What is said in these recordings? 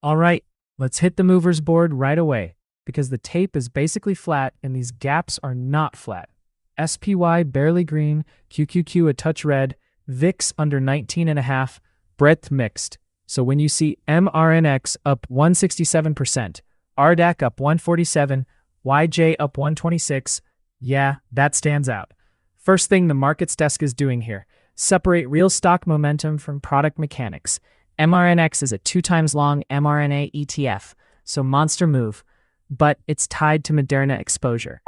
All right, let's hit the movers board right away because the tape is basically flat and these gaps are not flat. SPY barely green, QQQ a touch red, VIX under 19.5, breadth mixed. So when you see MRNX up 167%, RDAC up 147, YJ up 126, yeah, that stands out. First thing the markets desk is doing here, separate real stock momentum from product mechanics. MRNX is a 2 times long mRNA ETF, so monster move, but it's tied to Moderna exposure.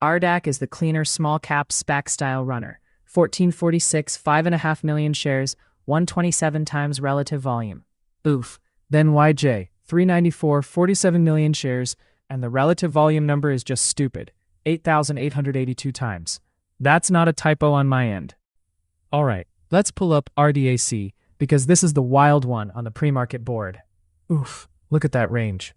RDAC is the cleaner small cap SPAC style runner, 1446, 5.5 million shares, 127 times relative volume. Oof. Then YJ, 394, 47 million shares, and the relative volume number is just stupid, 8,882 times. That's not a typo on my end. Alright, let's pull up RDAC, because this is the wild one on the pre-market board. Oof, look at that range.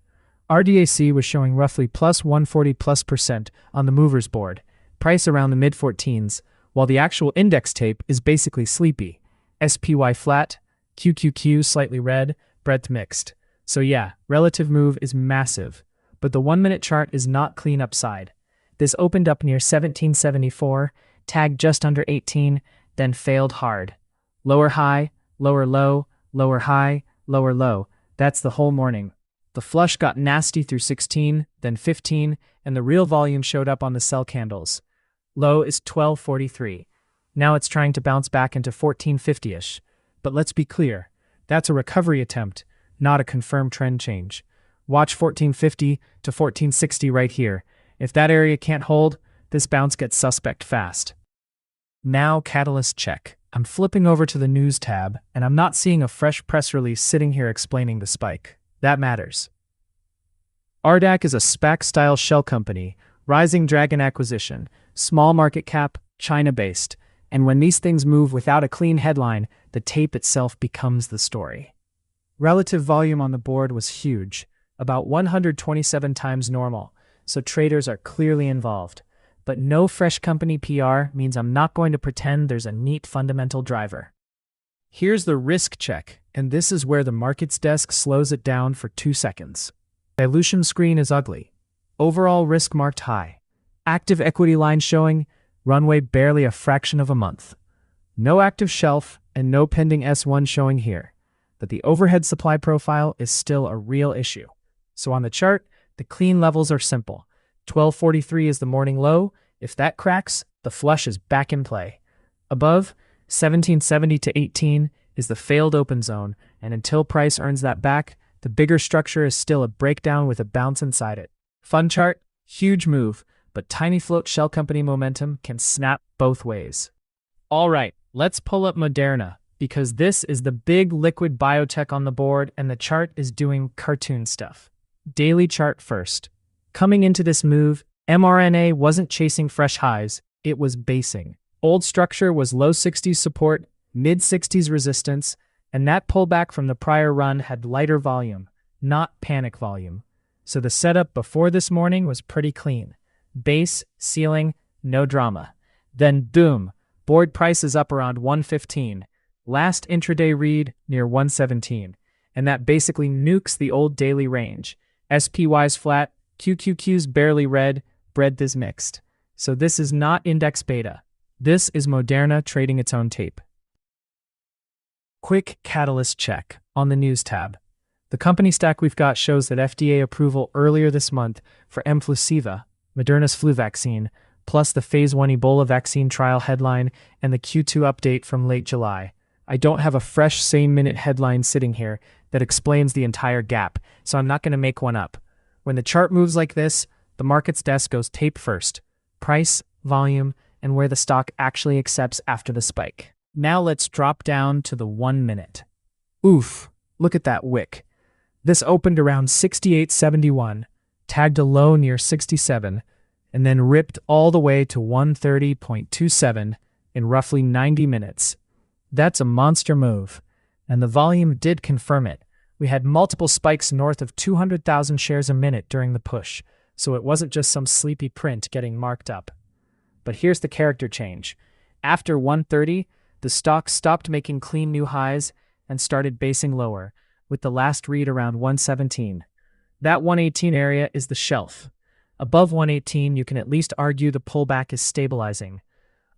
RDAC was showing roughly plus 140+% on the movers board, price around the mid-14s, while the actual index tape is basically sleepy. SPY flat, QQQ slightly red, breadth mixed. So yeah, relative move is massive, but the 1-minute chart is not clean upside. This opened up near 1774, tagged just under 18, then failed hard. Lower high, lower low, lower high, lower low. That's the whole morning. The flush got nasty through 16, then 15, and the real volume showed up on the sell candles. Low is 1243. Now it's trying to bounce back into 1450-ish. But let's be clear, that's a recovery attempt, not a confirmed trend change. Watch 1450 to 1460 right here. If that area can't hold, this bounce gets suspect fast. Now catalyst check. I'm flipping over to the news tab, and I'm not seeing a fresh press release sitting here explaining the spike. That matters. RDAC is a SPAC-style shell company, Rising Dragon acquisition, small market cap, China-based, and when these things move without a clean headline, the tape itself becomes the story. Relative volume on the board was huge, about 127 times normal, so traders are clearly involved. But no fresh company PR means I'm not going to pretend there's a neat fundamental driver. Here's the risk check, and this is where the markets desk slows it down for 2 seconds. Dilution screen is ugly. Overall risk marked high. Active equity line showing, runway barely a fraction of a month. No active shelf and no pending S1 showing here. But the overhead supply profile is still a real issue. So on the chart, the clean levels are simple. 1243 is the morning low. If that cracks, the flush is back in play. Above, 1770 to 18 is the failed open zone, and until price earns that back, the bigger structure is still a breakdown with a bounce inside it. Fun chart, huge move, but tiny float shell company momentum can snap both ways. All right, let's pull up Moderna, because this is the big liquid biotech on the board and the chart is doing cartoon stuff. Daily chart first. Coming into this move, mRNA wasn't chasing fresh highs, it was basing. Old structure was low 60s support, mid 60s resistance, and that pullback from the prior run had lighter volume, not panic volume. So the setup before this morning was pretty clean. Base, ceiling, no drama. Then boom, board price is up around 115. Last intraday read near 117. And that basically nukes the old daily range. SPY's flat, QQQ's barely red, breadth is mixed. So this is not index beta. This is Moderna trading its own tape. Quick catalyst check on the news tab. The company stack we've got shows that FDA approval earlier this month for Mflusiva, Moderna's flu vaccine, plus the Phase 1 Ebola vaccine trial headline and the Q2 update from late July. I don't have a fresh same-minute headline sitting here that explains the entire gap, so I'm not going to make one up. When the chart moves like this, the markets desk goes tape first. Price, volume, and where the stock actually accepts after the spike. Now let's drop down to the 1 minute. Oof, look at that wick. This opened around 68.71, tagged a low near 67, and then ripped all the way to 130.27 in roughly 90 minutes. That's a monster move, and the volume did confirm it. We had multiple spikes north of 200,000 shares a minute during the push, so it wasn't just some sleepy print getting marked up. But here's the character change. After 130, the stock stopped making clean new highs and started basing lower, with the last read around 117. That 118 area is the shelf. Above 118, you can at least argue the pullback is stabilizing.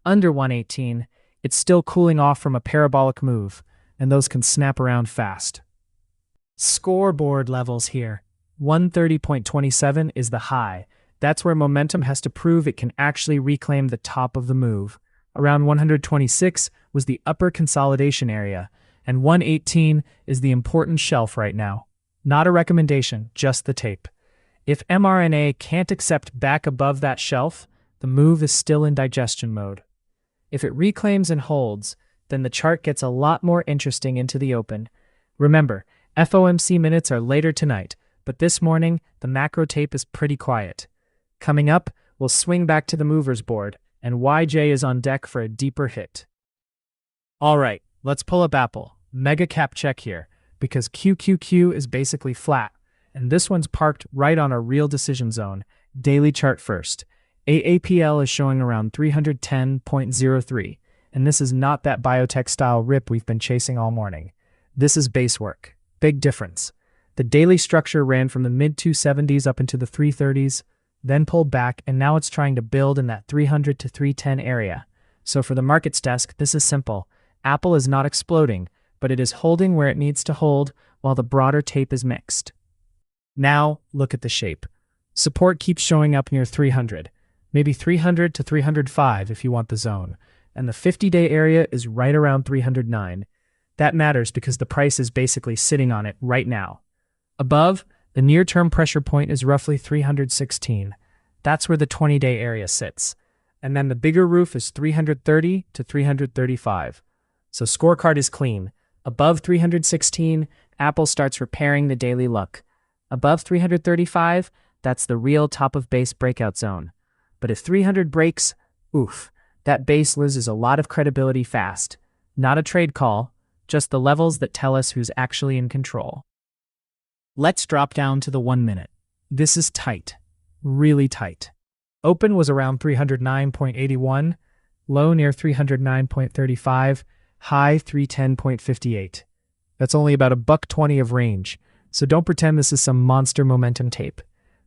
Under 118, it's still cooling off from a parabolic move, and those can snap around fast. Scoreboard levels here. 130.27 is the high. That's where momentum has to prove it can actually reclaim the top of the move. Around 126 was the upper consolidation area, and 118 is the important shelf right now. Not a recommendation, just the tape. If mRNA can't accept back above that shelf, the move is still in digestion mode. If it reclaims and holds, then the chart gets a lot more interesting into the open. Remember, FOMC minutes are later tonight, but this morning, the macro tape is pretty quiet. Coming up, we'll swing back to the movers board, and YJ is on deck for a deeper hit. All right, let's pull up Apple. Mega cap check here, because QQQ is basically flat, and this one's parked right on a real decision zone. Daily chart first. AAPL is showing around 310.03, and this is not that biotech-style rip we've been chasing all morning. This is base work. Big difference. The daily structure ran from the mid-270s up into the 330s, then pulled back, and now it's trying to build in that 300 to 310 area. So for the markets desk, this is simple. Apple is not exploding, but it is holding where it needs to hold while the broader tape is mixed. Now, look at the shape. Support keeps showing up near 300, maybe 300 to 305 if you want the zone, and the 50-day area is right around 309. That matters because the price is basically sitting on it right now. Above, the near-term pressure point is roughly 316. That's where the 20-day area sits. And then the bigger roof is 330 to 335. So scorecard is clean. Above 316, Apple starts repairing the daily look. Above 335, that's the real top of base breakout zone. But if 300 breaks, oof, that base loses a lot of credibility fast. Not a trade call, just the levels that tell us who's actually in control. Let's drop down to the 1 minute. This is tight, really tight. Open was around 309.81, low near 309.35, high 310.58. That's only about $1.20 of range, so don't pretend this is some monster momentum tape.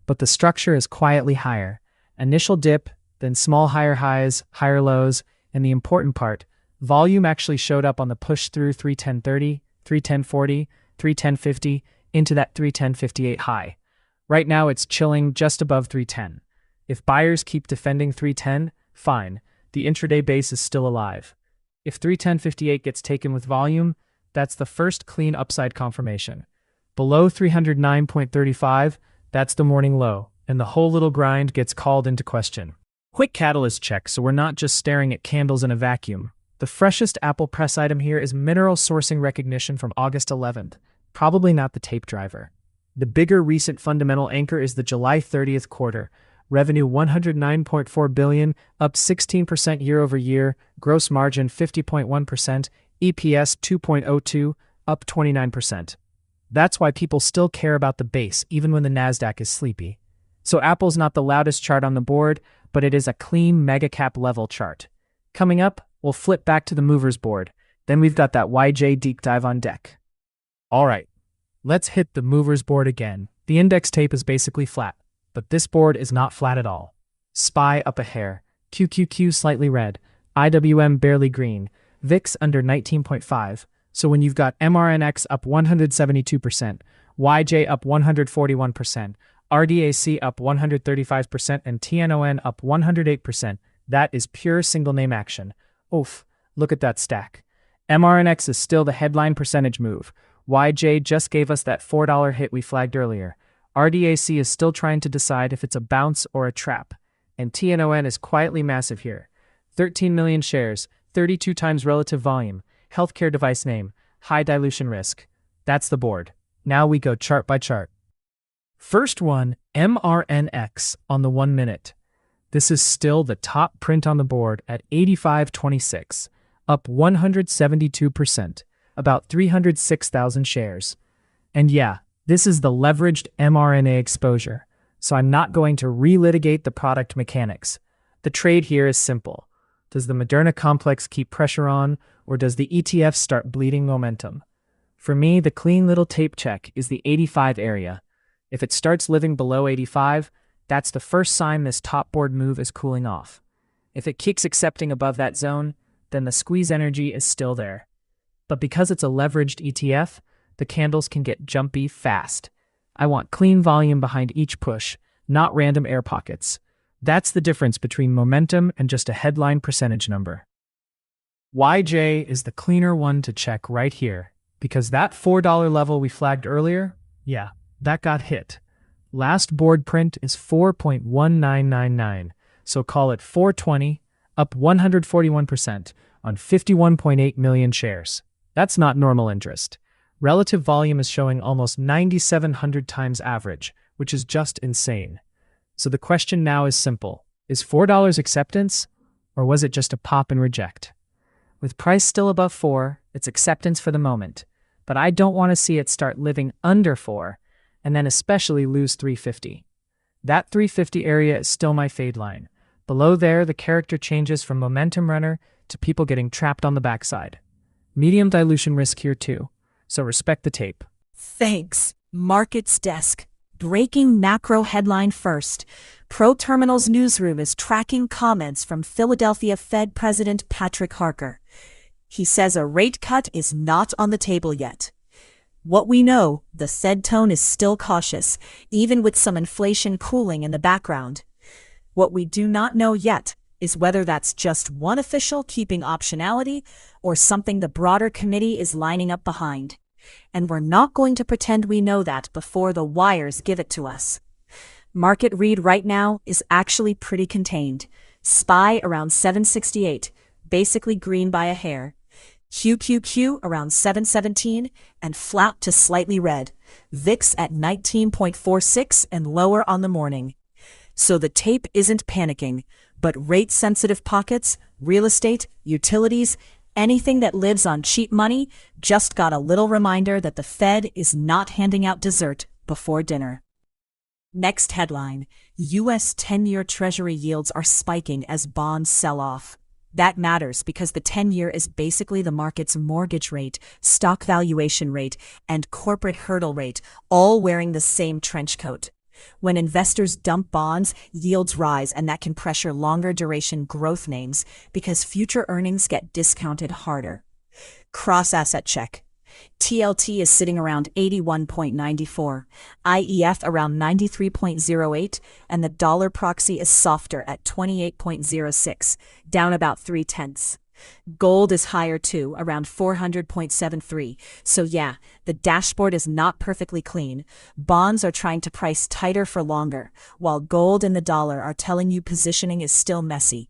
But the structure is quietly higher. Initial dip, then small higher highs, higher lows, and the important part, volume actually showed up on the push through 310.30, 310.40, 310.50, into that 310.58 high. Right now it's chilling just above 310. If buyers keep defending 310, fine, the intraday base is still alive. If 310.58 gets taken with volume, that's the first clean upside confirmation. Below 309.35, that's the morning low, and the whole little grind gets called into question. Quick catalyst check, so we're not just staring at candles in a vacuum. The freshest Apple press item here is mineral sourcing recognition from August 11th. Probably not the tape driver. The bigger recent fundamental anchor is the July 30th quarter. Revenue $109.4 billion, up 16% year over year, gross margin 50.1%, EPS 2.02, up 29%. That's why people still care about the base, even when the Nasdaq is sleepy. So Apple's not the loudest chart on the board, but it is a clean mega cap level chart. Coming up, we'll flip back to the movers board. Then we've got that YJ deep dive on deck. All right, let's hit the movers board again. The index tape is basically flat, but this board is not flat at all. SPY up a hair, QQQ slightly red, IWM barely green, VIX under 19.5. So when you've got MRNX up 172%, YJ up 141%, RDAC up 135%, and TNON up 108%, that is pure single name action. Oof, look at that stack. MRNX is still the headline percentage move. YJ just gave us that $4 hit we flagged earlier. RDAC is still trying to decide if it's a bounce or a trap. And TNON is quietly massive here. 13 million shares, 32 times relative volume, healthcare device name, high dilution risk. That's the board. Now we go chart by chart. First one, MRNX on the 1 minute. This is still the top print on the board at 85.26, up 172%. About 306,000 shares. And yeah, this is the leveraged mRNA exposure, so I'm not going to relitigate the product mechanics. The trade here is simple. Does the Moderna complex keep pressure on, or does the ETF start bleeding momentum? For me, the clean little tape check is the 85 area. If it starts living below 85, that's the first sign this top board move is cooling off. If it keeps accepting above that zone, then the squeeze energy is still there. But because it's a leveraged ETF, the candles can get jumpy fast. I want clean volume behind each push, not random air pockets. That's the difference between momentum and just a headline percentage number. YJ is the cleaner one to check right here, because that $4 level we flagged earlier, yeah, that got hit. Last board print is 4.1999, so call it 420, up 141% on 51.8 million shares. That's not normal interest. Relative volume is showing almost 9,700 times average, which is just insane. So the question now is simple. Is $4 acceptance, or was it just a pop and reject? With price still above 4, it's acceptance for the moment, but I don't want to see it start living under 4, and then especially lose 350. That 350 area is still my fade line. Below there, the character changes from momentum runner to people getting trapped on the backside. Medium dilution risk here too, so respect the tape. Thanks. Markets Desk. Breaking macro headline first. ProTerminal's newsroom is tracking comments from Philadelphia Fed President Patrick Harker. He says a rate cut is not on the table yet. What we know, the Fed tone is still cautious, even with some inflation cooling in the background. What we do not know yet is whether that's just one official keeping optionality or something the broader committee is lining up behind. And we're not going to pretend we know that before the wires give it to us. Market read right now is actually pretty contained. SPY around 768, basically green by a hair. QQQ around 717 and flat to slightly red. VIX at 19.46 and lower on the morning. So the tape isn't panicking, but rate-sensitive pockets, real estate, utilities, anything that lives on cheap money just got a little reminder that the Fed is not handing out dessert before dinner. Next headline, U.S. 10-year Treasury yields are spiking as bonds sell off. That matters because the 10-year is basically the market's mortgage rate, stock valuation rate, and corporate hurdle rate, all wearing the same trench coat. When investors dump bonds, yields rise, and that can pressure longer duration growth names because future earnings get discounted harder. Cross-asset check. TLT is sitting around 81.94, IEF around 93.08, and the dollar proxy is softer at 28.06, down about 0.3. Gold is higher too, around 400.73. So yeah, the dashboard is not perfectly clean. Bonds are trying to price tighter for longer, while gold and the dollar are telling you positioning is still messy.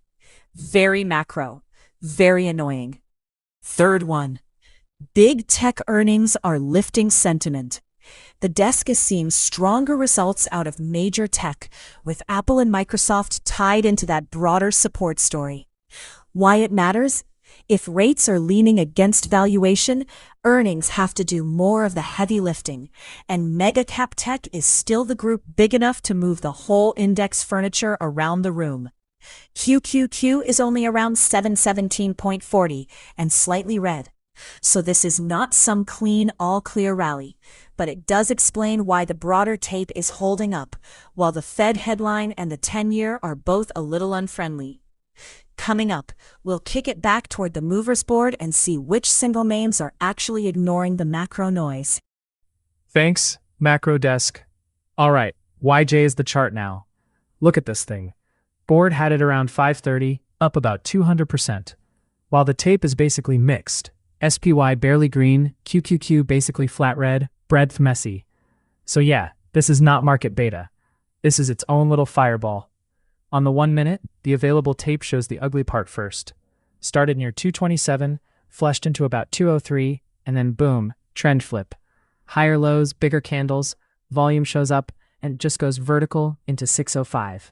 Very macro. Very annoying. Third one. Big tech earnings are lifting sentiment. The desk is seeing stronger results out of major tech, with Apple and Microsoft tied into that broader support story. Why it matters? If rates are leaning against valuation, earnings have to do more of the heavy lifting, and mega cap tech is still the group big enough to move the whole index furniture around the room. QQQ is only around 717.40 and slightly red. So this is not some clean, all-clear rally, but it does explain why the broader tape is holding up, while the Fed headline and the 10-year are both a little unfriendly. Coming up, we'll kick it back toward the movers board and see which single names are actually ignoring the macro noise. Thanks, Macro Desk. All right, YJ is the chart now. Look at this thing. Board had it around 530, up about 200%, while the tape is basically mixed. SPY barely green, QQQ basically flat red, breadth messy. So yeah, this is not market beta. This is its own little fireball. On the 1 minute, the available tape shows the ugly part first. Started near 227, flushed into about 203, and then boom, trend flip. Higher lows, bigger candles, volume shows up, and just goes vertical into 605.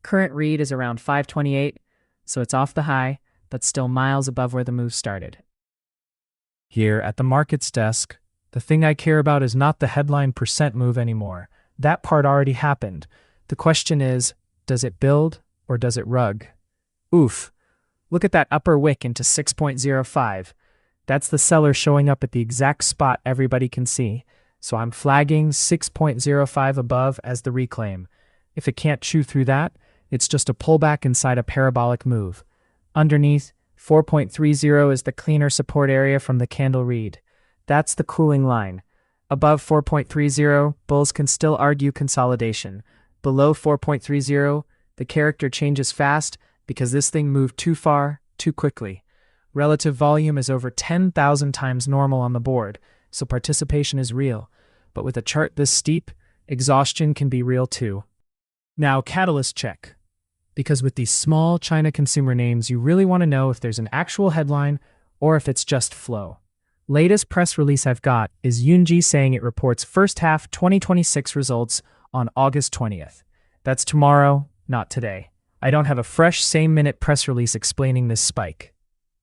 Current read is around 528, so it's off the high, but still miles above where the move started. Here at the markets desk, the thing I care about is not the headline percent move anymore. That part already happened. The question is, does it build or does it rug? Oof. Look at that upper wick into 6.05. That's the seller showing up at the exact spot everybody can see. So I'm flagging 6.05 above as the reclaim. If it can't chew through that, it's just a pullback inside a parabolic move. Underneath, 4.30 is the cleaner support area from the candle read. That's the cooling line. Above 4.30, bulls can still argue consolidation. Below 4.30, the character changes fast because this thing moved too far, too quickly. Relative volume is over 10,000 times normal on the board, so participation is real. But with a chart this steep, exhaustion can be real too. Now, catalyst check. Because with these small China consumer names, you really want to know if there's an actual headline or if it's just flow. Latest press release I've got is Yunji saying it reports first half 2026 results on August 20th. That's tomorrow, not today. I don't have a fresh same-minute press release explaining this spike.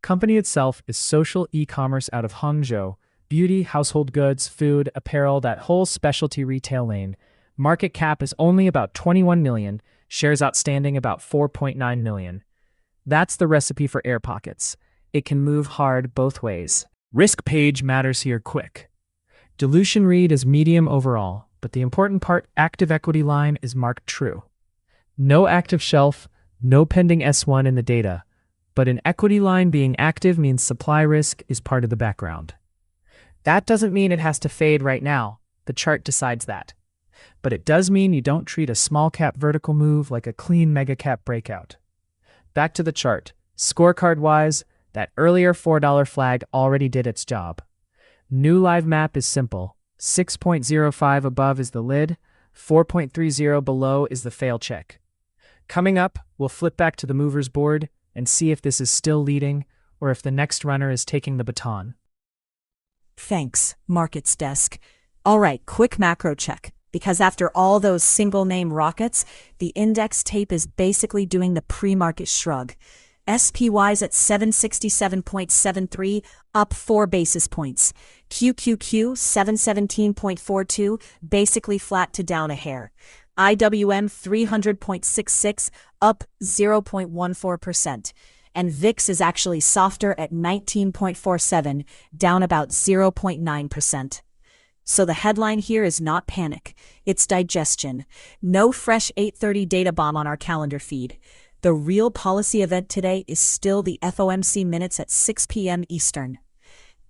Company itself is social e-commerce out of Hangzhou, beauty, household goods, food, apparel, that whole specialty retail lane. Market cap is only about 21 million, shares outstanding about 4.9 million. That's the recipe for air pockets. It can move hard both ways. Risk page matters here quick. Dilution read is medium overall, but the important part, active equity line, is marked true. No active shelf, no pending S1 in the data, but an equity line being active means supply risk is part of the background. That doesn't mean it has to fade right now. The chart decides that. But it does mean you don't treat a small cap vertical move like a clean mega cap breakout. Back to the chart. Scorecard-wise, that earlier $4 flag already did its job. New live map is simple. 6.05 above is the lid, 4.30 below is the fail check. Coming up, we'll flip back to the movers board and see if this is still leading or if the next runner is taking the baton. Thanks, Markets Desk. All right, quick macro check. Because after all those single-name rockets, the index tape is basically doing the pre-market shrug. SPY's at 767.73, up 4 basis points. QQQ 717.42, basically flat to down a hair. IWM 300.66, up 0.14%. And VIX is actually softer at 19.47, down about 0.9%. So the headline here is not panic, it's digestion. No fresh 8:30 data bomb on our calendar feed. The real policy event today is still the FOMC minutes at 6 p.m. Eastern.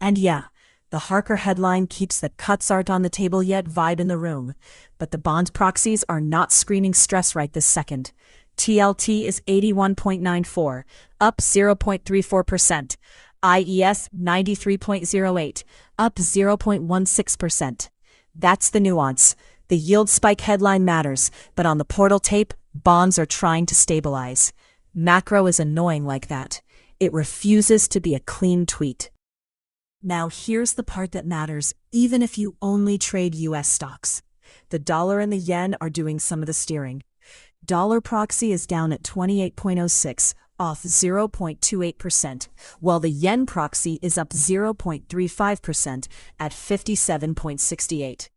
And yeah, the Harker headline keeps the cuts aren't on the table yet vibe in the room, but the bond proxies are not screaming stress right this second. TLT is 81.94, up 0.34%. IES 93.08, up 0.16%. That's the nuance. The yield spike headline matters, but on the portal tape, bonds are trying to stabilize. Macro is annoying like that. It refuses to be a clean tweet. Now here's the part that matters, even if you only trade US stocks. The dollar and the yen are doing some of the steering. Dollar proxy is down at 28.06, off 0.28%, while the yen proxy is up 0.35% at 57.68.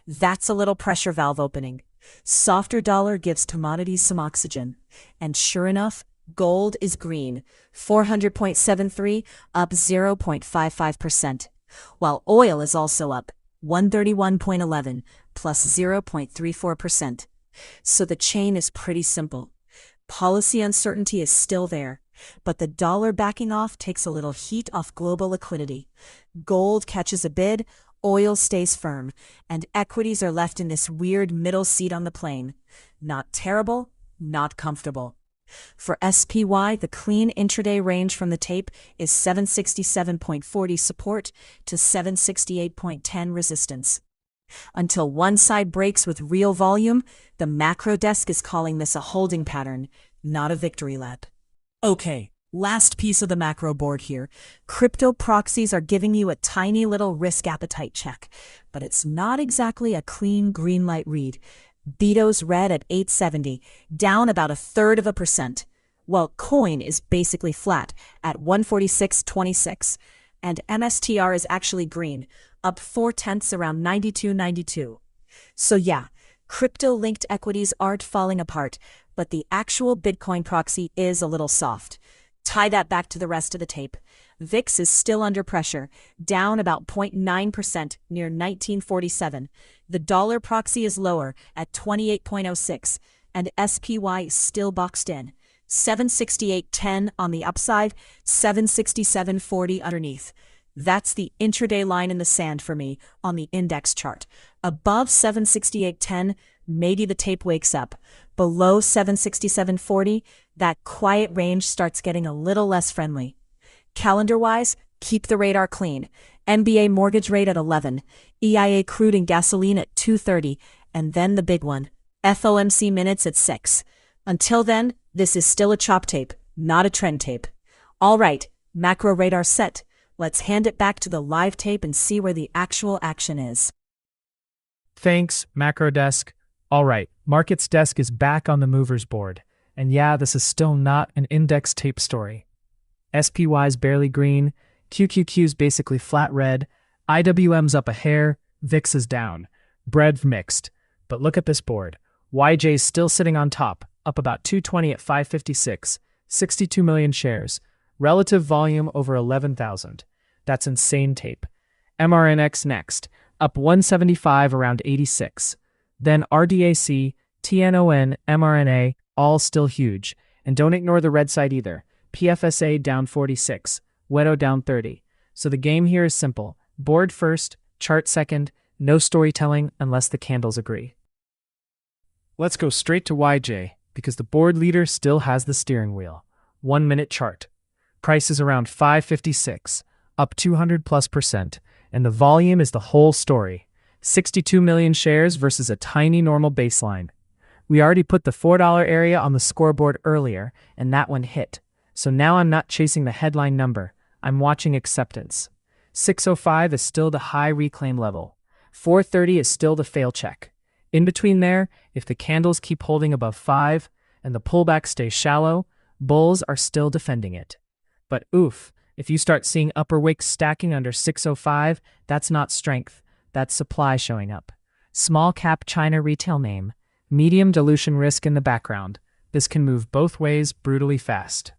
That's a little pressure valve opening. Softer dollar gives commodities some oxygen. And sure enough, gold is green, 400.73, up 0.55%, while oil is also up, 131.11, plus 0.34%. So the chain is pretty simple. Policy uncertainty is still there, but the dollar backing off takes a little heat off global liquidity. Gold catches a bid, oil stays firm, and equities are left in this weird middle seat on the plane. Not terrible, not comfortable. For SPY, the clean intraday range from the tape is 767.40 support to 768.10 resistance. Until one side breaks with real volume, the macro desk is calling this a holding pattern, not a victory lap. Okay, last piece of the macro board here. Crypto proxies are giving you a tiny little risk appetite check, but it's not exactly a clean green light read. Beto's red at 870, down about 1/3%, while coin is basically flat at 146.26, and MSTR is actually green, up 0.4 around 92.92. So yeah, crypto-linked equities aren't falling apart, but the actual Bitcoin proxy is a little soft. Tie that back to the rest of the tape. VIX is still under pressure, down about 0.9% near 1947. The dollar proxy is lower at 28.06, and SPY is still boxed in. 768.10 on the upside, 767.40 underneath. That's the intraday line in the sand for me on the index chart. Above 768.10, maybe the tape wakes up. Below 767.40, that quiet range starts getting a little less friendly. Calendar-wise, keep the radar clean. NBA mortgage rate at 11, EIA crude and gasoline at 2:30, and then the big one, FOMC minutes at 6. Until then, this is still a chop tape, not a trend tape. All right, macro radar set. Let's hand it back to the live tape and see where the actual action is. Thanks, Macro Desk. All right, Markets Desk is back on the movers board. And yeah, this is still not an index tape story. SPY's barely green, QQQ's basically flat red, IWM's up a hair, VIX is down. Bread mixed. But look at this board. YJ's still sitting on top, up about 220 at 556, 62 million shares. Relative volume over 11,000. That's insane tape. MRNX next, up 175 around 86. Then RDAC, TNON, mRNA, all still huge. And don't ignore the red side either. PFSA down 46, WETO down 30. So the game here is simple. Board first, chart second, no storytelling unless the candles agree. Let's go straight to YJ, because the board leader still has the steering wheel. 1 minute chart. Price is around 556, up 200+%, and the volume is the whole story. 62 million shares versus a tiny normal baseline. We already put the $4 area on the scoreboard earlier, and that one hit. So now I'm not chasing the headline number, I'm watching acceptance. 605 is still the high reclaim level. 430 is still the fail check. In between there, if the candles keep holding above 5 and the pullback stays shallow, bulls are still defending it. But oof, if you start seeing upper wicks stacking under 605, that's not strength, that's supply showing up. Small cap China retail name, medium dilution risk in the background. This can move both ways brutally fast.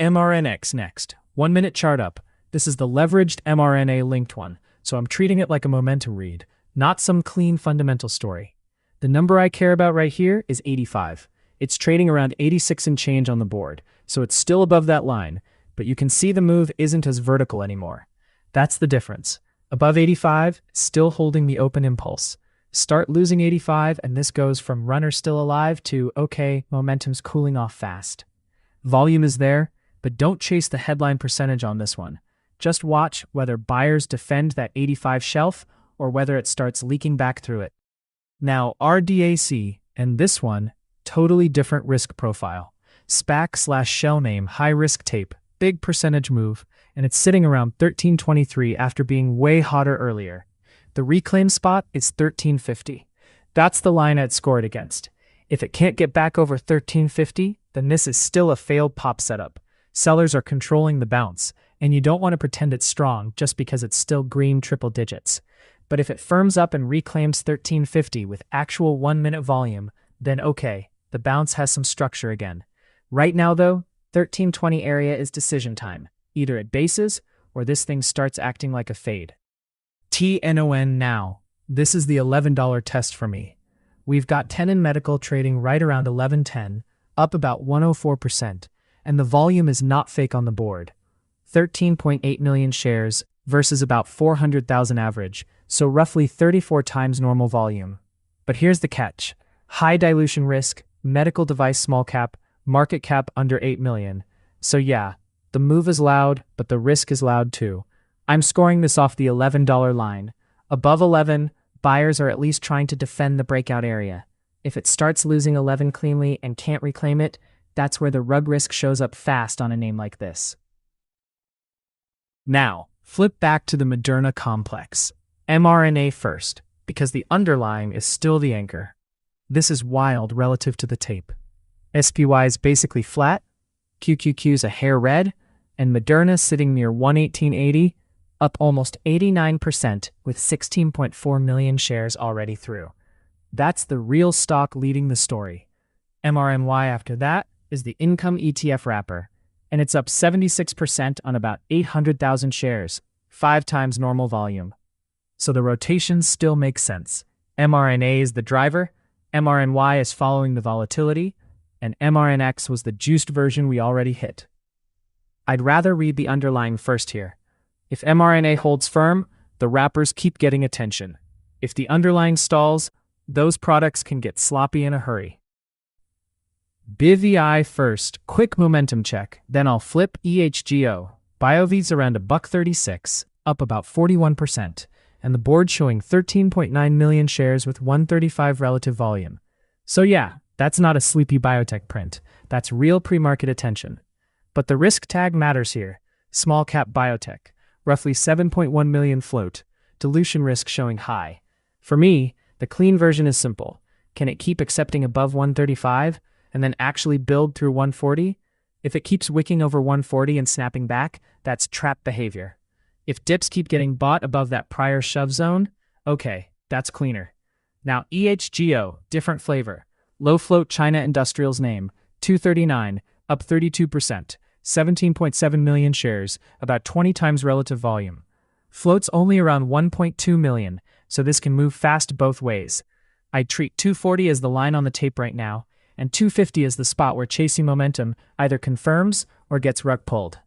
MRNX next. 1 minute chart up. This is the leveraged mRNA linked one, so I'm treating it like a momentum read, not some clean fundamental story. The number I care about right here is 85. It's trading around 86 and change on the board, so it's still above that line, but you can see the move isn't as vertical anymore. That's the difference. Above 85, still holding the open impulse. Start losing 85 and this goes from runner still alive to, okay, momentum's cooling off fast. Volume is there, but don't chase the headline percentage on this one. Just watch whether buyers defend that 85 shelf or whether it starts leaking back through it. Now, RDAC and this one, totally different risk profile. SPAC/shell name, high risk tape, big percentage move, and it's sitting around 1323 after being way hotter earlier. The reclaim spot is 1350. That's the line I'd score it against. If it can't get back over 1350, then this is still a failed pop setup. Sellers are controlling the bounce, and you don't want to pretend it's strong just because it's still green triple digits. But if it firms up and reclaims 1350 with actual 1 minute volume, then okay, the bounce has some structure again. Right now though, 1320 area is decision time. Either it bases, or this thing starts acting like a fade. TNON now. This is the $11 test for me. We've got 10 in medical trading right around 1110, up about 104%, and the volume is not fake on the board. 13.8 million shares versus about 400,000 average, so roughly 34 times normal volume. But here's the catch. High dilution risk, medical device small cap, market cap under 8 million. So yeah, the move is loud, but the risk is loud too. I'm scoring this off the $11 line. Above 11, buyers are at least trying to defend the breakout area. If it starts losing 11 cleanly and can't reclaim it, that's where the rug risk shows up fast on a name like this. Now, flip back to the Moderna complex. mRNA first, because the underlying is still the anchor. This is wild relative to the tape. SPY is basically flat, QQQ's a hair red, and Moderna sitting near 118.80, up almost 89% with 16.4 million shares already through. That's the real stock leading the story. MRMY after that is the income ETF wrapper, and it's up 76% on about 800,000 shares, 5 times normal volume. So the rotation still makes sense. mRNA is the driver, mRNY is following the volatility, and mRNX was the juiced version we already hit. I'd rather read the underlying first here. If mRNA holds firm, the wrappers keep getting attention. If the underlying stalls, those products can get sloppy in a hurry. BIVI first, quick momentum check, then I'll flip EHGO. BioV's around $1.36, up about 41%, and the board showing 13.9 million shares with 135 relative volume. So yeah, that's not a sleepy biotech print. That's real pre-market attention. But the risk tag matters here. Small cap biotech, roughly 7.1 million float, dilution risk showing high. For me, the clean version is simple. Can it keep accepting above 135 and then actually build through 140? If it keeps wicking over 140 and snapping back, that's trap behavior. If dips keep getting bought above that prior shove zone, okay, that's cleaner. Now EHGO, different flavor. Low float China Industrials name, 239, up 32%, 17.7 million shares, about 20 times relative volume. Float's only around 1.2 million, so this can move fast both ways. I'd treat 240 as the line on the tape right now, and 250 as the spot where chasing momentum either confirms or gets rug pulled.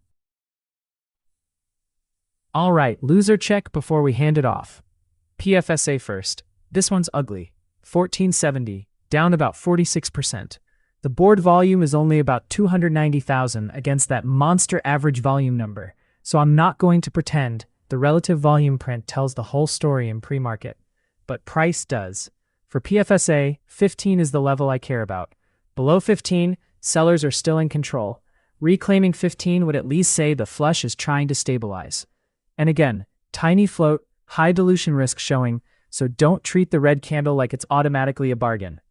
Alright, loser check before we hand it off. PFSA first. This one's ugly. 1470, down about 46%. The board volume is only about 290,000 against that monster average volume number, so I'm not going to pretend the relative volume print tells the whole story in pre-market. But price does. For PFSA, 15 is the level I care about. Below 15, sellers are still in control. Reclaiming 15 would at least say the flush is trying to stabilize. And again, tiny float, high dilution risk showing, so don't treat the red candle like it's automatically a bargain.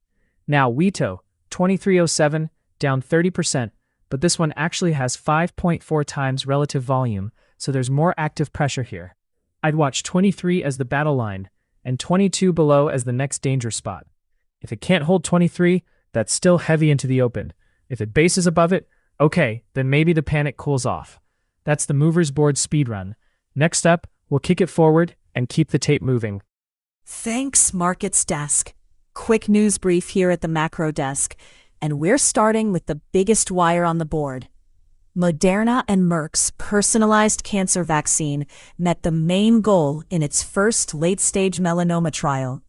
Now WITO, 2307, down 30%, but this one actually has 5.4 times relative volume, so there's more active pressure here. I'd watch 23 as the battle line, and 22 below as the next danger spot. If it can't hold 23, that's still heavy into the open. If it bases above it, okay, then maybe the panic cools off. That's the movers board speed run. Next up, we'll kick it forward and keep the tape moving. Thanks, Markets Desk. Quick news brief here at the macro desk, and we're starting with the biggest wire on the board. Moderna and Merck's personalized cancer vaccine met the main goal in its first late-stage melanoma trial.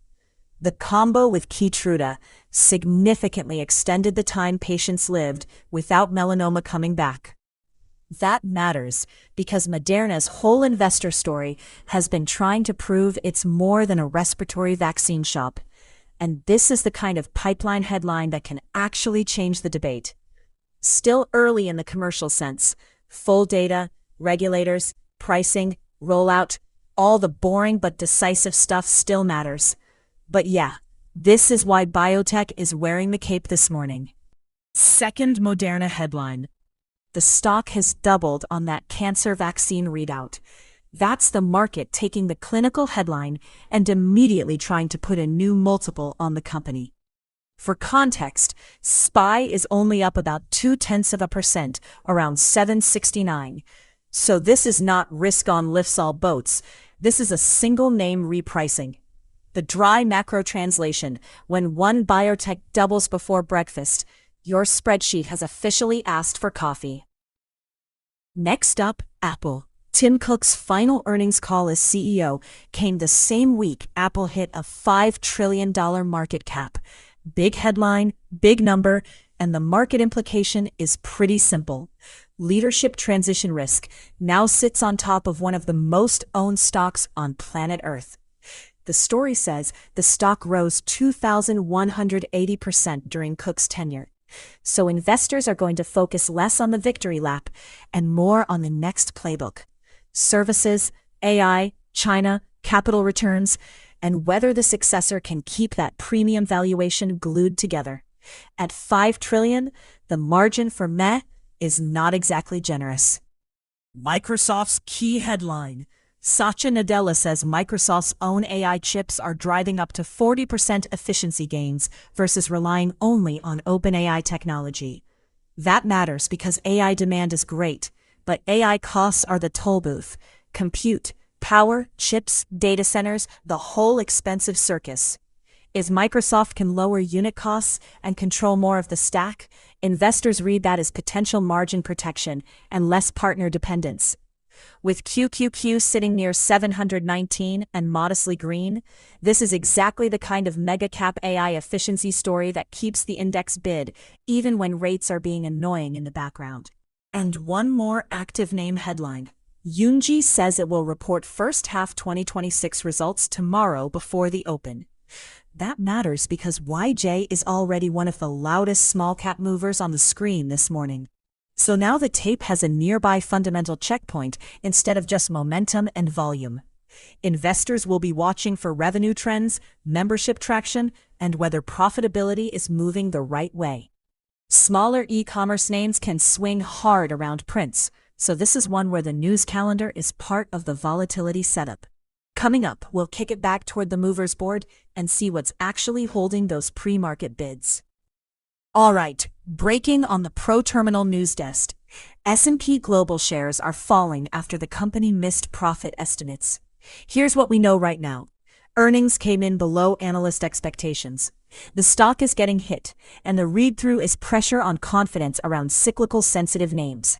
The combo with Keytruda significantly extended the time patients lived without melanoma coming back. That matters because Moderna's whole investor story has been trying to prove it's more than a respiratory vaccine shop. And this is the kind of pipeline headline that can actually change the debate. Still early in the commercial sense. Full data, regulators, pricing, rollout, all the boring but decisive stuff still matters. But yeah, this is why biotech is wearing the cape this morning. Second Moderna headline. The stock has doubled on that cancer vaccine readout. That's the market taking the clinical headline and immediately trying to put a new multiple on the company. For context, SPY is only up about 0.2%, around 769. So this is not risk on lifts all boats. This is a single name repricing. The dry macro translation: when one biotech doubles before breakfast, your spreadsheet has officially asked for coffee. Next up, Apple. Tim Cook's final earnings call as CEO came the same week Apple hit a $5 trillion market cap. Big headline, big number, and the market implication is pretty simple. Leadership transition risk now sits on top of one of the most owned stocks on planet Earth. The story says the stock rose 2,180% during Cook's tenure. So investors are going to focus less on the victory lap and more on the next playbook. Services, AI, China, capital returns, and whether the successor can keep that premium valuation glued together. At $5 trillion, the margin for meh is not exactly generous. Microsoft's key headline. Satya Nadella says Microsoft's own AI chips are driving up to 40% efficiency gains versus relying only on OpenAI technology. That matters because AI demand is great, but AI costs are the toll booth. Compute, power, chips, data centers, the whole expensive circus. As Microsoft can lower unit costs and control more of the stack, investors read that as potential margin protection and less partner dependence. With QQQ sitting near 719 and modestly green, this is exactly the kind of mega cap AI efficiency story that keeps the index bid, even when rates are being annoying in the background. And one more active name headline. Yunji says it will report first half 2026 results tomorrow before the open. That matters because YJ is already one of the loudest small cap movers on the screen this morning. So now the tape has a nearby fundamental checkpoint instead of just momentum and volume. Investors will be watching for revenue trends, membership traction, and whether profitability is moving the right way. Smaller e-commerce names can swing hard around prints, so this is one where the news calendar is part of the volatility setup. Coming up, we'll kick it back toward the movers board and see what's actually holding those pre-market bids. All right, breaking on the ProTerminal news desk. S&P Global shares are falling after the company missed profit estimates. Here's what we know right now. Earnings came in below analyst expectations. The stock is getting hit, and the read-through is pressure on confidence around cyclical sensitive names.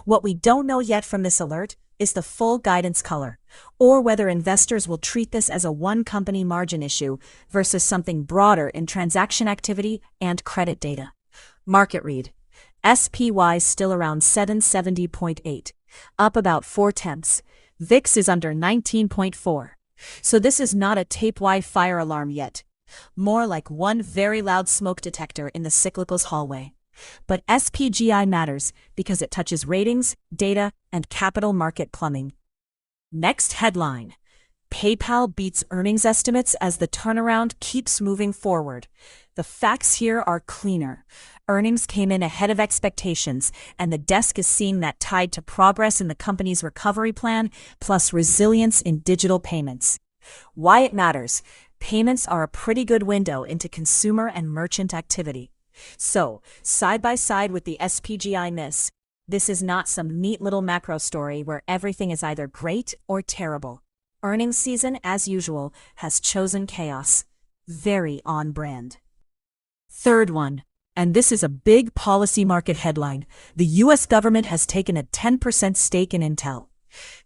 What we don't know yet from this alert is the full guidance color, or whether investors will treat this as a one-company margin issue versus something broader in transaction activity and credit data. Market read. SPY still around 770.8, up about 0.4. VIX is under 19.4. So this is not a tape-wide fire alarm yet. More like one very loud smoke detector in the cyclicals hallway. But SPGI matters because it touches ratings, data, and capital market plumbing. Next headline. PayPal beats earnings estimates as the turnaround keeps moving forward. The facts here are cleaner. Earnings came in ahead of expectations, and the desk is seeing that tied to progress in the company's recovery plan, plus resilience in digital payments. Why it matters. Payments are a pretty good window into consumer and merchant activity. So, side by side with the SPGI miss, this is not some neat little macro story where everything is either great or terrible. Earnings season, as usual, has chosen chaos. Very on brand. Third one, and this is a big policy market headline. The US government has taken a 10% stake in Intel.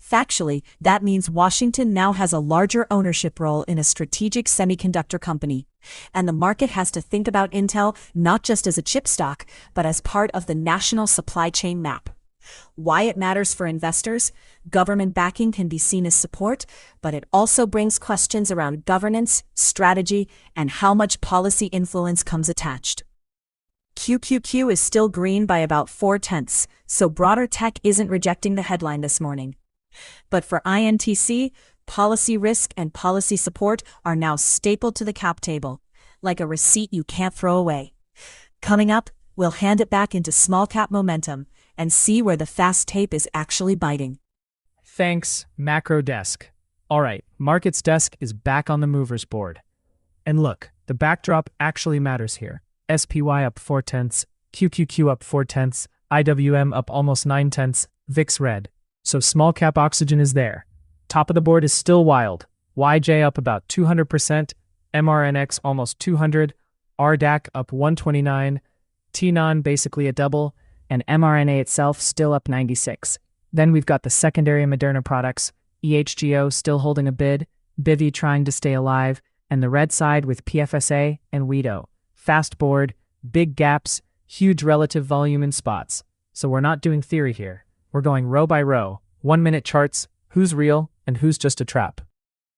Factually, that means Washington now has a larger ownership role in a strategic semiconductor company. And the market has to think about Intel not just as a chip stock, but as part of the national supply chain map. Why it matters for investors? Government backing can be seen as support, but it also brings questions around governance, strategy, and how much policy influence comes attached. QQQ is still green by about 0.4, so broader tech isn't rejecting the headline this morning. But for INTC, policy risk and policy support are now stapled to the cap table, like a receipt you can't throw away. Coming up, we'll hand it back into small cap momentum and see where the fast tape is actually biting. Thanks, Macro Desk. All right, Markets Desk is back on the movers board. And look, the backdrop actually matters here. SPY up 0.4, QQQ up 0.4, IWM up almost 0.9, VIX red. So small cap oxygen is there. Top of the board is still wild. YJ up about 200%, MRNX almost 200, RDAC up 129, TNON basically a double, and mRNA itself still up 96. Then we've got the secondary Moderna products, EHGO still holding a bid, Bivy trying to stay alive, and the red side with PFSA and Weedo. Fast board, big gaps, huge relative volume in spots. So we're not doing theory here. We're going row by row, 1-minute charts, who's real and who's just a trap.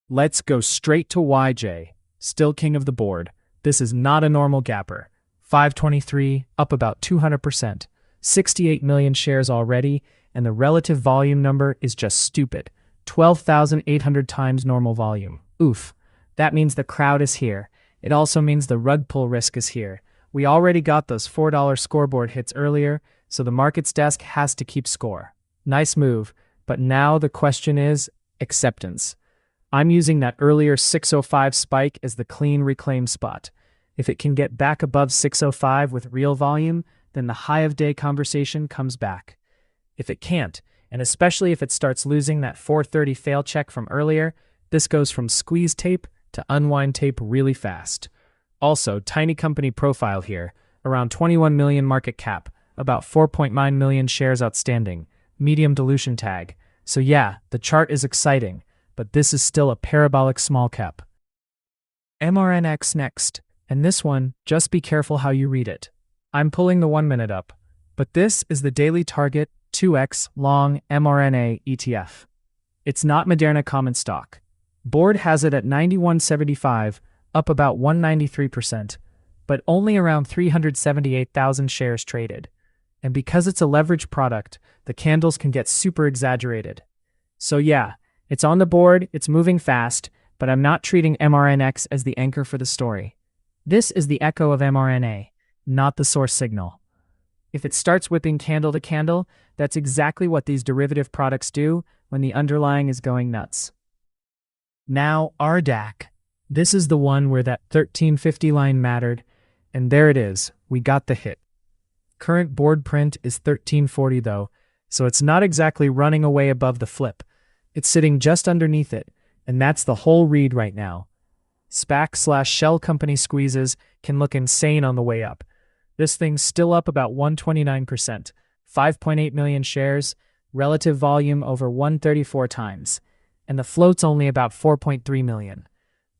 Let's go straight to YJ, still king of the board. This is not a normal gapper. 523, up about 200%, 68 million shares already, and the relative volume number is just stupid. 12,800 times normal volume. Oof. That means the crowd is here. It also means the rug pull risk is here. We already got those $4 scoreboard hits earlier, so the markets desk has to keep score. Nice move, but now the question is acceptance. I'm using that earlier 605 spike as the clean reclaim spot. If it can get back above 605 with real volume, then the high of day conversation comes back. If it can't, and especially if it starts losing that 430 fail check from earlier, this goes from squeeze tape to unwind tape really fast. Also, tiny company profile here, around 21 million market cap, about 4.9 million shares outstanding, medium dilution tag. So yeah, the chart is exciting, but this is still a parabolic small cap. MRNX next, and this one, just be careful how you read it. I'm pulling the 1 minute up, but this is the daily target 2x long mRNA ETF. It's not Moderna common stock. Board has it at 91.75, up about 193%, but only around 378,000 shares traded. And because it's a leveraged product, the candles can get super exaggerated. So yeah, it's on the board, it's moving fast, but I'm not treating MRNX as the anchor for the story. This is the echo of mRNA, not the source signal. If it starts whipping candle to candle, that's exactly what these derivative products do when the underlying is going nuts. Now, RDAC. This is the one where that 1350 line mattered, and there it is, we got the hit. Current board print is 1340 though, so it's not exactly running away above the flip. It's sitting just underneath it, and that's the whole read right now. SPAC/shell company squeezes can look insane on the way up. This thing's still up about 129%, 5.8 million shares, relative volume over 134 times, and the float's only about 4.3 million.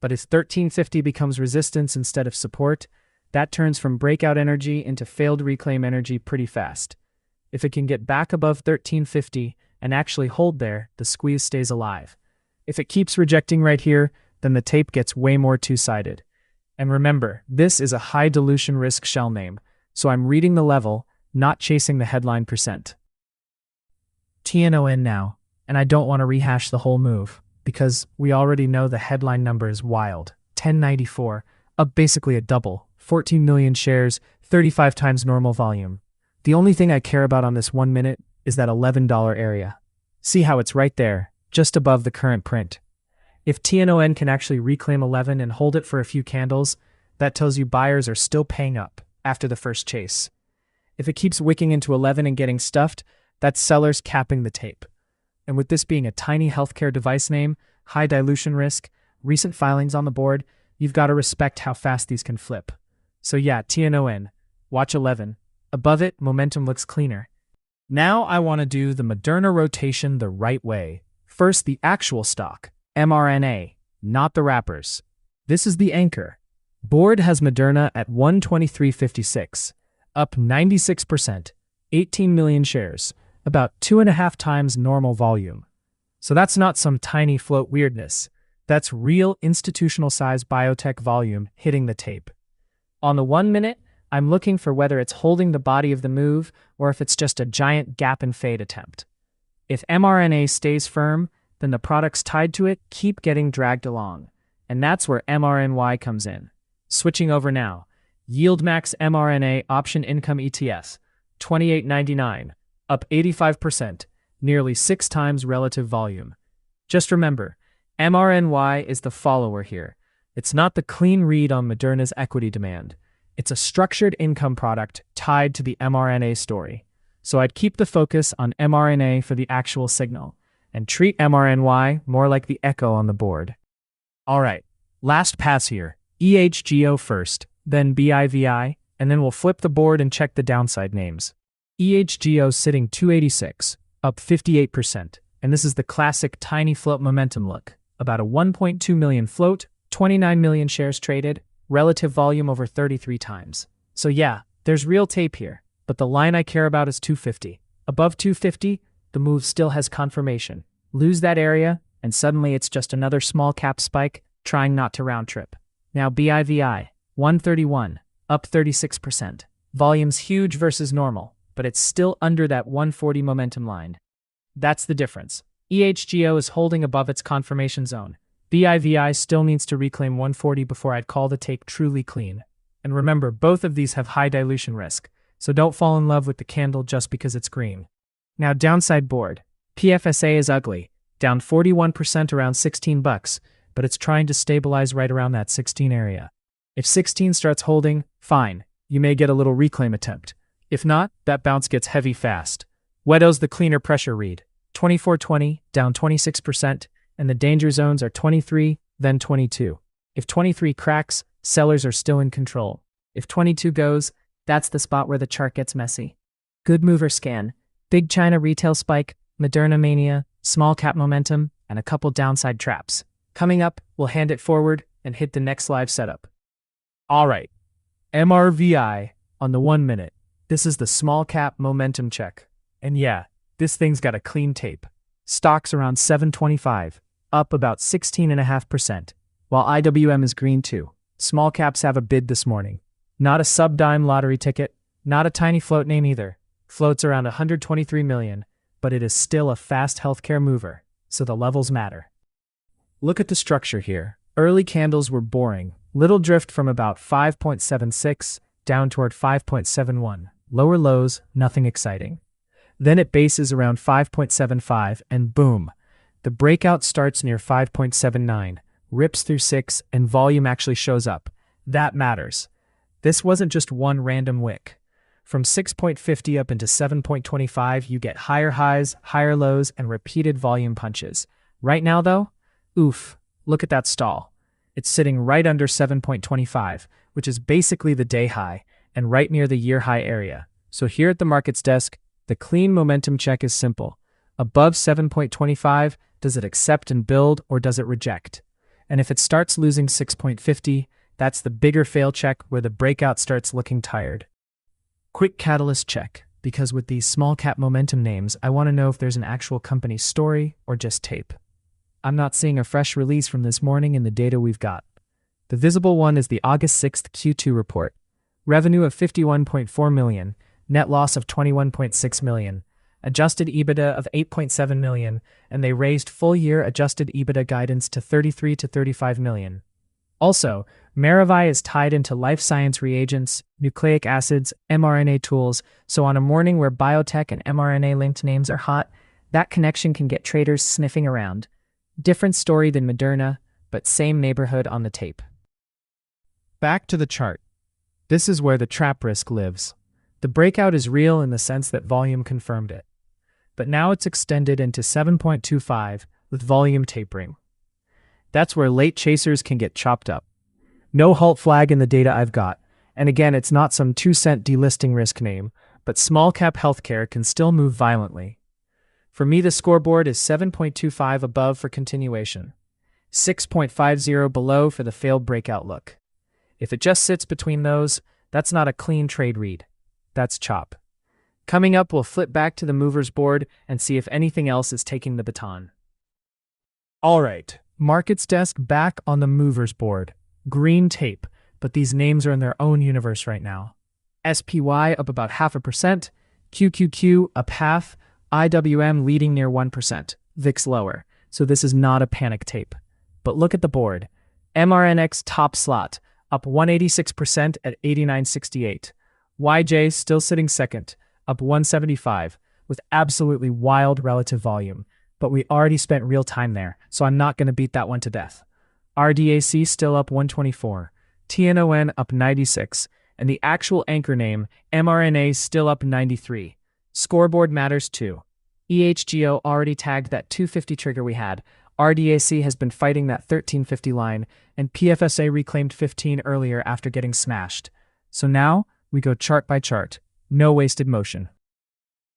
But if 1350 becomes resistance instead of support, that turns from breakout energy into failed reclaim energy pretty fast. If it can get back above 1350 and actually hold there, the squeeze stays alive. If it keeps rejecting right here, then the tape gets way more two-sided. And remember, this is a high dilution risk shell name, so I'm reading the level, not chasing the headline percent. TNON now, and I don't want to rehash the whole move, because we already know the headline number is wild, 1094, up basically a double, 14 million shares, 35 times normal volume. The only thing I care about on this 1 minute is that $11 area. See how it's right there, just above the current print. If TNON can actually reclaim 11 and hold it for a few candles, that tells you buyers are still paying up after the first chase. If it keeps wicking into 11 and getting stuffed, that's sellers capping the tape. And with this being a tiny healthcare device name, high dilution risk, recent filings on the board, you've got to respect how fast these can flip. So yeah, TNON, watch 11. Above it, momentum looks cleaner. Now I want to do the Moderna rotation the right way. First, the actual stock, mRNA, not the wrappers. This is the anchor. Board has Moderna at 123.56, up 96%, 18 million shares, about 2.5 times normal volume. So that's not some tiny float weirdness. That's real institutional-size biotech volume hitting the tape. On the 1 minute, I'm looking for whether it's holding the body of the move or if it's just a giant gap and fade attempt. If mRNA stays firm, then the products tied to it keep getting dragged along. And that's where MRNY comes in. Switching over now. YieldMax mRNA Option Income ETF, $28.99, up 85%, nearly 6 times relative volume. Just remember, MRNY is the follower here. It's not the clean read on Moderna's equity demand. It's a structured income product tied to the mRNA story. So I'd keep the focus on mRNA for the actual signal, and treat mRNY more like the echo on the board. Alright, last pass here. EHGO first, then BIVI, and then we'll flip the board and check the downside names. EHGO sitting 286, up 58%, and this is the classic tiny float momentum look. About a 1.2 million float, 29 million shares traded, relative volume over 33 times. So yeah, there's real tape here, but the line I care about is 250. Above 250, the move still has confirmation. Lose that area, and suddenly it's just another small cap spike, trying not to round trip. Now BIVI, 131, up 36%. Volume's huge versus normal, but it's still under that 140 momentum line. That's the difference. EHGO is holding above its confirmation zone. BIVI still needs to reclaim 140 before I'd call the tape truly clean. And remember, both of these have high dilution risk, so don't fall in love with the candle just because it's green. Now downside board. PFSA is ugly, down 41% around $16, but it's trying to stabilize right around that 16 area. If 16 starts holding, fine, you may get a little reclaim attempt. If not, that bounce gets heavy fast. Wedo's the cleaner pressure read. 24.20, down 26%, and the danger zones are 23, then 22. If 23 cracks, sellers are still in control. If 22 goes, that's the spot where the chart gets messy. Good mover scan. Big China retail spike, Moderna mania, small cap momentum, and a couple downside traps. Coming up, we'll hand it forward and hit the next live setup. All right, MRVI on the 1 minute. This is the small cap momentum check. And yeah, this thing's got a clean tape. Stocks around 725, up about 16.5%, while IWM is green too. Small caps have a bid this morning. Not a sub-dime lottery ticket, not a tiny float name either. Floats around 123 million, but it is still a fast healthcare mover, so the levels matter. Look at the structure here. Early candles were boring. Little drift from about 5.76 down toward 5.71. Lower lows, nothing exciting. Then it bases around 5.75 and boom. The breakout starts near 5.79, rips through 6, and volume actually shows up. That matters. This wasn't just one random wick. From 6.50 up into 7.25, you get higher highs, higher lows, and repeated volume punches. Right now though, oof, look at that stall. It's sitting right under 7.25, which is basically the day high, and right near the year high area. So here at the markets desk, the clean momentum check is simple. Above 7.25, does it accept and build or does it reject? And if it starts losing 6.50, that's the bigger fail check where the breakout starts looking tired. Quick catalyst check, because with these small cap momentum names, I want to know if there's an actual company story or just tape. I'm not seeing a fresh release from this morning in the data we've got. The visible one is the August 6th Q2 report. Revenue of $51.4 million, net loss of $21.6 million, adjusted EBITDA of $8.7 million, and they raised full-year adjusted EBITDA guidance to $33 to $35 million. Also, Maravai is tied into life science reagents, nucleic acids, mRNA tools, so on a morning where biotech and mRNA-linked names are hot, that connection can get traders sniffing around. Different story than Moderna, but same neighborhood on the tape. Back to the chart. This is where the trap risk lives. The breakout is real in the sense that volume confirmed it. But now it's extended into 7.25 with volume tapering. That's where late chasers can get chopped up. No halt flag in the data I've got, and again it's not some 2-cent delisting risk name, but small cap healthcare can still move violently. For me the scoreboard is 7.25 above for continuation, 6.50 below for the failed breakout look. If it just sits between those, that's not a clean trade read. That's chop. Coming up, we'll flip back to the movers board and see if anything else is taking the baton. All right, markets desk back on the movers board. Green tape, but these names are in their own universe right now. SPY up about 0.5%, QQQ up half, IWM leading near 1%, VIX lower, so this is not a panic tape. But look at the board. MRNX top slot, up 186% at 89.68. YJ still sitting second, up 175, with absolutely wild relative volume, but we already spent real time there, so I'm not going to beat that one to death. RDAC still up 124, TNON up 96, and the actual anchor name, mRNA, still up 93. Scoreboard matters too. EHGO already tagged that 250 trigger we had, RDAC has been fighting that 1350 line, and PFSA reclaimed 15 earlier after getting smashed. So now, we go chart by chart. No wasted motion.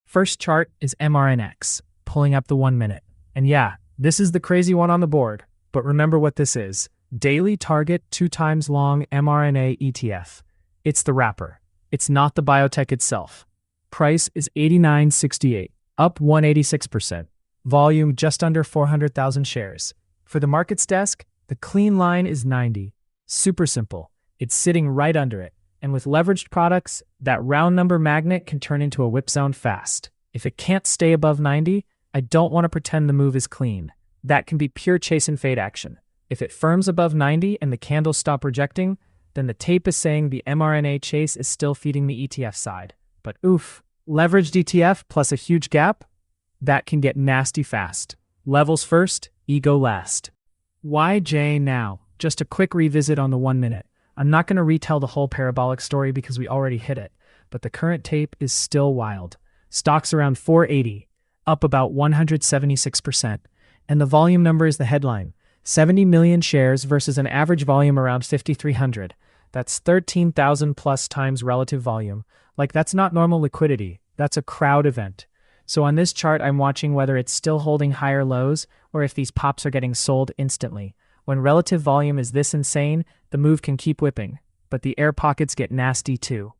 First chart is MRNX, pulling up the 1 minute. And yeah, this is the crazy one on the board. But remember what this is. Daily target 2 times long mRNA ETF. It's the wrapper. It's not the biotech itself. Price is 89.68, up 186%. Volume just under 400,000 shares. For the markets desk, the clean line is 90. Super simple. It's sitting right under it. And with leveraged products, that round number magnet can turn into a whip zone fast. If it can't stay above 90, I don't want to pretend the move is clean. That can be pure chase and fade action. If it firms above 90 and the candles stop rejecting, then the tape is saying the mRNA chase is still feeding the ETF side. But oof, leveraged ETF plus a huge gap? That can get nasty fast. Levels first, ego last. YJ now. Just a quick revisit on the 1 minute. I'm not going to retell the whole parabolic story because we already hit it, but the current tape is still wild. Stock's around 480, up about 176%. And the volume number is the headline. 70 million shares versus an average volume around 5,300. That's 13,000 plus times relative volume. Like, that's not normal liquidity. That's a crowd event. So on this chart, I'm watching whether it's still holding higher lows or if these pops are getting sold instantly. When relative volume is this insane, the move can keep whipping, but the air pockets get nasty too.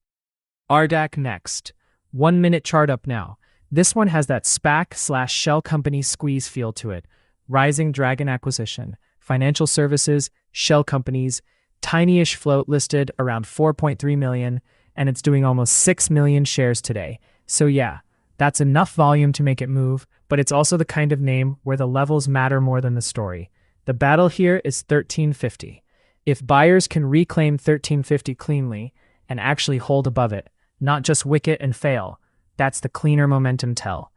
RDAC next. 1 minute chart up now. This one has that SPAC/shell company squeeze feel to it. Rising Dragon acquisition, financial services, shell companies, tiny-ish float listed around 4.3 million, and it's doing almost 6 million shares today. So yeah, that's enough volume to make it move, but it's also the kind of name where the levels matter more than the story. The battle here is 1350. If buyers can reclaim 1350 cleanly and actually hold above it, not just wick it and fail, that's the cleaner momentum tell.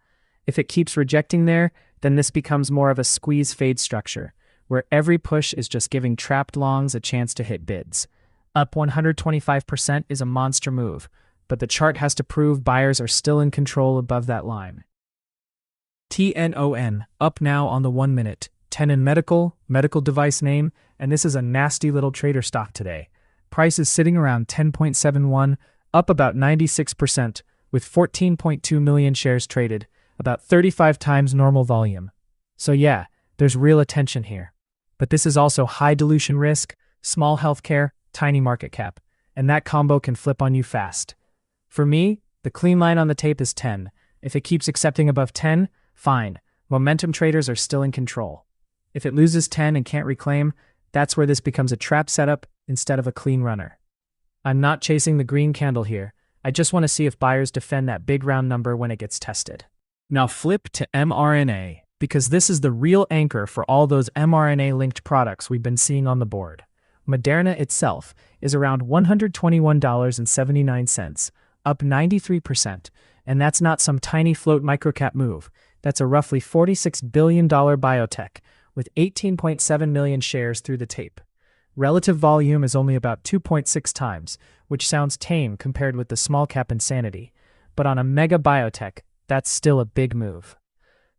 If it keeps rejecting there, then this becomes more of a squeeze fade structure, where every push is just giving trapped longs a chance to hit bids. Up 125% is a monster move, but the chart has to prove buyers are still in control above that line. TNON, up now on the 1 minute. Tenon medical device name, and this is a nasty little trader stock today. Price is sitting around 10.71, up about 96%, with 14.2 million shares traded, about 35 times normal volume. So yeah, there's real attention here. But this is also high dilution risk, small healthcare, tiny market cap, and that combo can flip on you fast. For me, the clean line on the tape is 10. If it keeps accepting above 10, fine. Momentum traders are still in control. If it loses 10 and can't reclaim, that's where this becomes a trap setup instead of a clean runner. I'm not chasing the green candle here. I just want to see if buyers defend that big round number when it gets tested. Now flip to mRNA, because this is the real anchor for all those mRNA-linked products we've been seeing on the board. Moderna itself is around $121.79, up 93%, and that's not some tiny float microcap move. That's a roughly $46 billion biotech, with 18.7 million shares through the tape. Relative volume is only about 2.6 times, which sounds tame compared with the small cap insanity, but on a mega biotech, that's still a big move.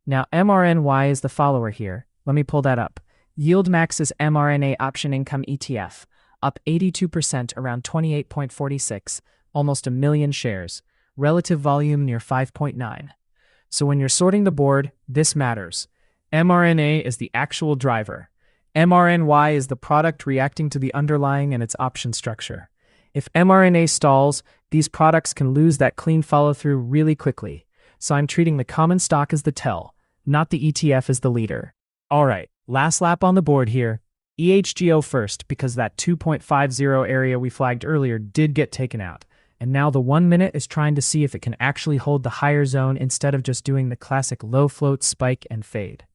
Now MRNY is the follower here. Let me pull that up. YieldMax's mRNA option income ETF, up 82%, around 28.46, almost a million shares. Relative volume near 5.9. So when you're sorting the board, this matters. mRNA is the actual driver. mRNY is the product reacting to the underlying and its option structure. If mRNA stalls, these products can lose that clean follow-through really quickly. So I'm treating the common stock as the tell, not the ETF as the leader. Alright, last lap on the board here. EHGO first, because that 2.50 area we flagged earlier did get taken out. And now the 1 minute is trying to see if it can actually hold the higher zone instead of just doing the classic low float spike and fade.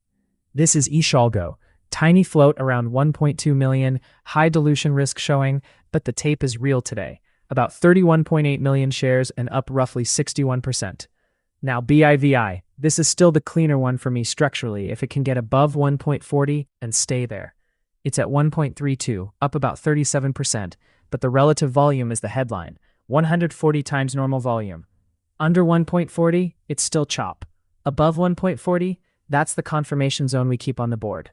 This is eShalgo. Tiny float around 1.2 million, high dilution risk showing, but the tape is real today. About 31.8 million shares and up roughly 61%. Now BIVI, this is still the cleaner one for me structurally if it can get above 1.40 and stay there. It's at 1.32, up about 37%, but the relative volume is the headline. 140 times normal volume. Under 1.40, it's still chop. Above 1.40, that's the confirmation zone we keep on the board.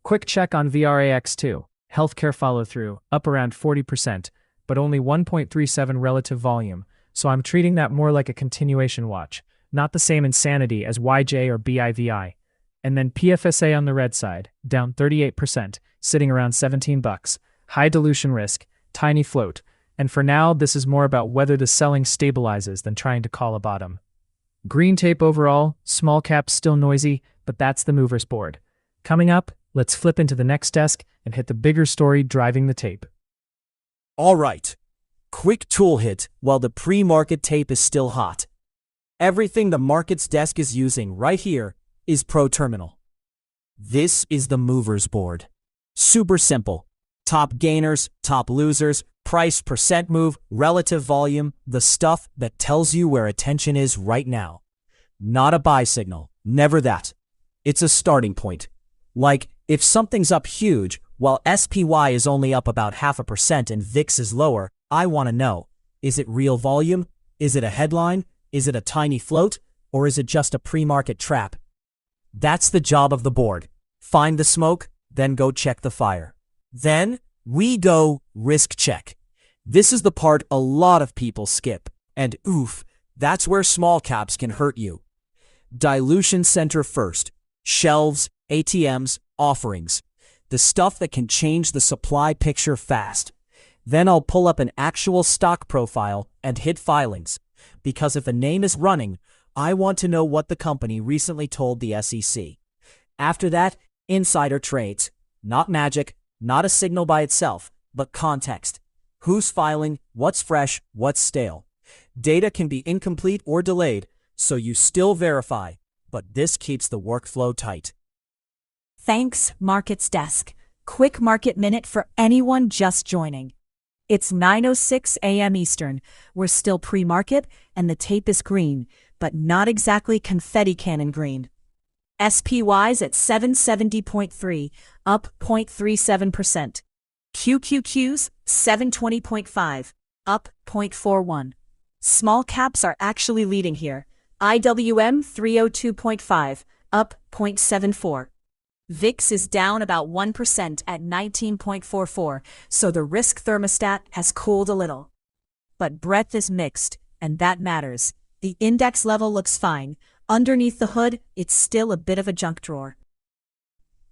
Quick check on VRAX2. Healthcare follow-through, up around 40%, but only 1.37 relative volume, so I'm treating that more like a continuation watch, not the same insanity as YJ or BIVI. And then PFSA on the red side, down 38%, sitting around $17. High dilution risk, tiny float, and for now this is more about whether the selling stabilizes than trying to call a bottom. Green tape overall, small caps still noisy, but that's the movers board. Coming up, let's flip into the next desk and hit the bigger story driving the tape. All right, quick tool hit while the pre-market tape is still hot. Everything the markets desk is using right here is ProTerminal. This is the movers board. Super simple. Top gainers, top losers, price, percent move, relative volume, the stuff that tells you where attention is right now. Not a buy signal, never that. It's a starting point. Like, if something's up huge, while SPY is only up about 0.5% and VIX is lower, I want to know, is it real volume Is it a headline? Is it a tiny float? Or is it just a pre-market trap? That's the job of the board. Find the smoke, then go check the fire. Then we go risk check. This is the part a lot of people skip. And oof, that's where small caps can hurt you. Dilution center first. Shelves, ATMs, offerings. The stuff that can change the supply picture fast. Then I'll pull up an actual stock profile and hit filings. Because if a name is running, I want to know what the company recently told the SEC. After that, insider trades. Not magic, not a signal by itself, but context. Who's filing, what's fresh, what's stale. Data can be incomplete or delayed, so you still verify, but this keeps the workflow tight. Thanks, Markets Desk. Quick market minute for anyone just joining. It's 9:06 a.m. Eastern. We're still pre-market, and the tape is green, but not exactly confetti cannon green. SPY's at 770.3, up 0.37%. QQQ's 720.5, up 0.41. Small caps are actually leading here. IWM 302.5, up 0.74. VIX is down about 1% at 19.44, so the risk thermostat has cooled a little. But breadth is mixed, and that matters. The index level looks fine. Underneath the hood, it's still a bit of a junk drawer.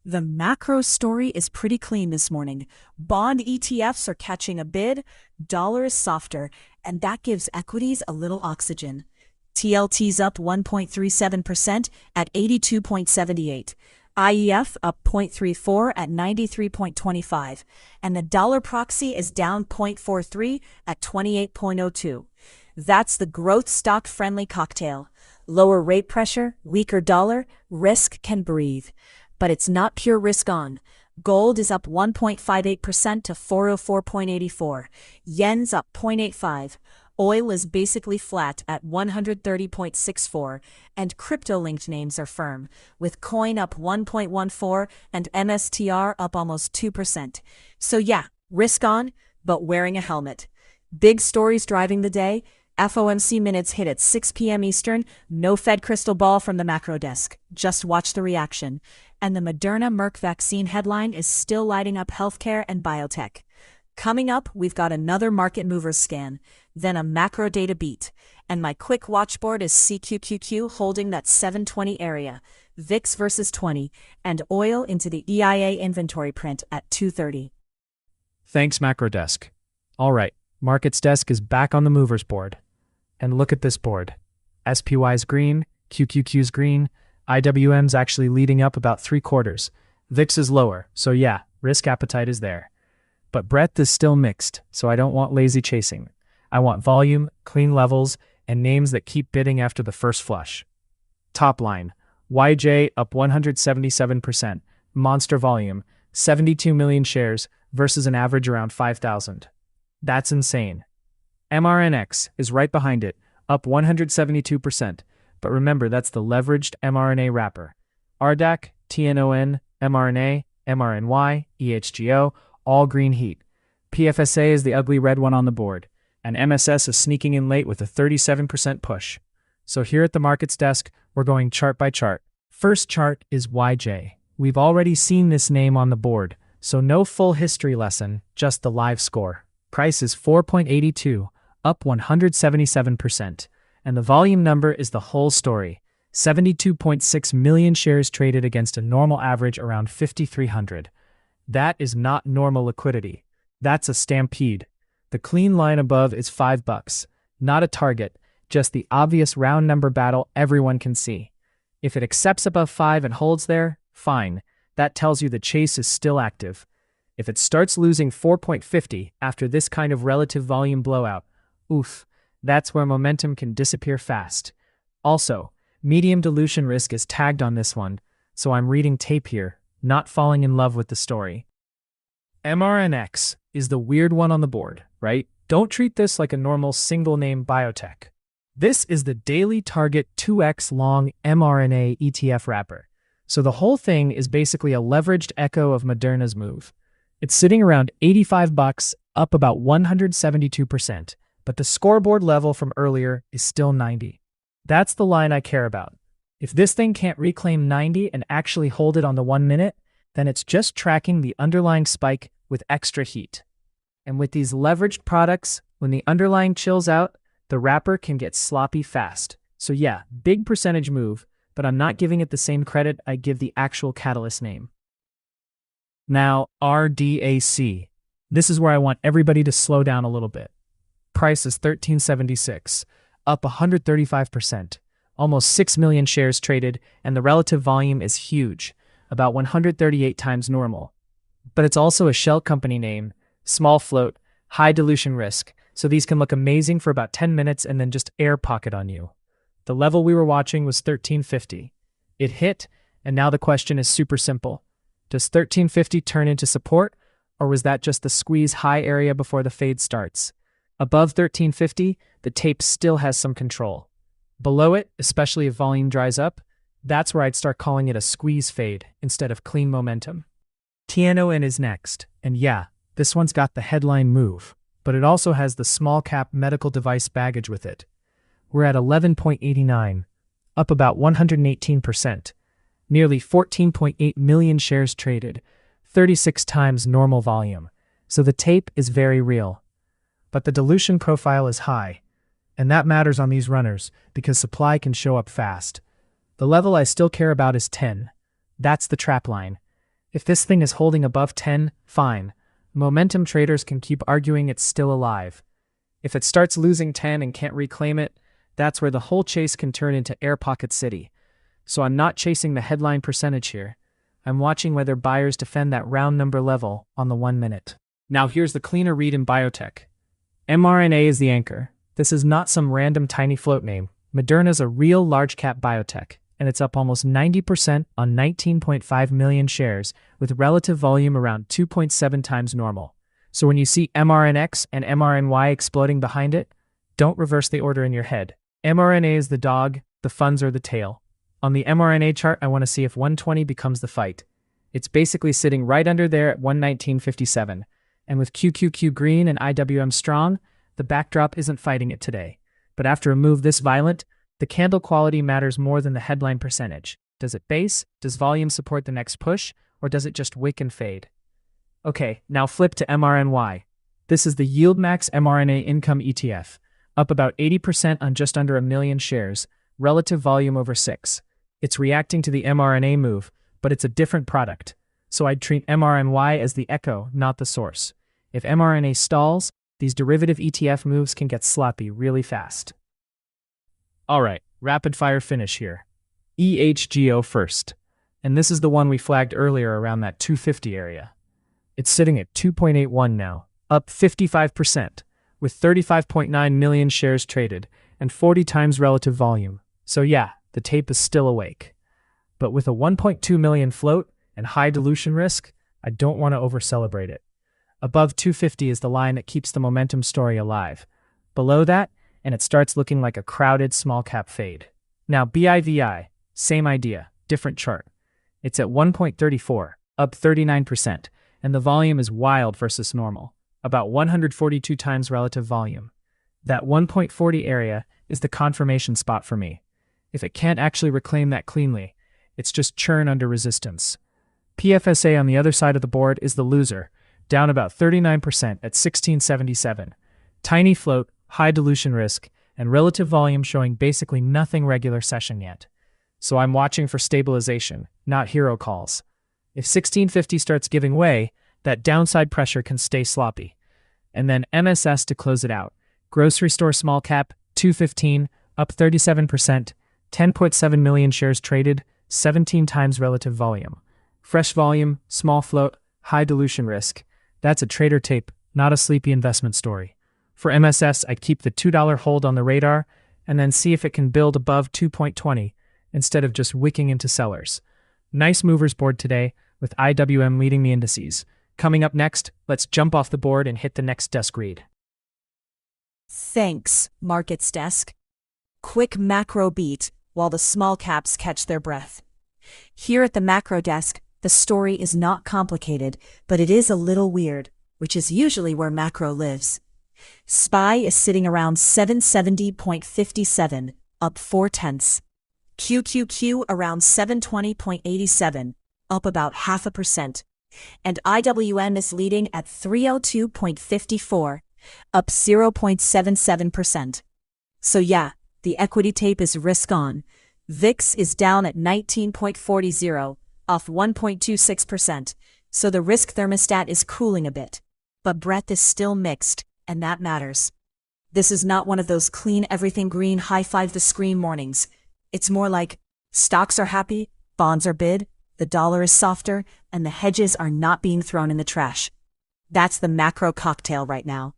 The macro story is pretty clean this morning. Bond ETFs are catching a bid, dollar is softer, and that gives equities a little oxygen. TLT's up 1.37% at 82.78. IEF up 0.34 at 93.25, and the dollar proxy is down 0.43 at 28.02. That's the growth stock-friendly cocktail. Lower rate pressure, weaker dollar, risk can breathe. But it's not pure risk on. Gold is up 1.58% to 404.84. Yen's up 0.85. Oil is basically flat at 130.64, and crypto-linked names are firm, with Coin up 1.14 and MSTR up almost 2%. So yeah, risk on, but wearing a helmet. Big stories driving the day. FOMC minutes hit at 6 p.m. Eastern. No Fed crystal ball from the macro desk. Just watch the reaction. And the Moderna-Merck vaccine headline is still lighting up healthcare and biotech. Coming up, we've got another market movers scan, then a macro data beat, and my quick watchboard is CQQQ holding that 720 area, VIX versus 20, and oil into the EIA inventory print at 230. Thanks, Macro Desk. All right, Markets Desk is back on the movers board. And look at this board. SPY's green, QQQ's green, IWM's actually leading up about 3/4. VIX is lower, so yeah, risk appetite is there. But breadth is still mixed, so I don't want lazy chasing. I want volume, clean levels, and names that keep bidding after the first flush. Top line, YJ up 177%, monster volume, 72 million shares versus an average around 5,000. That's insane. mRNX is right behind it, up 172%, but remember that's the leveraged mRNA wrapper. RDAC, TNON, mRNA, mRNY, EHGO, all green heat. PFSA is the ugly red one on the board, and MSS is sneaking in late with a 37% push. So here at the Markets Desk, we're going chart by chart. First chart is YJ. We've already seen this name on the board, so no full history lesson, just the live score. Price is 4.82, up 177%, and the volume number is the whole story. 72.6 million shares traded against a normal average around 5,300. That is not normal liquidity. That's a stampede. The clean line above is $5, not a target, just the obvious round number battle everyone can see. If it accepts above 5 and holds there, fine. That tells you the chase is still active. If it starts losing 4.50 after this kind of relative volume blowout, oof, that's where momentum can disappear fast. Also, medium dilution risk is tagged on this one, so I'm reading tape here, not falling in love with the story. mRNX is the weird one on the board, right? Don't treat this like a normal single-name biotech. This is the daily target 2x long mRNA ETF wrapper. So the whole thing is basically a leveraged echo of Moderna's move. It's sitting around $85, up about 172%, but the scoreboard level from earlier is still 90. That's the line I care about. If this thing can't reclaim 90 and actually hold it on the 1 minute, then it's just tracking the underlying spike with extra heat. And with these leveraged products, when the underlying chills out, the wrapper can get sloppy fast. So yeah, big percentage move, but I'm not giving it the same credit I give the actual catalyst name. Now, RDAC. This is where I want everybody to slow down a little bit. Price is $13.76, up 135%, almost 6 million shares traded, and the relative volume is huge, about 138 times normal. But it's also a shell company name, small float, high dilution risk, so these can look amazing for about 10 minutes and then just air pocket on you. The level we were watching was $13.50. It hit, and now the question is super simple. Does $13.50 turn into support, or was that just the squeeze high area before the fade starts? Above $13.50, the tape still has some control. Below it, especially if volume dries up, that's where I'd start calling it a squeeze fade instead of clean momentum. TNON is next, and yeah, this one's got the headline move, but it also has the small cap medical device baggage with it. We're at 11.89, up about 118%, nearly 14.8 million shares traded, 36 times normal volume, so the tape is very real. But the dilution profile is high, and that matters on these runners because supply can show up fast. The level I still care about is 10. That's the trap line. If this thing is holding above 10, fine. Momentum traders can keep arguing it's still alive. If it starts losing 10 and can't reclaim it, that's where the whole chase can turn into air pocket city. So I'm not chasing the headline percentage here. I'm watching whether buyers defend that round number level on the 1 minute. Now here's the cleaner read in biotech. mRNA is the anchor. This is not some random tiny float name. Moderna's a real large-cap biotech, and it's up almost 90% on 19.5 million shares, with relative volume around 2.7 times normal. So when you see mRNX and mRNY exploding behind it, don't reverse the order in your head. mRNA is the dog, the funds are the tail. On the mRNA chart, I want to see if 120 becomes the fight. It's basically sitting right under there at 119.57. And with QQQ green and IWM strong, the backdrop isn't fighting it today. But after a move this violent, the candle quality matters more than the headline percentage. Does it base? Does volume support the next push? Or does it just wick and fade? Okay, now flip to mRNY. This is the YieldMax mRNA Income ETF, up about 80% on just under 1 million shares, relative volume over 6. It's reacting to the mRNA move, but it's a different product. So I'd treat mRNY as the echo, not the source. If mRNA stalls, these derivative ETF moves can get sloppy really fast. Alright, rapid fire finish here. EHGO first. And this is the one we flagged earlier around that 250 area. It's sitting at 2.81 now, up 55%, with 35.9 million shares traded and 40 times relative volume. So yeah, the tape is still awake. But with a 1.2 million float and high dilution risk, I don't want to over-celebrate it. Above 250 is the line that keeps the momentum story alive. Below that, and it starts looking like a crowded small cap fade. Now BIVI, same idea, different chart. It's at 1.34, up 39%, and the volume is wild versus normal, about 142 times relative volume. That 1.40 area is the confirmation spot for me. If it can't actually reclaim that cleanly, it's just churn under resistance. PFSA on the other side of the board is the loser, down about 39% at 1677. Tiny float, high dilution risk, and relative volume showing basically nothing regular session yet. So I'm watching for stabilization, not hero calls. If 1650 starts giving way, that downside pressure can stay sloppy. And then MSS to close it out. Grocery store small cap, 215, up 37%, 10.7 million shares traded, 17 times relative volume. Fresh volume, small float, high dilution risk. That's a trader tape, not a sleepy investment story. For MSS, I'd keep the $2 hold on the radar and then see if it can build above 2.20 instead of just wicking into sellers. Nice movers board today, with IWM leading the indices. Coming up next, let's jump off the board and hit the next desk read. Thanks, Markets Desk. Quick macro beat while the small caps catch their breath. Here at the macro desk, the story is not complicated, but it is a little weird, which is usually where macro lives. SPY is sitting around 770.57, up 0.4. QQQ around 720.87, up about 0.5%. And IWM is leading at 302.54, up 0.77%. So yeah, the equity tape is risk on. VIX is down at 19.40, off 1.26%, so the risk thermostat is cooling a bit. But breadth is still mixed, and that matters. This is not one of those clean everything green high-five the screen mornings. It's more like stocks are happy, bonds are bid, the dollar is softer, and the hedges are not being thrown in the trash. That's the macro cocktail right now.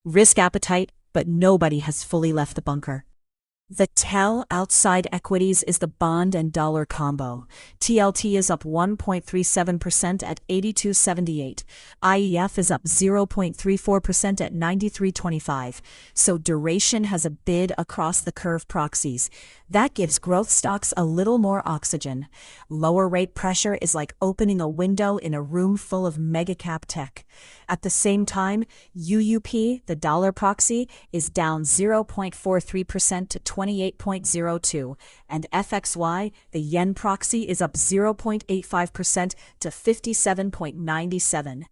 Risk appetite, but nobody has fully left the bunker. The tell outside equities is the bond and dollar combo. TLT is up 1.37% at 82.78. IEF is up 0.34% at 93.25. So duration has a bid across the curve proxies. That gives growth stocks a little more oxygen. Lower rate pressure is like opening a window in a room full of mega cap tech. At the same time, UUP, the dollar proxy, is down 0.43% to 28.02, and FXY, the yen proxy, is up 0.85% to 57.97.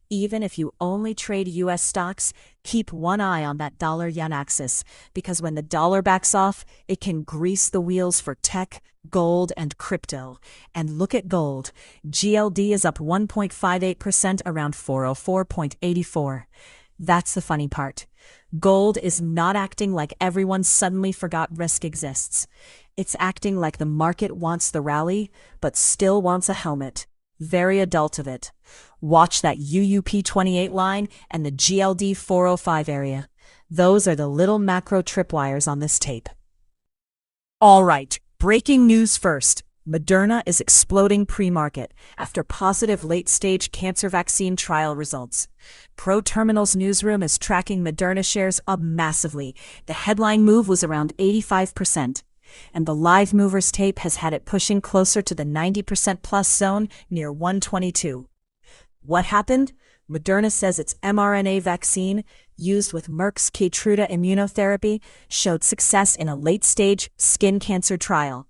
Even if you only trade US stocks, keep one eye on that dollar-yen axis, because when the dollar backs off, it can grease the wheels for tech, gold, and crypto. And look at gold. GLD is up 1.58% around 404.84. That's the funny part. Gold is not acting like everyone suddenly forgot risk exists. It's acting like the market wants the rally, but still wants a helmet. Very adult of it. Watch that UUP 28 line and the GLD 405 area. Those are the little macro tripwires on this tape. All right, breaking news first. Moderna is exploding pre-market after positive late-stage cancer vaccine trial results. ProTerminal's newsroom is tracking Moderna shares up massively. The headline move was around 85%. And the live movers tape has had it pushing closer to the 90% plus zone near 122. What happened? Moderna says its mRNA vaccine, used with Merck's Keytruda immunotherapy, showed success in a late-stage skin cancer trial.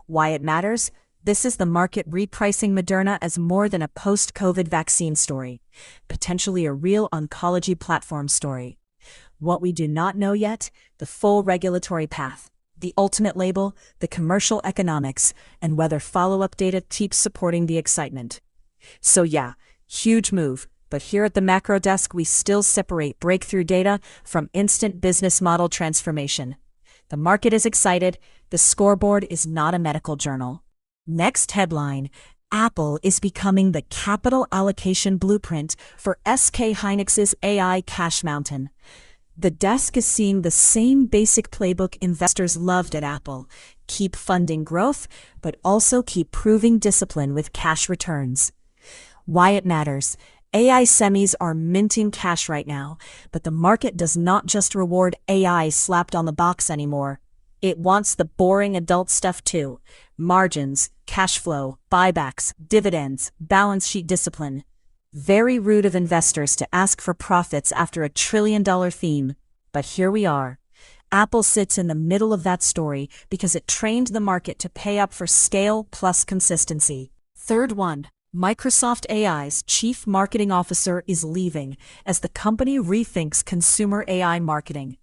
Why it matters? This is the market repricing Moderna as more than a post-COVID vaccine story, potentially a real oncology platform story. What we do not know yet, the full regulatory path, the ultimate label, the commercial economics, and whether follow-up data keeps supporting the excitement. So yeah, huge move, but here at the macro desk we still separate breakthrough data from instant business model transformation. The market is excited, the scoreboard is not a medical journal. Next headline, Apple is becoming the capital allocation blueprint for SK Hynix's AI cash mountain. The desk is seeing the same basic playbook investors loved at Apple. Keep funding growth, but also keep proving discipline with cash returns. Why it matters. AI semis are minting cash right now, but the market does not just reward AI slapped on the box anymore. It wants the boring adult stuff too. Margins, cash flow, buybacks, dividends, balance sheet discipline. Very rude of investors to ask for profits after $1 trillion theme. But here we are. Apple sits in the middle of that story because it trained the market to pay up for scale plus consistency. Third one, Microsoft AI's chief marketing officer is leaving as the company rethinks consumer AI marketing.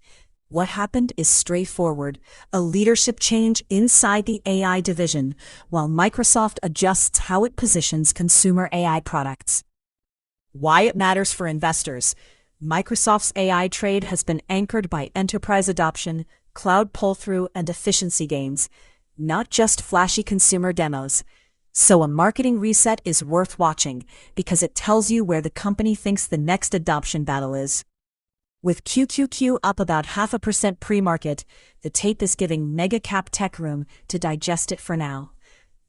What happened is straightforward, a leadership change inside the AI division, while Microsoft adjusts how it positions consumer AI products. Why it matters for investors. Microsoft's AI trade has been anchored by enterprise adoption, cloud pull-through, and efficiency gains, not just flashy consumer demos. So a marketing reset is worth watching because it tells you where the company thinks the next adoption battle is. With QQQ up about 0.5% pre-market, the tape is giving mega cap tech room to digest it for now.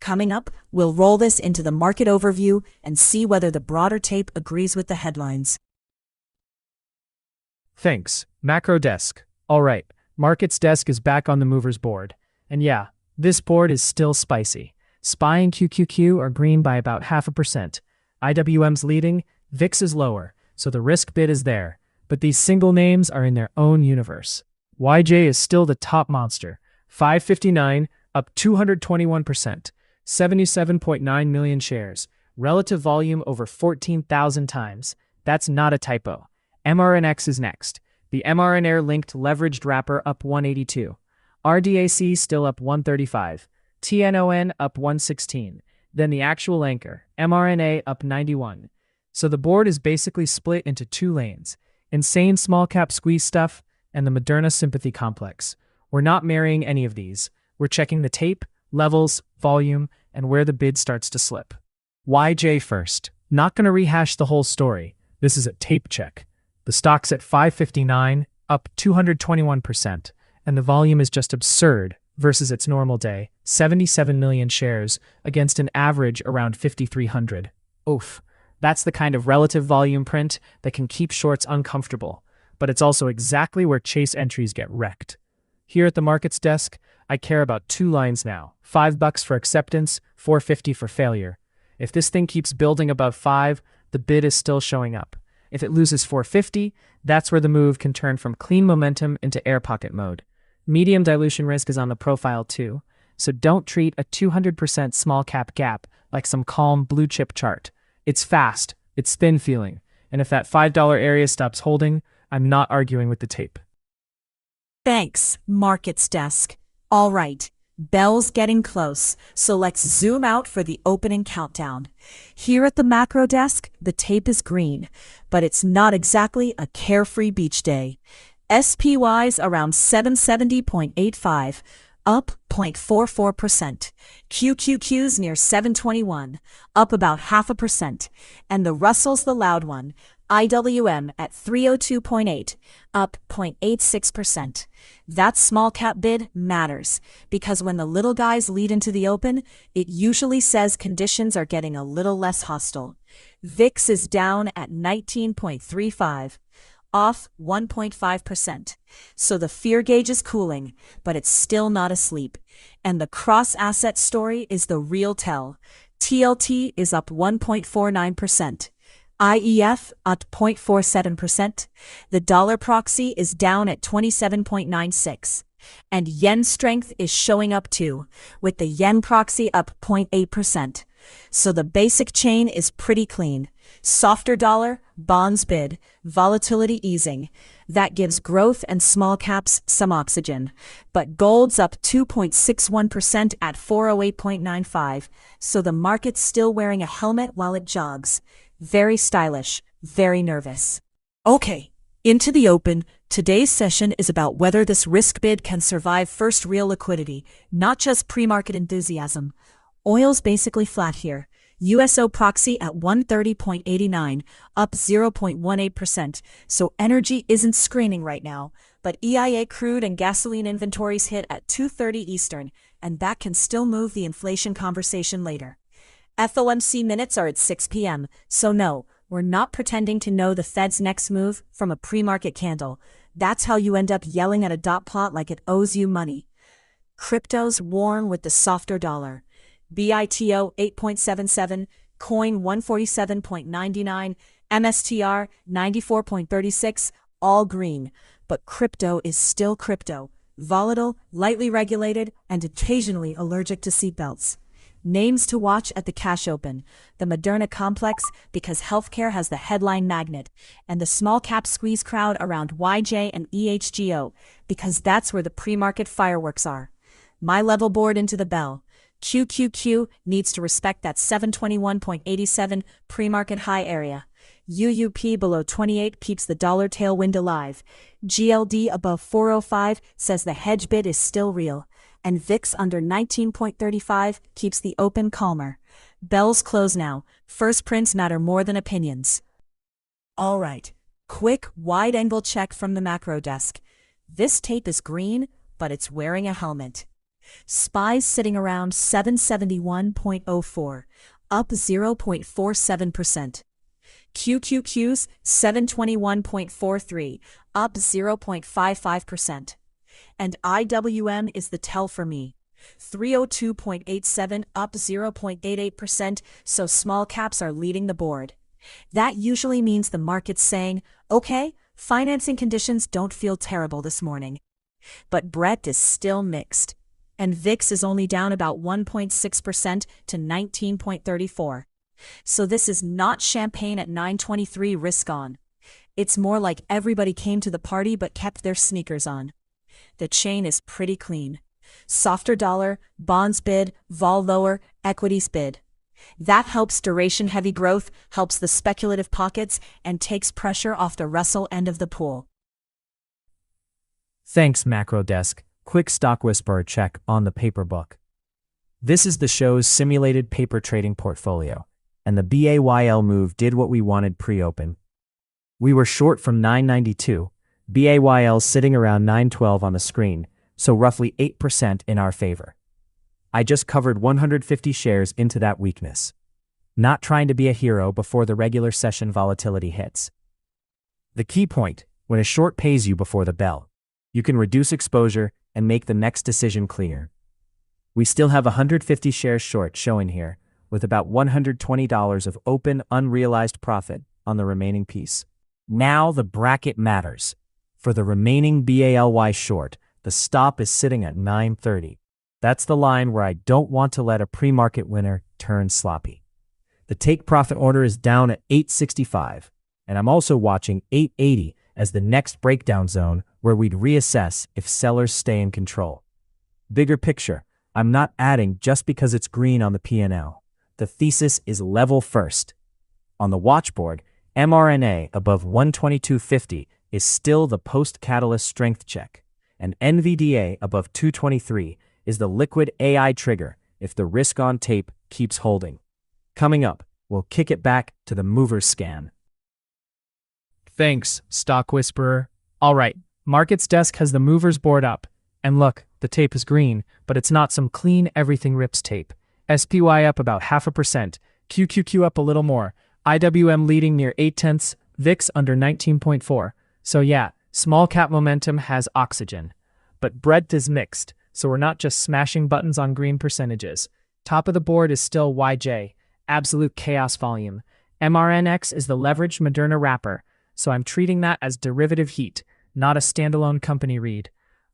Coming up, we'll roll this into the market overview and see whether the broader tape agrees with the headlines. Thanks, Macro Desk. All right, Markets Desk is back on the movers board. And yeah, this board is still spicy. SPY and QQQ are green by about 0.5%. IWM's leading, VIX is lower, so the risk bid is there. but these single names are in their own universe. YJ is still the top monster, 559, up 221%, 77.9 million shares, relative volume over 14,000 times. That's not a typo. MRNX is next. The mRNA-linked leveraged wrapper up 182. RDAC still up 135. TNON up 116. Then the actual anchor, mRNA, up 91. So the board is basically split into two lanes. Insane small cap squeeze stuff and the Moderna sympathy complex. We're not marrying any of these. We're checking the tape, levels, volume, and where the bid starts to slip. YJ first. Not going to rehash the whole story. This is a tape check. The stock's at 559, up 221%, and the volume is just absurd versus its normal day, 77 million shares against an average around 5,300. Oof. That's the kind of relative volume print that can keep shorts uncomfortable, but it's also exactly where chase entries get wrecked. Here at the markets desk, I care about two lines now. $5 for acceptance, $4.50 for failure. If this thing keeps building above 5, the bid is still showing up. If it loses $4.50, that's where the move can turn from clean momentum into air pocket mode. Medium dilution risk is on the profile too, so don't treat a 200% small cap gap like some calm blue chip chart. It's fast, it's thin feeling, and if that $5 area stops holding, I'm not arguing with the tape. Thanks, markets desk. All right. Bell's getting close, so let's zoom out for the opening countdown. Here at the macro desk, the tape is green, but it's not exactly a carefree beach day. SPY's around 770.85, up 0.44%. QQQ's near 721, up about 0.5%. And the Russell's the loud one, IWM at 302.8, up 0.86%. That small cap bid matters, because when the little guys lead into the open, it usually says conditions are getting a little less hostile. VIX is down at 19.35, off 1.5%. So the fear gauge is cooling, but it's still not asleep. And the cross-asset story is the real tell. TLT is up 1.49%. IEF at 0.47%. The dollar proxy is down at 27.96. And yen strength is showing up too, with the yen proxy up 0.8%. So the basic chain is pretty clean. Softer dollar, bonds bid, volatility easing. That gives growth and small caps some oxygen. But gold's up 2.61% at 408.95. So the market's still wearing a helmet while it jogs. Very stylish, very nervous. Okay, into the open. Today's session is about whether this risk bid can survive first real liquidity, not just pre-market enthusiasm. Oil's basically flat here. USO proxy at 130.89, up 0.18%, so energy isn't screening right now. But EIA crude and gasoline inventories hit at 2:30 Eastern, and that can still move the inflation conversation later. FOMC minutes are at 6 p.m., so no, we're not pretending to know the Fed's next move from a pre-market candle. That's how you end up yelling at a dot plot like it owes you money. Crypto's worn with the softer dollar. BITO 8.77, Coin 147.99, MSTR 94.36, all green. But crypto is still crypto. Volatile, lightly regulated, and occasionally allergic to seatbelts. Names to watch at the cash open. The Moderna complex, because healthcare has the headline magnet, and the small cap squeeze crowd around YJ and EHGO, because that's where the pre-market fireworks are. My level board into the bell. QQQ needs to respect that 721.87 pre-market high area. UUP below 28 keeps the dollar tailwind alive. GLD above 405 says the hedge bid is still real. And VIX under 19.35 keeps the open calmer. Bells close now. First prints matter more than opinions. All right, quick wide-angle check from the macro desk. This tape is green, but it's wearing a helmet. SPY's sitting around 771.04, up 0.47%. QQQ's 721.43, up 0.55%. And IWM is the tell for me. 302.87, up 0.88%, so small caps are leading the board. That usually means the market's saying, okay, Financing conditions don't feel terrible this morning. But Brett is still mixed. And VIX is only down about 1.6% to 19.34. So this is not champagne at 9:23 risk on. It's more like everybody came to the party but kept their sneakers on. The chain is pretty clean. Softer dollar, bonds bid, vol lower, equities bid. That helps duration-heavy growth, helps the speculative pockets, and takes pressure off the Russell end of the pool. Thanks, Macro Desk. Quick stock whisperer check on the paper book. This is the show's simulated paper trading portfolio, and the BAYL move did what we wanted pre-open. We were short from 992, BAYL sitting around 912 on the screen, so roughly 8% in our favor. I just covered 150 shares into that weakness. Not trying to be a hero before the regular session volatility hits. The key point, when a short pays you before the bell, you can reduce exposure and make the next decision clear. We still have 150 shares short showing here, with about $120 of open unrealized profit on the remaining piece. Now the bracket matters. For the remaining BALY short, the stop is sitting at 930. That's the line where I don't want to let a pre-market winner turn sloppy. The take profit order is down at 865, and I'm also watching 880 as the next breakdown zone where we'd reassess if sellers stay in control. Bigger picture, I'm not adding just because it's green on the P&L. The thesis is level first. On the watchboard, mRNA above 122.50 is still the post-catalyst strength check, and NVDA above 223 is the liquid AI trigger if the risk on tape keeps holding. Coming up, we'll kick it back to the movers scan. Thanks, Stock Whisperer. All right, Markets Desk has the movers board up. And look, the tape is green, but it's not some clean everything rips tape. SPY up about 0.5%, QQQ up a little more, IWM leading near 0.8, VIX under 19.4. So yeah, small cap momentum has oxygen. But Brett is mixed, so we're not just smashing buttons on green percentages. Top of the board is still YJ, absolute chaos volume. mRNX is the leveraged Moderna wrapper, so I'm treating that as derivative heat, not a standalone company read.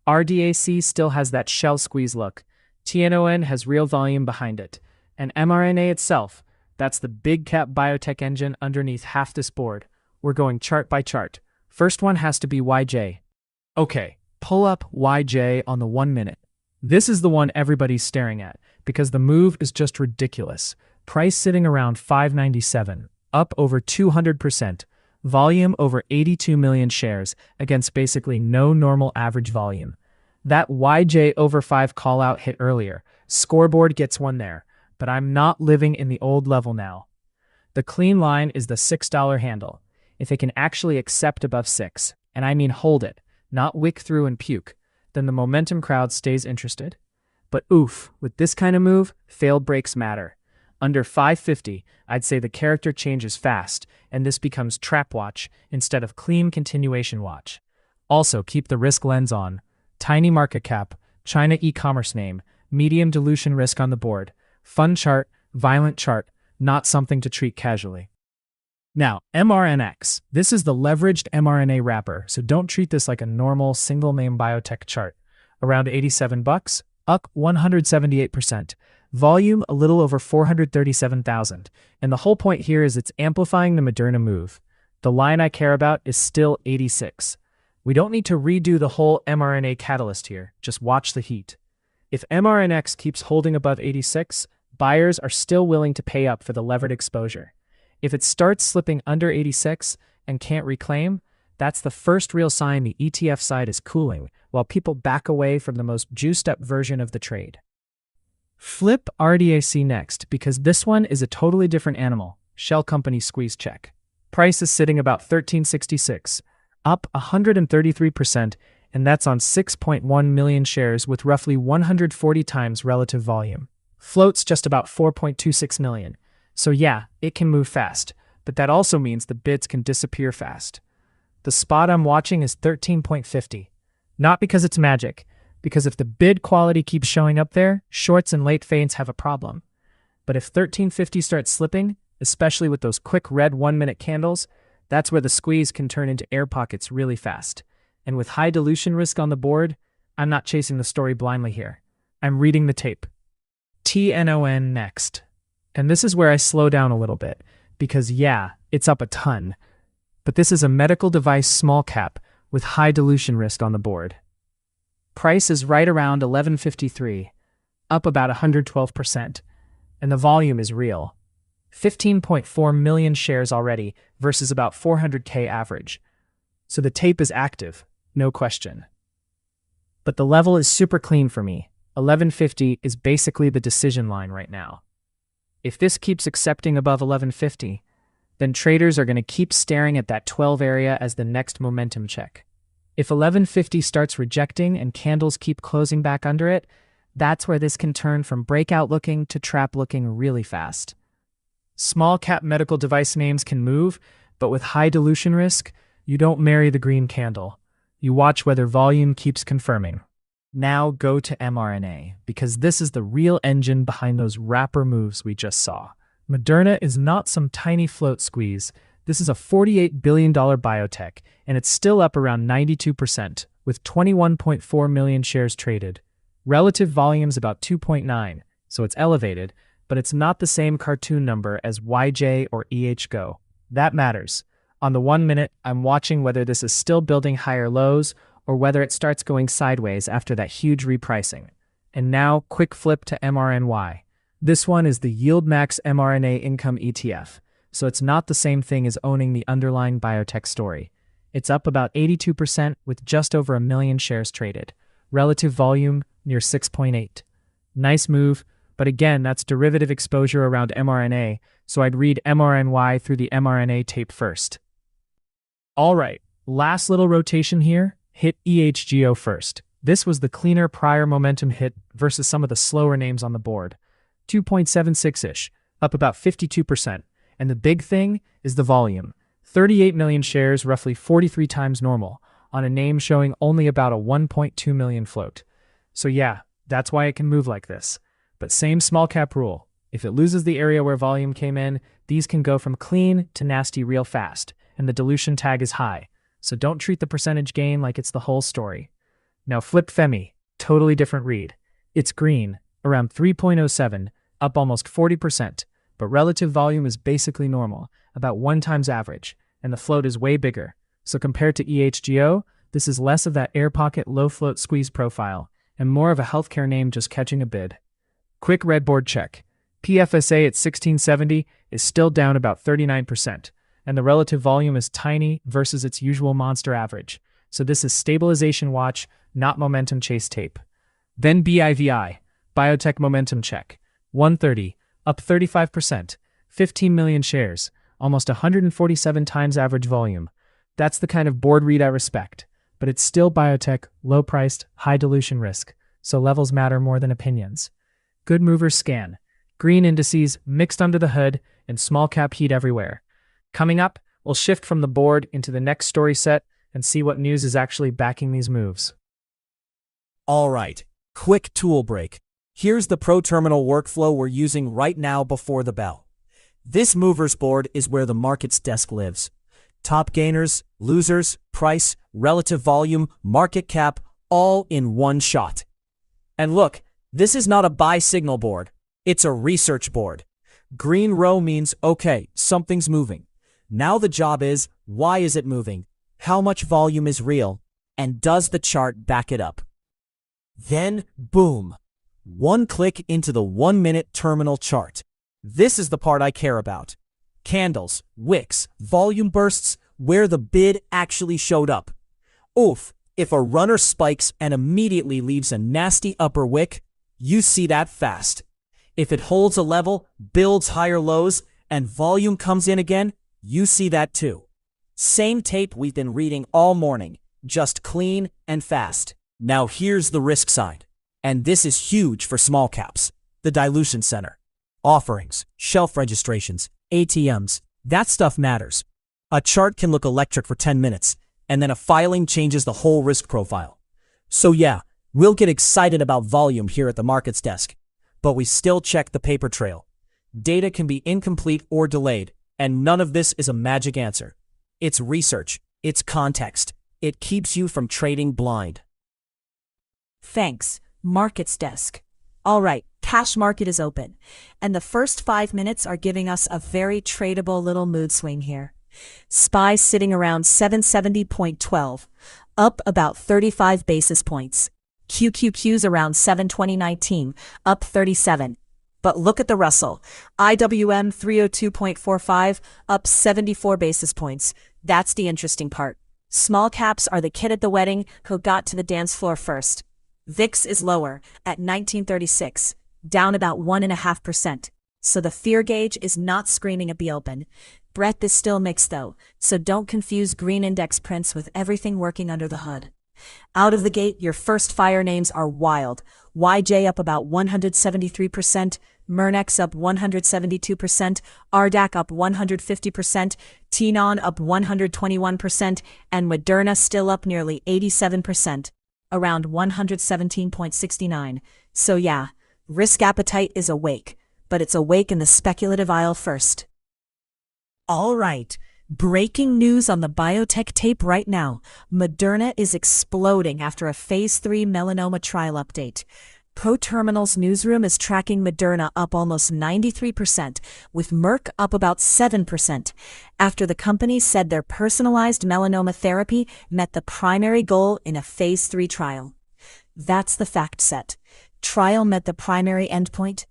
RDAC still has that shell squeeze look. TNON has real volume behind it. And mRNA itself, that's the big cap biotech engine underneath half this board. We're going chart by chart. First one has to be YJ. Okay, pull up YJ on the 1 minute. This is the one everybody's staring at, because the move is just ridiculous. Price sitting around 597, up over 200%. Volume over 82 million shares against basically no normal average volume. That YJ over 5 call out hit earlier. Scoreboard gets one there, but I'm not living in the old level now. The clean line is the $6 handle. If it can actually accept above 6, and I mean hold it, not wick through and puke, then the momentum crowd stays interested. But oof, with this kind of move, failed breaks matter. Under 550, I'd say the character changes fast, and this becomes trap watch instead of clean continuation watch. Also, keep the risk lens on. Tiny market cap, China e-commerce name, medium dilution risk on the board. Fun chart, violent chart, not something to treat casually. Now, mRNX. This is the leveraged mRNA wrapper, so don't treat this like a normal single-name biotech chart. Around $87, up 178%. Volume a little over 437,000, and the whole point here is it's amplifying the Moderna move. The line I care about is still 86. We don't need to redo the whole mRNA catalyst here, just watch the heat. If mRNX keeps holding above 86, buyers are still willing to pay up for the levered exposure. If it starts slipping under 86 and can't reclaim, that's the first real sign the ETF side is cooling, while people back away from the most juiced-up version of the trade. Flip RDAC next, because this one is a totally different animal. Shell company squeeze check. Price is sitting about $13.66, up 133%, and that's on 6.1 million shares with roughly 140 times relative volume. Float's just about 4.26 million. So yeah, it can move fast, but that also means the bids can disappear fast. The spot I'm watching is 13.50. Not because it's magic, because if the bid quality keeps showing up there, shorts and late feints have a problem. But if 1350 starts slipping, especially with those quick red 1 minute candles, That's where the squeeze can turn into air pockets really fast. And with high dilution risk on the board, I'm not chasing the story blindly here. I'm reading the tape. TNON next. And this is where I slow down a little bit, because yeah, it's up a ton. But this is a medical device small cap with high dilution risk on the board. Price is right around $11.53, up about 112%, and the volume is real. 15.4 million shares already versus about 400K average. So the tape is active, no question. But the level is super clean for me. 1150 is basically the decision line right now. If this keeps accepting above 1150, then traders are going to keep staring at that 12 area as the next momentum check. If 1150 starts rejecting and candles keep closing back under it, that's where this can turn from breakout looking to trap looking really fast. Small cap medical device names can move, but with high dilution risk, you don't marry the green candle. You watch whether volume keeps confirming. Now go to mRNA, because this is the real engine behind those wrapper moves we just saw. Moderna is not some tiny float squeeze. This is a $48 billion biotech, and it's still up around 92%, with 21.4 million shares traded. Relative volume's about 2.9, so it's elevated, but it's not the same cartoon number as YJ or EHGO. That matters. On the 1 minute, I'm watching whether this is still building higher lows or whether it starts going sideways after that huge repricing. And now, quick flip to MRNY. This one is the YieldMax mRNA Income ETF, so it's not the same thing as owning the underlying biotech story. It's up about 82% with just over 1 million shares traded. Relative volume near 6.8. Nice move, but again, that's derivative exposure around mRNA, so I'd read MRNY through the mRNA tape first. All right, last little rotation here, hit EHGO first. This was the cleaner prior momentum hit versus some of the slower names on the board. 2.76-ish, up about 52%. And the big thing is the volume. 38 million shares, roughly 43 times normal, on a name showing only about a 1.2 million float. So yeah, that's why it can move like this. But same small cap rule. If it loses the area where volume came in, these can go from clean to nasty real fast, and the dilution tag is high. So don't treat the percentage gain like it's the whole story. Now flip Femi, totally different read. It's green, around 3.07, up almost 40%, but relative volume is basically normal, about 1 times average, and the float is way bigger. So compared to EHGO, this is less of that air pocket low float squeeze profile, and more of a healthcare name just catching a bid. Quick red board check. PFSA at 1670 is still down about 39%, and the relative volume is tiny versus its usual monster average. So this is stabilization watch, not momentum chase tape. Then BIVI, biotech momentum check. 130, up 35%, 15 million shares, almost 147 times average volume. That's the kind of board read I respect, but it's still biotech, low-priced, high dilution risk, so levels matter more than opinions. Good movers scan. Green indices mixed under the hood and small cap heat everywhere. Coming up, we'll shift from the board into the next story set and see what news is actually backing these moves. All right, quick tool break. Here's the ProTerminal workflow we're using right now before the bell. This movers board is where the market's desk lives. Top gainers, losers, price, relative volume, market cap, all in one shot. And look, this is not a buy signal board. It's a research board. Green row means, okay, something's moving. Now the job is, why is it moving? How much volume is real? And does the chart back it up? Then, boom. One click into the 1 minute terminal chart. This is the part I care about. Candles, wicks, volume bursts, where the bid actually showed up. Oof, if a runner spikes and immediately leaves a nasty upper wick, you see that fast. If it holds a level, builds higher lows, and volume comes in again, you see that too. Same tape we've been reading all morning, just clean and fast. Now here's the risk side. And this is huge for small caps. The dilution center. Offerings, shelf registrations, ATMs, that stuff matters. A chart can look electric for 10 minutes, and then a filing changes the whole risk profile. So yeah, we'll get excited about volume here at the markets desk, but we still check the paper trail. Data can be incomplete or delayed, and none of this is a magic answer. It's research. It's context. It keeps you from trading blind. Thanks, Markets Desk. All right, cash market is open, and the first 5 minutes are giving us a very tradable little mood swing here. SPY sitting around 770.12, up about 35 basis points. QQQ's around 720.19, up 37. But look at the Russell. IWM 302.45, up 74 basis points. That's the interesting part. Small caps are the kid at the wedding who got to the dance floor first. VIX is lower at 1936, down about 1.5%. So the fear gauge is not screaming at the open. Breadth is still mixed though, so don't confuse green index prints with everything working under the hood. Out of the gate, your first fire names are wild. YJ up about 173%, Mernex up 172%, RDAC up 150%, TNON up 121%, and Moderna still up nearly 87%, around 117.69. So yeah, risk appetite is awake, but it's awake in the speculative aisle first. All right. Breaking news on the biotech tape right now. Moderna is exploding after a phase 3 melanoma trial update. ProTerminal's newsroom is tracking Moderna up almost 93%, with Merck up about 7%, after the company said their personalized melanoma therapy met the primary goal in a phase 3 trial. That's the fact set. Trial met the primary endpoint.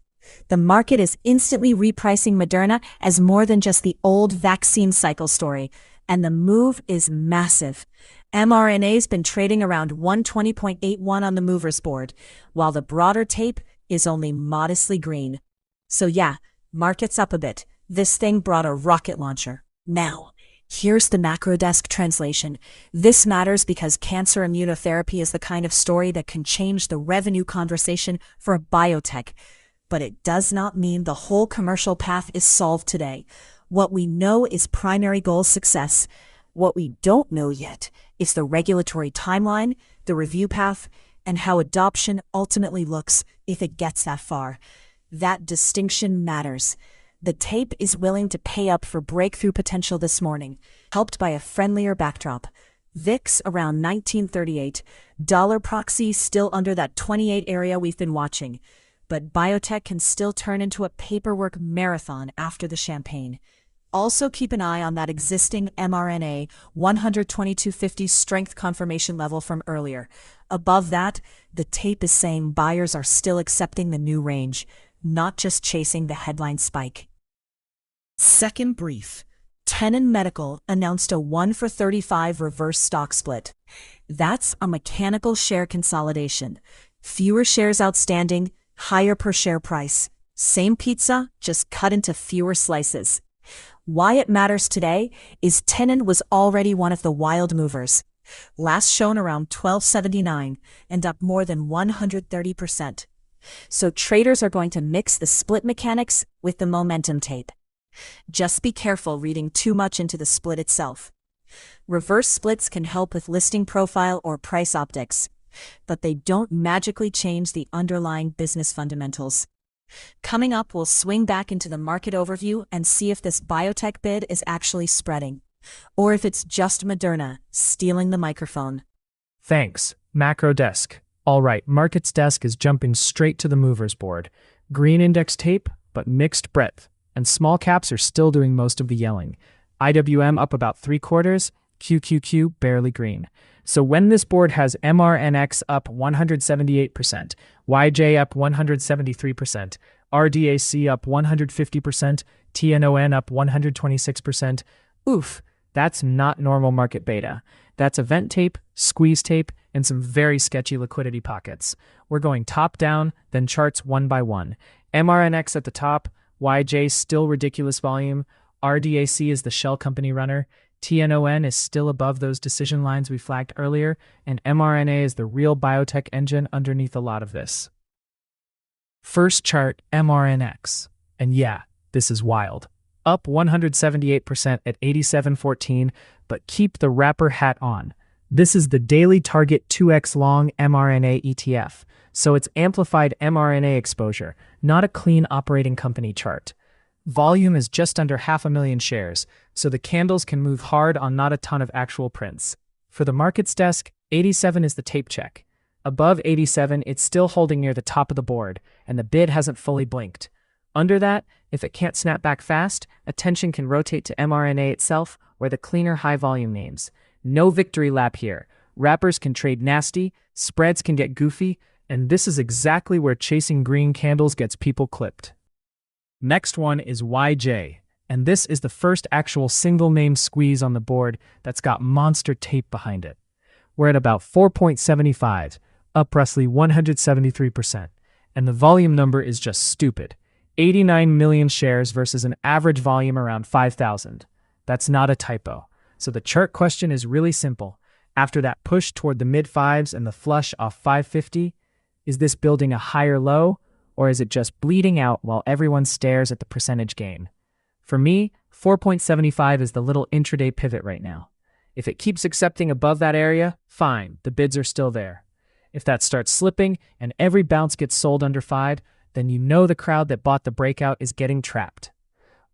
The market is instantly repricing Moderna as more than just the old vaccine cycle story, and the move is massive. mRNA's been trading around 120.81 on the movers board, while the broader tape is only modestly green. So yeah, market's up a bit. This thing brought a rocket launcher. Now, here's the macro desk translation. This matters because cancer immunotherapy is the kind of story that can change the revenue conversation for a biotech. But it does not mean the whole commercial path is solved today. What we know is primary goal success. What we don't know yet is the regulatory timeline, the review path, and how adoption ultimately looks if it gets that far. That distinction matters. The tape is willing to pay up for breakthrough potential this morning, helped by a friendlier backdrop. VIX around 1938, dollar proxy still under that 28 area we've been watching. But biotech can still turn into a paperwork marathon after the champagne. Also keep an eye on that existing mRNA 122.50 strength confirmation level from earlier. Above that, the tape is saying buyers are still accepting the new range, not just chasing the headline spike. Second brief. Tenon Medical announced a 1-for-35 reverse stock split. That's a mechanical share consolidation. Fewer shares outstanding, higher per share price. Same pizza, just cut into fewer slices. Why it matters today is Tenon was already one of the wild movers. Last shown around $12.79 and up more than 130%. So traders are going to mix the split mechanics with the momentum tape. Just be careful reading too much into the split itself. Reverse splits can help with listing profile or price optics, but they don't magically change the underlying business fundamentals. Coming up, we'll swing back into the market overview and see if this biotech bid is actually spreading, or if it's just Moderna stealing the microphone. Thanks, Macro Desk. All right, Markets Desk is jumping straight to the movers board. Green index tape, but mixed breadth, and small caps are still doing most of the yelling. IWM up about 3/4, QQQ barely green. So when this board has MRNX up 178%, YJ up 173%, RDAC up 150%, TNON up 126%, oof, that's not normal market beta. That's event tape, squeeze tape, and some very sketchy liquidity pockets. We're going top down, then charts one by one. MRNX at the top, YJ still ridiculous volume, RDAC is the shell company runner, TNON is still above those decision lines we flagged earlier, and mRNA is the real biotech engine underneath a lot of this. First chart, mRNX. And yeah, this is wild. Up 178% at 87.14, but keep the wrapper hat on. This is the daily target 2x long mRNA ETF, so it's amplified mRNA exposure, not a clean operating company chart. Volume is just under 500,000 shares, so the candles can move hard on not a ton of actual prints. For the markets desk, 87 is the tape check. Above 87, it's still holding near the top of the board, and the bid hasn't fully blinked. Under that, if it can't snap back fast, attention can rotate to mRNA itself or the cleaner high-volume names. No victory lap here. Wrappers can trade nasty, spreads can get goofy, and this is exactly where chasing green candles gets people clipped. Next one is YJ, and this is the first actual single-name squeeze on the board that's got monster tape behind it. We're at about 4.75, up roughly 173%, and the volume number is just stupid. 89 million shares versus an average volume around 5,000. That's not a typo. So the chart question is really simple. After that push toward the mid-5s and the flush off 550, is this building a higher low, or is it just bleeding out while everyone stares at the percentage gain? For me, 4.75 is the little intraday pivot right now. If it keeps accepting above that area, fine, the bids are still there. If that starts slipping and every bounce gets sold under 5, then you know the crowd that bought the breakout is getting trapped.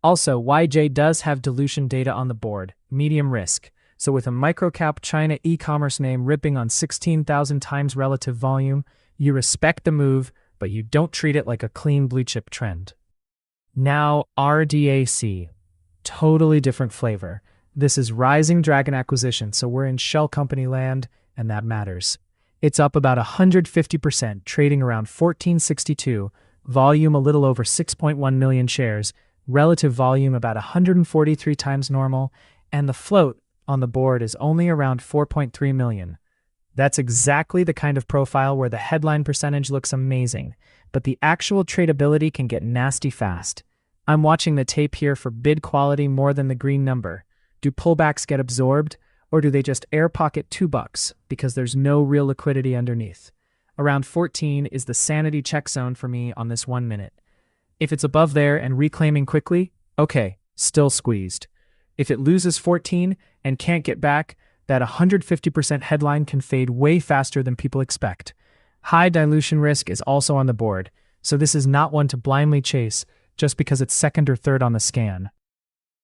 Also, YJ does have dilution data on the board, medium risk, so with a microcap China e-commerce name ripping on 16,000 times relative volume, you respect the move, but you don't treat it like a clean blue chip trend. Now, RDAC. Totally different flavor. This is Rising Dragon Acquisition, so we're in shell company land, and that matters. It's up about 150%, trading around 1462, volume a little over 6.1 million shares, relative volume about 143 times normal, and the float on the board is only around 4.3 million. That's exactly the kind of profile where the headline percentage looks amazing, but the actual tradability can get nasty fast. I'm watching the tape here for bid quality more than the green number. Do pullbacks get absorbed, or do they just air pocket $2 because there's no real liquidity underneath? Around 14 is the sanity check zone for me on this 1 minute. If it's above there and reclaiming quickly, okay, still squeezed. If it loses 14 and can't get back, that 150% headline can fade way faster than people expect. High dilution risk is also on the board, so this is not one to blindly chase just because it's second or third on the scan.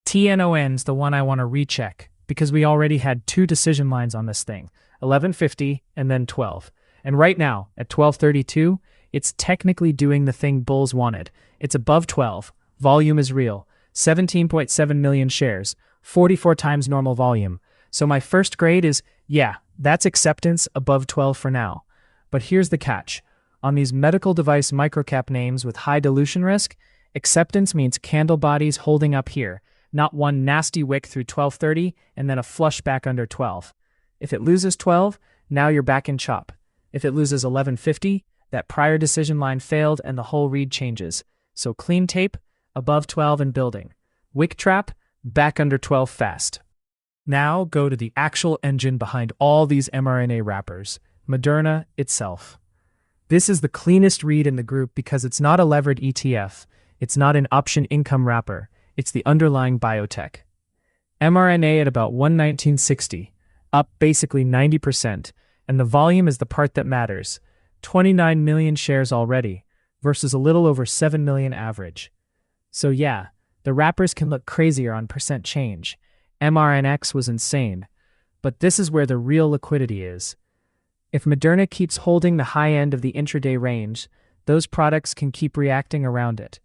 TNON's the one I want to recheck, because we already had 2 decision lines on this thing, 1150 and then 12. And right now, at 1232, it's technically doing the thing bulls wanted. It's above 12, volume is real, 17.7 million shares, 44 times normal volume. So my first grade is, yeah, that's acceptance above 12 for now. But here's the catch. On these medical device microcap names with high dilution risk, acceptance means candle bodies holding up here, not one nasty wick through 1230 and then a flush back under 12. If it loses 12, now you're back in chop. If it loses 1150, that prior decision line failed and the whole read changes. So clean tape, above 12 and building. Wick trap, back under 12 fast. Now go to the actual engine behind all these mRNA wrappers, Moderna itself. This is the cleanest read in the group because it's not a levered ETF, it's not an option income wrapper, it's the underlying biotech. mRNA at about 119.60, up basically 90%, and the volume is the part that matters, 29 million shares already, versus a little over 7 million average. So yeah, the wrappers can look crazier on percent change. mRNX was insane, but this is where the real liquidity is. If Moderna keeps holding the high end of the intraday range, those products can keep reacting around it.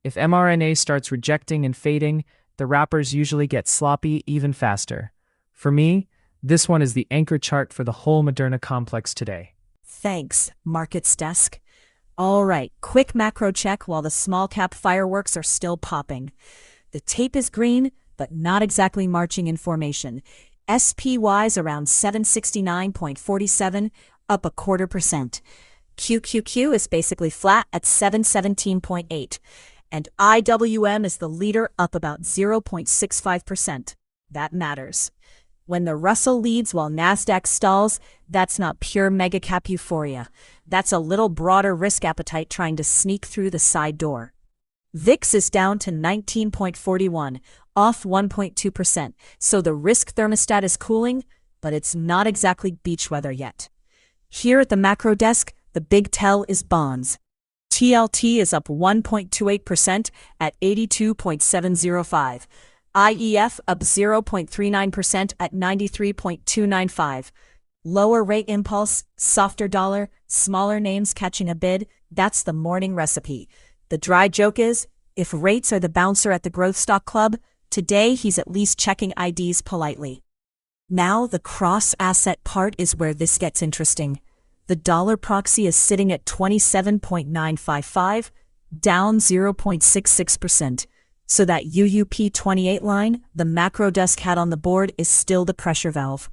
If mRNA starts rejecting and fading, the wrappers usually get sloppy even faster. For me, this one is the anchor chart for the whole Moderna complex today. Thanks, Markets Desk. All right, quick macro check while the small cap fireworks are still popping. The tape is green, but not exactly marching in formation. SPY's around 769.47, up 0.25%. QQQ is basically flat at 717.8. And IWM is the leader, up about 0.65%. That matters. When the Russell leads while NASDAQ stalls, that's not pure megacap euphoria. That's a little broader risk appetite trying to sneak through the side door. VIX is down to 19.41, off 1.2%, so the risk thermostat is cooling, but it's not exactly beach weather yet. Here at the macro desk, the big tell is bonds. TLT is up 1.28% at 82.705. IEF up 0.39% at 93.295. Lower rate impulse, softer dollar, smaller names catching a bid, that's the morning recipe. The dry joke is, if rates are the bouncer at the Growth Stock Club, today he's at least checking IDs politely. Now the cross-asset part is where this gets interesting. The dollar proxy is sitting at 27.955, down 0.66%. So that UUP 28 line, the macro desk had on the board, is still the pressure valve.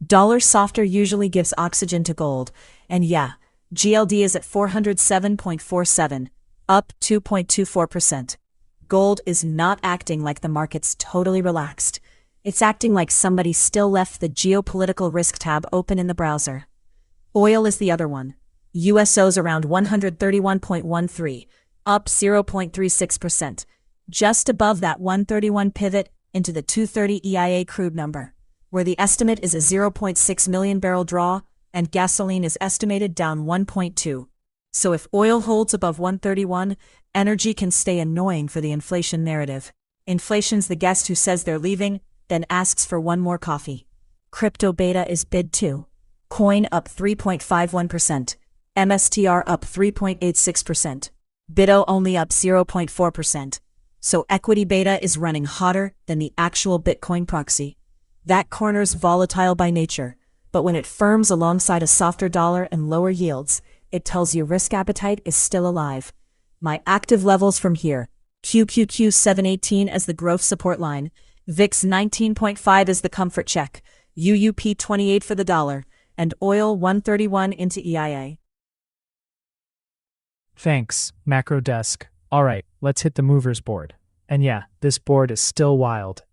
Dollar softer usually gives oxygen to gold. And yeah, GLD is at 407.47, up 2.24%. Gold is not acting like the market's totally relaxed. It's acting like somebody still left the geopolitical risk tab open in the browser. Oil is the other one. USO's around 131.13, up 0.36%. Just above that 131 pivot into the 230 EIA crude number, where the estimate is a 0.6 million barrel draw and gasoline is estimated down 1.2. So if oil holds above 131, energy can stay annoying for the inflation narrative. Inflation's the guest who says they're leaving, then asks for one more coffee. Crypto beta is bid too. Coin up 3.51%. MSTR up 3.86%. BITO only up 0.4%. So equity beta is running hotter than the actual Bitcoin proxy. That corner's volatile by nature, but when it firms alongside a softer dollar and lower yields, it tells you risk appetite is still alive. My active levels from here: QQQ 718 as the growth support line, VIX 19.5 as the comfort check, UUP 28 for the dollar, and oil 131 into EIA. Thanks, Macro Desk. All right, let's hit the movers board. And yeah, this board is still wild.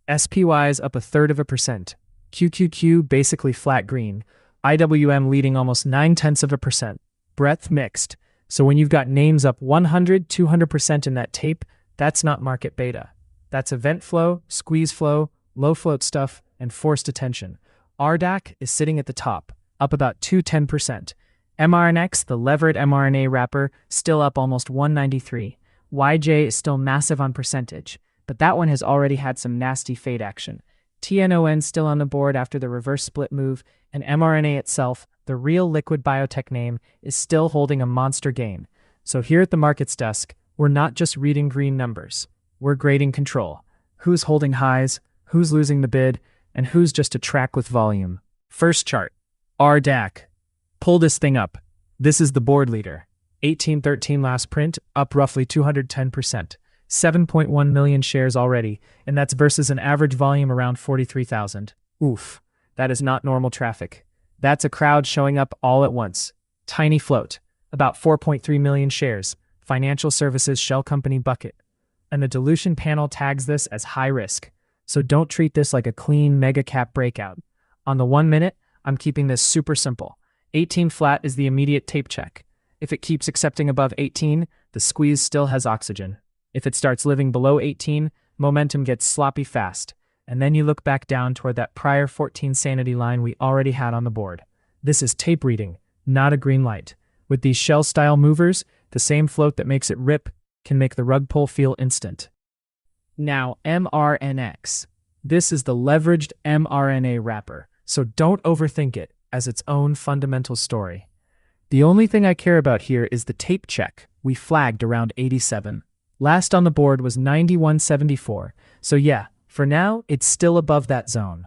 SPY is up 1/3%. QQQ basically flat green. IWM leading almost 0.9%. Breadth mixed. So when you've got names up 100-200% in that tape, that's not market beta. That's event flow, squeeze flow, low float stuff, and forced attention. RDAC is sitting at the top, up about 210%. mRNX, the levered mRNA wrapper, still up almost 193. YJ is still massive on percentage, but that one has already had some nasty fade action. TNON still on the board after the reverse split move, and mRNA itself, the real liquid biotech name, is still holding a monster gain. So here at the markets desk, we're not just reading green numbers. We're grading control. Who's holding highs, who's losing the bid, and who's just a track with volume. First chart, RDAC. Pull this thing up. This is the board leader. 1813 last print, up roughly 210%. 7.1 million shares already, and that's versus an average volume around 43,000. Oof, that is not normal traffic. That's a crowd showing up all at once. Tiny float, about 4.3 million shares, financial services shell company bucket. And the dilution panel tags this as high risk. So don't treat this like a clean mega cap breakout. On the 1 minute, I'm keeping this super simple. 18 flat is the immediate tape check. If it keeps accepting above 18, the squeeze still has oxygen. If it starts living below 18, momentum gets sloppy fast, and then you look back down toward that prior 14 sanity line we already had on the board. This is tape reading, not a green light. With these shell-style movers, the same float that makes it rip can make the rug pull feel instant. Now, mRNX. This is the leveraged mRNA wrapper, so don't overthink it as its own fundamental story. The only thing I care about here is the tape check we flagged around 87. Last on the board was 91.74, so yeah, for now, it's still above that zone.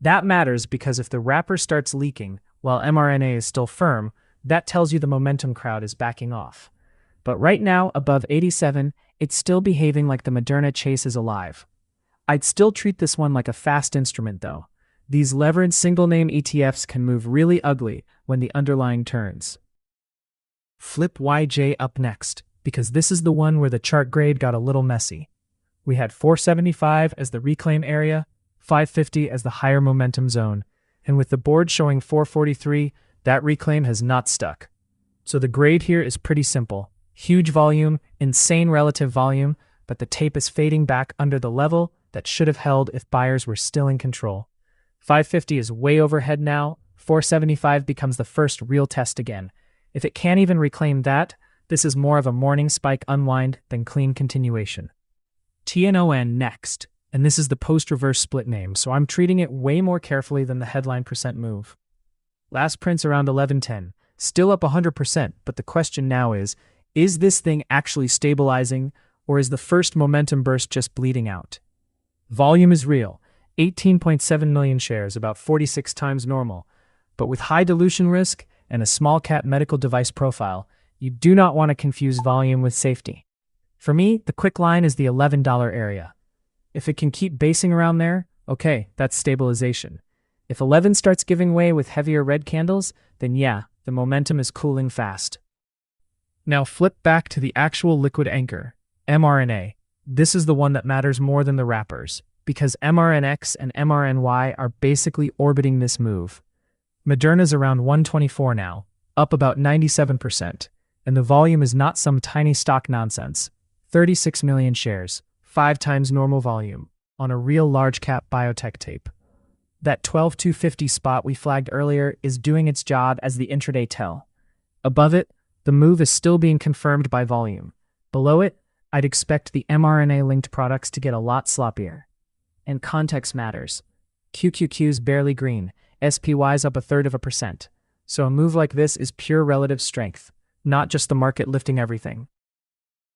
That matters because if the wrapper starts leaking while mRNA is still firm, that tells you the momentum crowd is backing off. But right now, above 87, it's still behaving like the Moderna chase is alive. I'd still treat this one like a fast instrument though. These levered single-name ETFs can move really ugly when the underlying turns. Flip YJ up next, because this is the one where the chart grade got a little messy. We had 475 as the reclaim area, 550 as the higher momentum zone, and with the board showing 443, that reclaim has not stuck. So the grade here is pretty simple. Huge volume, insane relative volume, but the tape is fading back under the level that should have held if buyers were still in control. 550 is way overhead now, 475 becomes the first real test again. If it can't even reclaim that, This is more of a morning spike unwind than clean continuation. TNON next, and this is the post-reverse split name, so I'm treating it way more carefully than the headline percent move. Last prints around 1110, still up 100%, but the question now is this thing actually stabilizing, or is the first momentum burst just bleeding out? Volume is real, 18.7 million shares, about 46 times normal, but with high dilution risk and a small cap medical device profile, you do not want to confuse volume with safety. For me, the quick line is the $11 area. If it can keep basing around there, okay, that's stabilization. If 11 starts giving way with heavier red candles, then yeah, the momentum is cooling fast. Now flip back to the actual liquid anchor, mRNA. This is the one that matters more than the wrappers, because mRNX and mRNY are basically orbiting this move. Moderna's around 124 now, up about 97%, and the volume is not some tiny stock nonsense. 36 million shares, 5 times normal volume, on a real large-cap biotech tape. That 12,250 spot we flagged earlier is doing its job as the intraday tell. Above it, the move is still being confirmed by volume. Below it, I'd expect the mRNA-linked products to get a lot sloppier. And context matters. QQQ's barely green, SPY's up 1/3%. So a move like this is pure relative strength, not just the market lifting everything.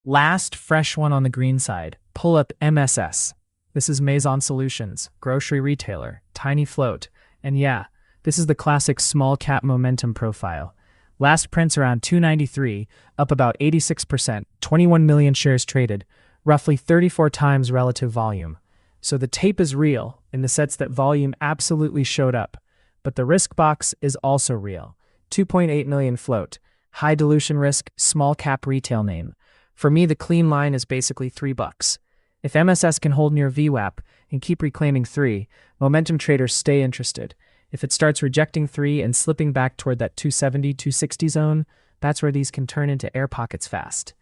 Last fresh one on the green side, pull up MSS. This is Maison Solutions, grocery retailer, tiny float, and yeah, this is the classic small cap momentum profile. Last prints around 293, up about 86%, 21 million shares traded, roughly 34 times relative volume. So the tape is real in the sense that volume absolutely showed up, but the risk box is also real. 2.8 million float, high dilution risk, small cap retail name. For me, the clean line is basically $3. If MSS can hold near VWAP and keep reclaiming 3, momentum traders stay interested. If it starts rejecting 3 and slipping back toward that 270, 260 zone, that's where these can turn into air pockets fast.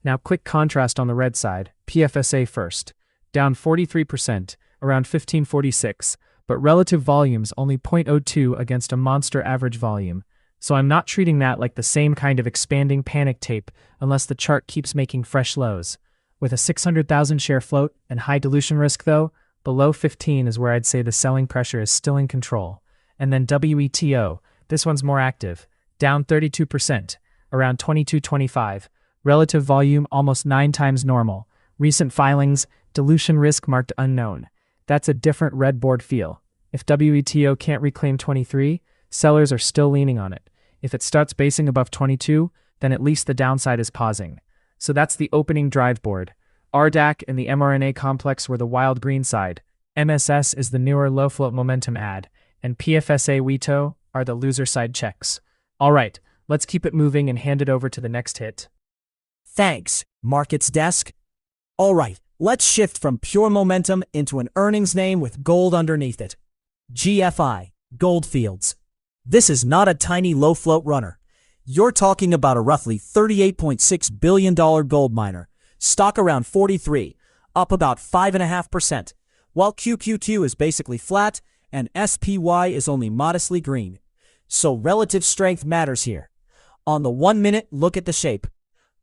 Now, quick contrast on the red side, PFSA first, down 43%, around 1546, but relative volumes only 0.02 against a monster average volume. So I'm not treating that like the same kind of expanding panic tape unless the chart keeps making fresh lows. With a 600,000 share float and high dilution risk though, below 15 is where I'd say the selling pressure is still in control. And then WETO, this one's more active, down 32%, around 2225, relative volume almost 9 times normal, recent filings, dilution risk marked unknown. That's a different red board feel. If WETO can't reclaim 23, sellers are still leaning on it. If it starts basing above 22, then at least the downside is pausing. So that's the opening drive board. RDAC and the mRNA complex were the wild green side. MSS is the newer low float momentum ad, and PFSA WETO are the loser side checks. All right, let's keep it moving and hand it over to the next hit. Thanks, Markets Desk. All right, let's shift from pure momentum into an earnings name with gold underneath it. GFI, Goldfields. This is not a tiny low float runner. You're talking about a roughly $38.6 billion gold miner, stock around 43, up about 5.5%, while QQQ is basically flat and SPY is only modestly green. So relative strength matters here. On the 1 minute, look at the shape.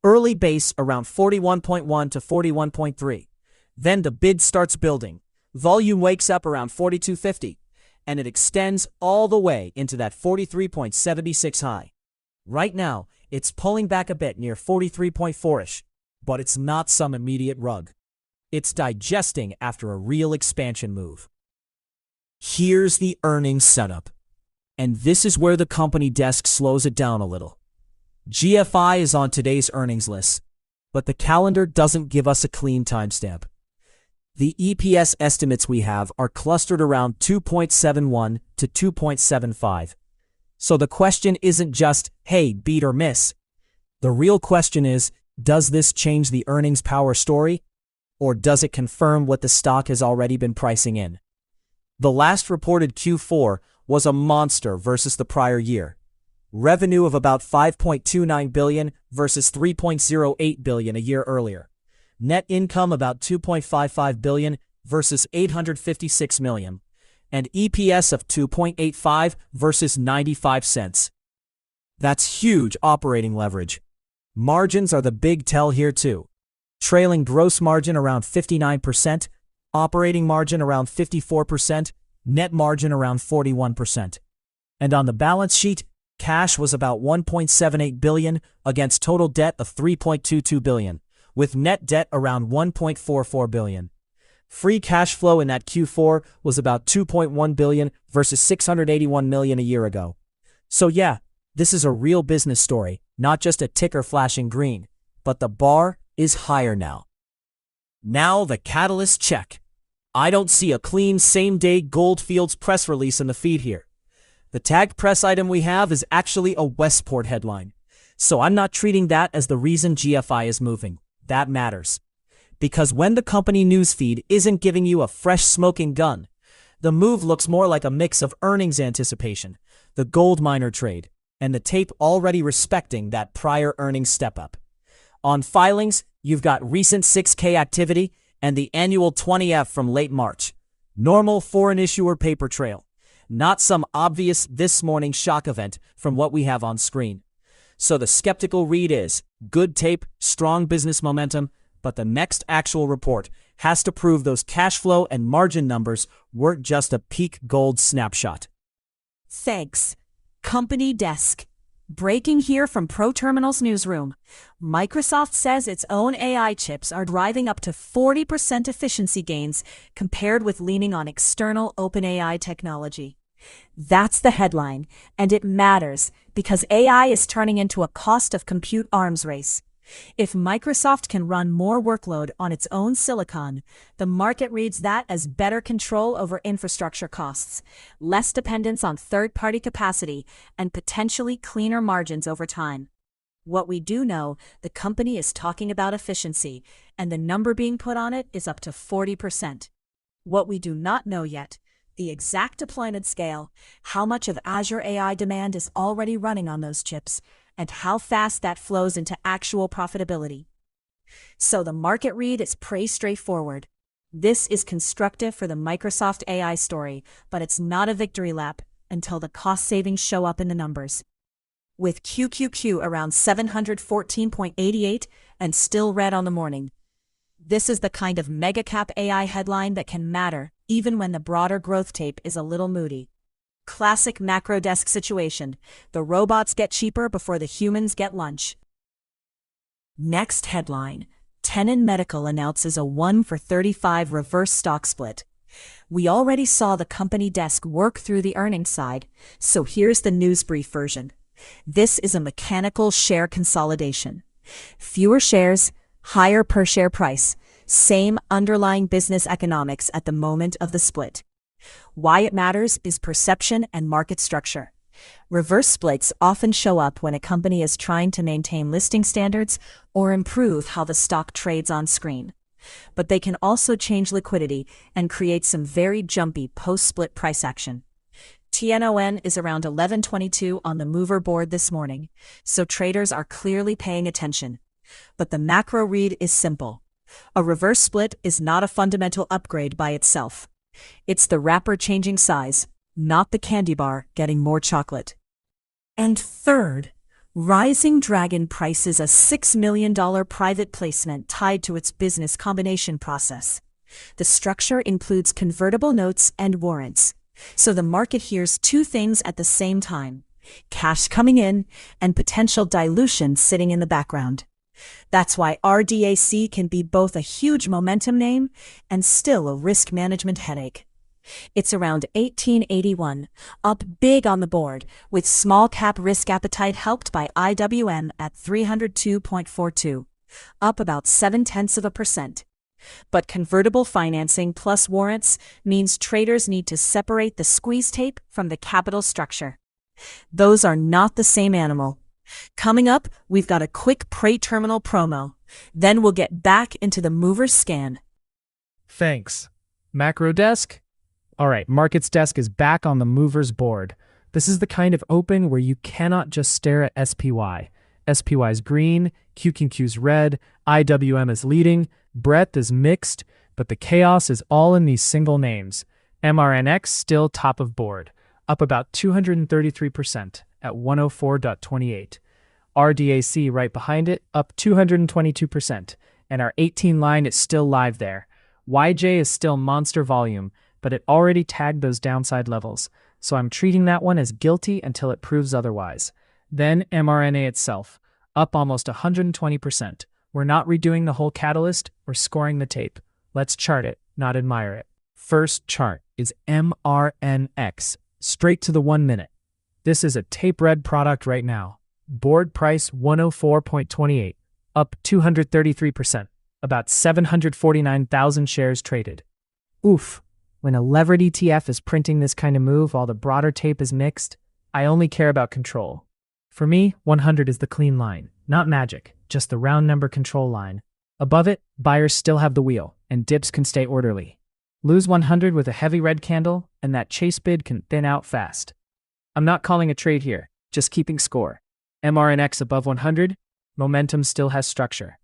Early base around 41.1 to 41.3. Then the bid starts building. Volume wakes up around 4250, and it extends all the way into that 43.76 high. Right now, it's pulling back a bit near 43.4-ish, but it's not some immediate rug. It's digesting after a real expansion move. Here's the earnings setup. And this is where the company desk slows it down a little. GFI is on today's earnings list, but the calendar doesn't give us a clean timestamp. The EPS estimates we have are clustered around 2.71 to 2.75. So the question isn't just, hey, beat or miss. The real question is, does this change the earnings power story? Or does it confirm what the stock has already been pricing in? The last reported Q4 was a monster versus the prior year. Revenue of about $5.29 billion versus $3.08 billion a year earlier. Net income about $2.55 billion versus $856 million. And EPS of 2.85 versus 95 cents. That's huge operating leverage. Margins are the big tell here too. Trailing gross margin around 59%, operating margin around 54%, net margin around 41%. And on the balance sheet, cash was about $1.78 billion against total debt of $3.22 billion, with net debt around $1.44 billion. Free cash flow in that Q4 was about $2.1 billion versus $681 million a year ago. So yeah, this is a real business story, not just a ticker flashing green, but the bar is higher now. Now the catalyst check. I don't see a clean same-day Goldfields press release in the feed here. The tagged press item we have is actually a Westport headline. So I'm not treating that as the reason GFI is moving. That matters. Because when the company newsfeed isn't giving you a fresh smoking gun, the move looks more like a mix of earnings anticipation, the gold miner trade, and the tape already respecting that prior earnings step-up. On filings, you've got recent 6K activity and the annual 20F from late March. Normal foreign issuer paper trail. Not some obvious this morning shock event from what we have on screen. So the skeptical read is, good tape, strong business momentum, but the next actual report has to prove those cash flow and margin numbers weren't just a peak gold snapshot. Thanks. Company desk. Breaking here from ProTerminal's newsroom. Microsoft says its own AI chips are driving up to 40% efficiency gains compared with leaning on external OpenAI technology. That's the headline, and it matters because AI is turning into a cost of compute arms race. If Microsoft can run more workload on its own silicon, the market reads that as better control over infrastructure costs, less dependence on third-party capacity, and potentially cleaner margins over time. What we do know, the company is talking about efficiency, and the number being put on it is up to 40%. What we do not know yet, the exact deployment scale, how much of Azure AI demand is already running on those chips, and how fast that flows into actual profitability. So the market read is pretty straightforward. This is constructive for the Microsoft AI story, but it's not a victory lap until the cost savings show up in the numbers. With QQQ around 714.88 and still red on the morning. This is the kind of mega-cap AI headline that can matter even when the broader growth tape is a little moody. Classic macro desk situation. The robots get cheaper before the humans get lunch. Next headline. Tenon Medical announces a 1-for-35 reverse stock split. We already saw the company desk work through the earnings side, so here's the news brief version. This is a mechanical share consolidation. Fewer shares, higher per share price, same underlying business economics at the moment of the split. Why it matters is perception and market structure. Reverse splits often show up when a company is trying to maintain listing standards or improve how the stock trades on screen. But they can also change liquidity and create some very jumpy post-split price action. TNON is around 1122 on the mover board this morning, so traders are clearly paying attention. But the macro read is simple. A reverse split is not a fundamental upgrade by itself. It's the wrapper changing size, not the candy bar getting more chocolate. And third, Rising Dragon prices a $6 million private placement tied to its business combination process. The structure includes convertible notes and warrants. So the market hears two things at the same time: cash coming in and potential dilution sitting in the background. That's why RDAC can be both a huge momentum name and still a risk management headache. It's around 1881, up big on the board, with small cap risk appetite helped by IWM at 302.42, up about 0.7%. But convertible financing plus warrants means traders need to separate the squeeze tape from the capital structure. Those are not the same animal. Coming up, we've got a quick ProTerminal promo. Then we'll get back into the movers scan. Thanks. Macro desk? All right, Markets Desk is back on the movers board. This is the kind of open where you cannot just stare at SPY. SPY's green, QQQ's red, IWM is leading, breadth is mixed, but the chaos is all in these single names. MRNX still top of board, up about 233% at 104.28. RDAC right behind it, up 222%. And our 18 line is still live there. YJ is still monster volume, but it already tagged those downside levels, so I'm treating that one as guilty until it proves otherwise. Then mRNA itself, up almost 120%. We're not redoing the whole catalyst, we're scoring the tape. Let's chart it, not admire it. First chart is MRNX, straight to the 1 minute. This is a tape red product right now. Board price 104.28, up 233%, about 749,000 shares traded. Oof, when a levered ETF is printing this kind of move while the broader tape is mixed, I only care about control. For me, 100 is the clean line, not magic, just the round number control line. Above it, buyers still have the wheel, and dips can stay orderly. Lose 100 with a heavy red candle, and that chase bid can thin out fast. I'm not calling a trade here, just keeping score. MRNX above 100, momentum still has structure.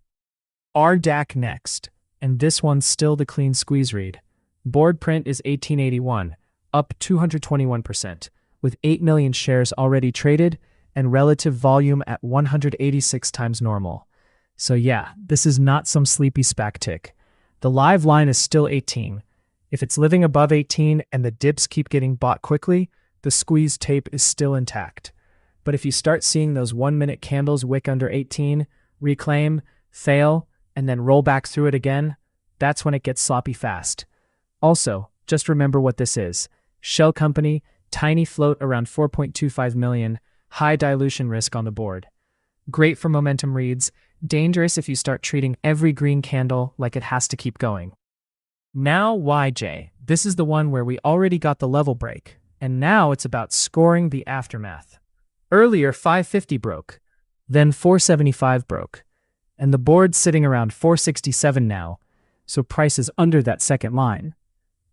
RDAC next, and this one's still the clean squeeze read. Board print is 1881, up 221%, with 8 million shares already traded and relative volume at 186 times normal. So yeah, this is not some sleepy SPAC tick. The live line is still 18. If it's living above 18 and the dips keep getting bought quickly, the squeeze tape is still intact. But if you start seeing those 1 minute candles wick under 18, reclaim, fail, and then roll back through it again, that's when it gets sloppy fast. Also, just remember what this is. Shell company, tiny float around 4.25 million, high dilution risk on the board. Great for momentum reads, dangerous if you start treating every green candle like it has to keep going. Now YJ, this is the one where we already got the level break, and now it's about scoring the aftermath. Earlier 550 broke, then 475 broke, and the board's sitting around 467 now, so price is under that second line.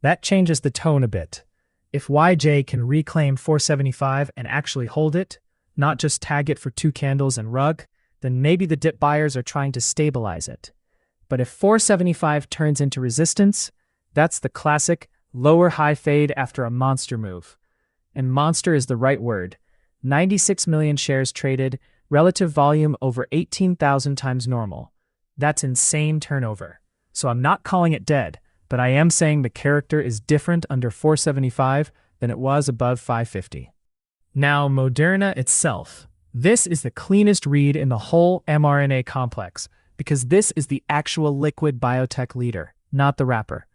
That changes the tone a bit. If YJ can reclaim 475 and actually hold it, not just tag it for 2 candles and rug, then maybe the dip buyers are trying to stabilize it. But if 475 turns into resistance, that's the classic lower high fade after a monster move. And monster is the right word. 96 million shares traded, relative volume over 18,000 times normal. That's insane turnover. So I'm not calling it dead, but I am saying the character is different under 475 than it was above 550. Now, Moderna itself. This is the cleanest read in the whole mRNA complex, because this is the actual liquid biotech leader, not the wrapper.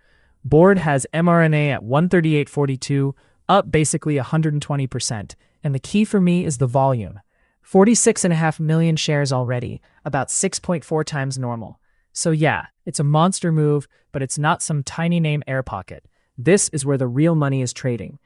Board has mRNA at 138.42, up basically 120%, and the key for me is the volume. 46.5 million shares already, about 6.4 times normal. So yeah, it's a monster move, but it's not some tiny name air pocket. This is where the real money is trading.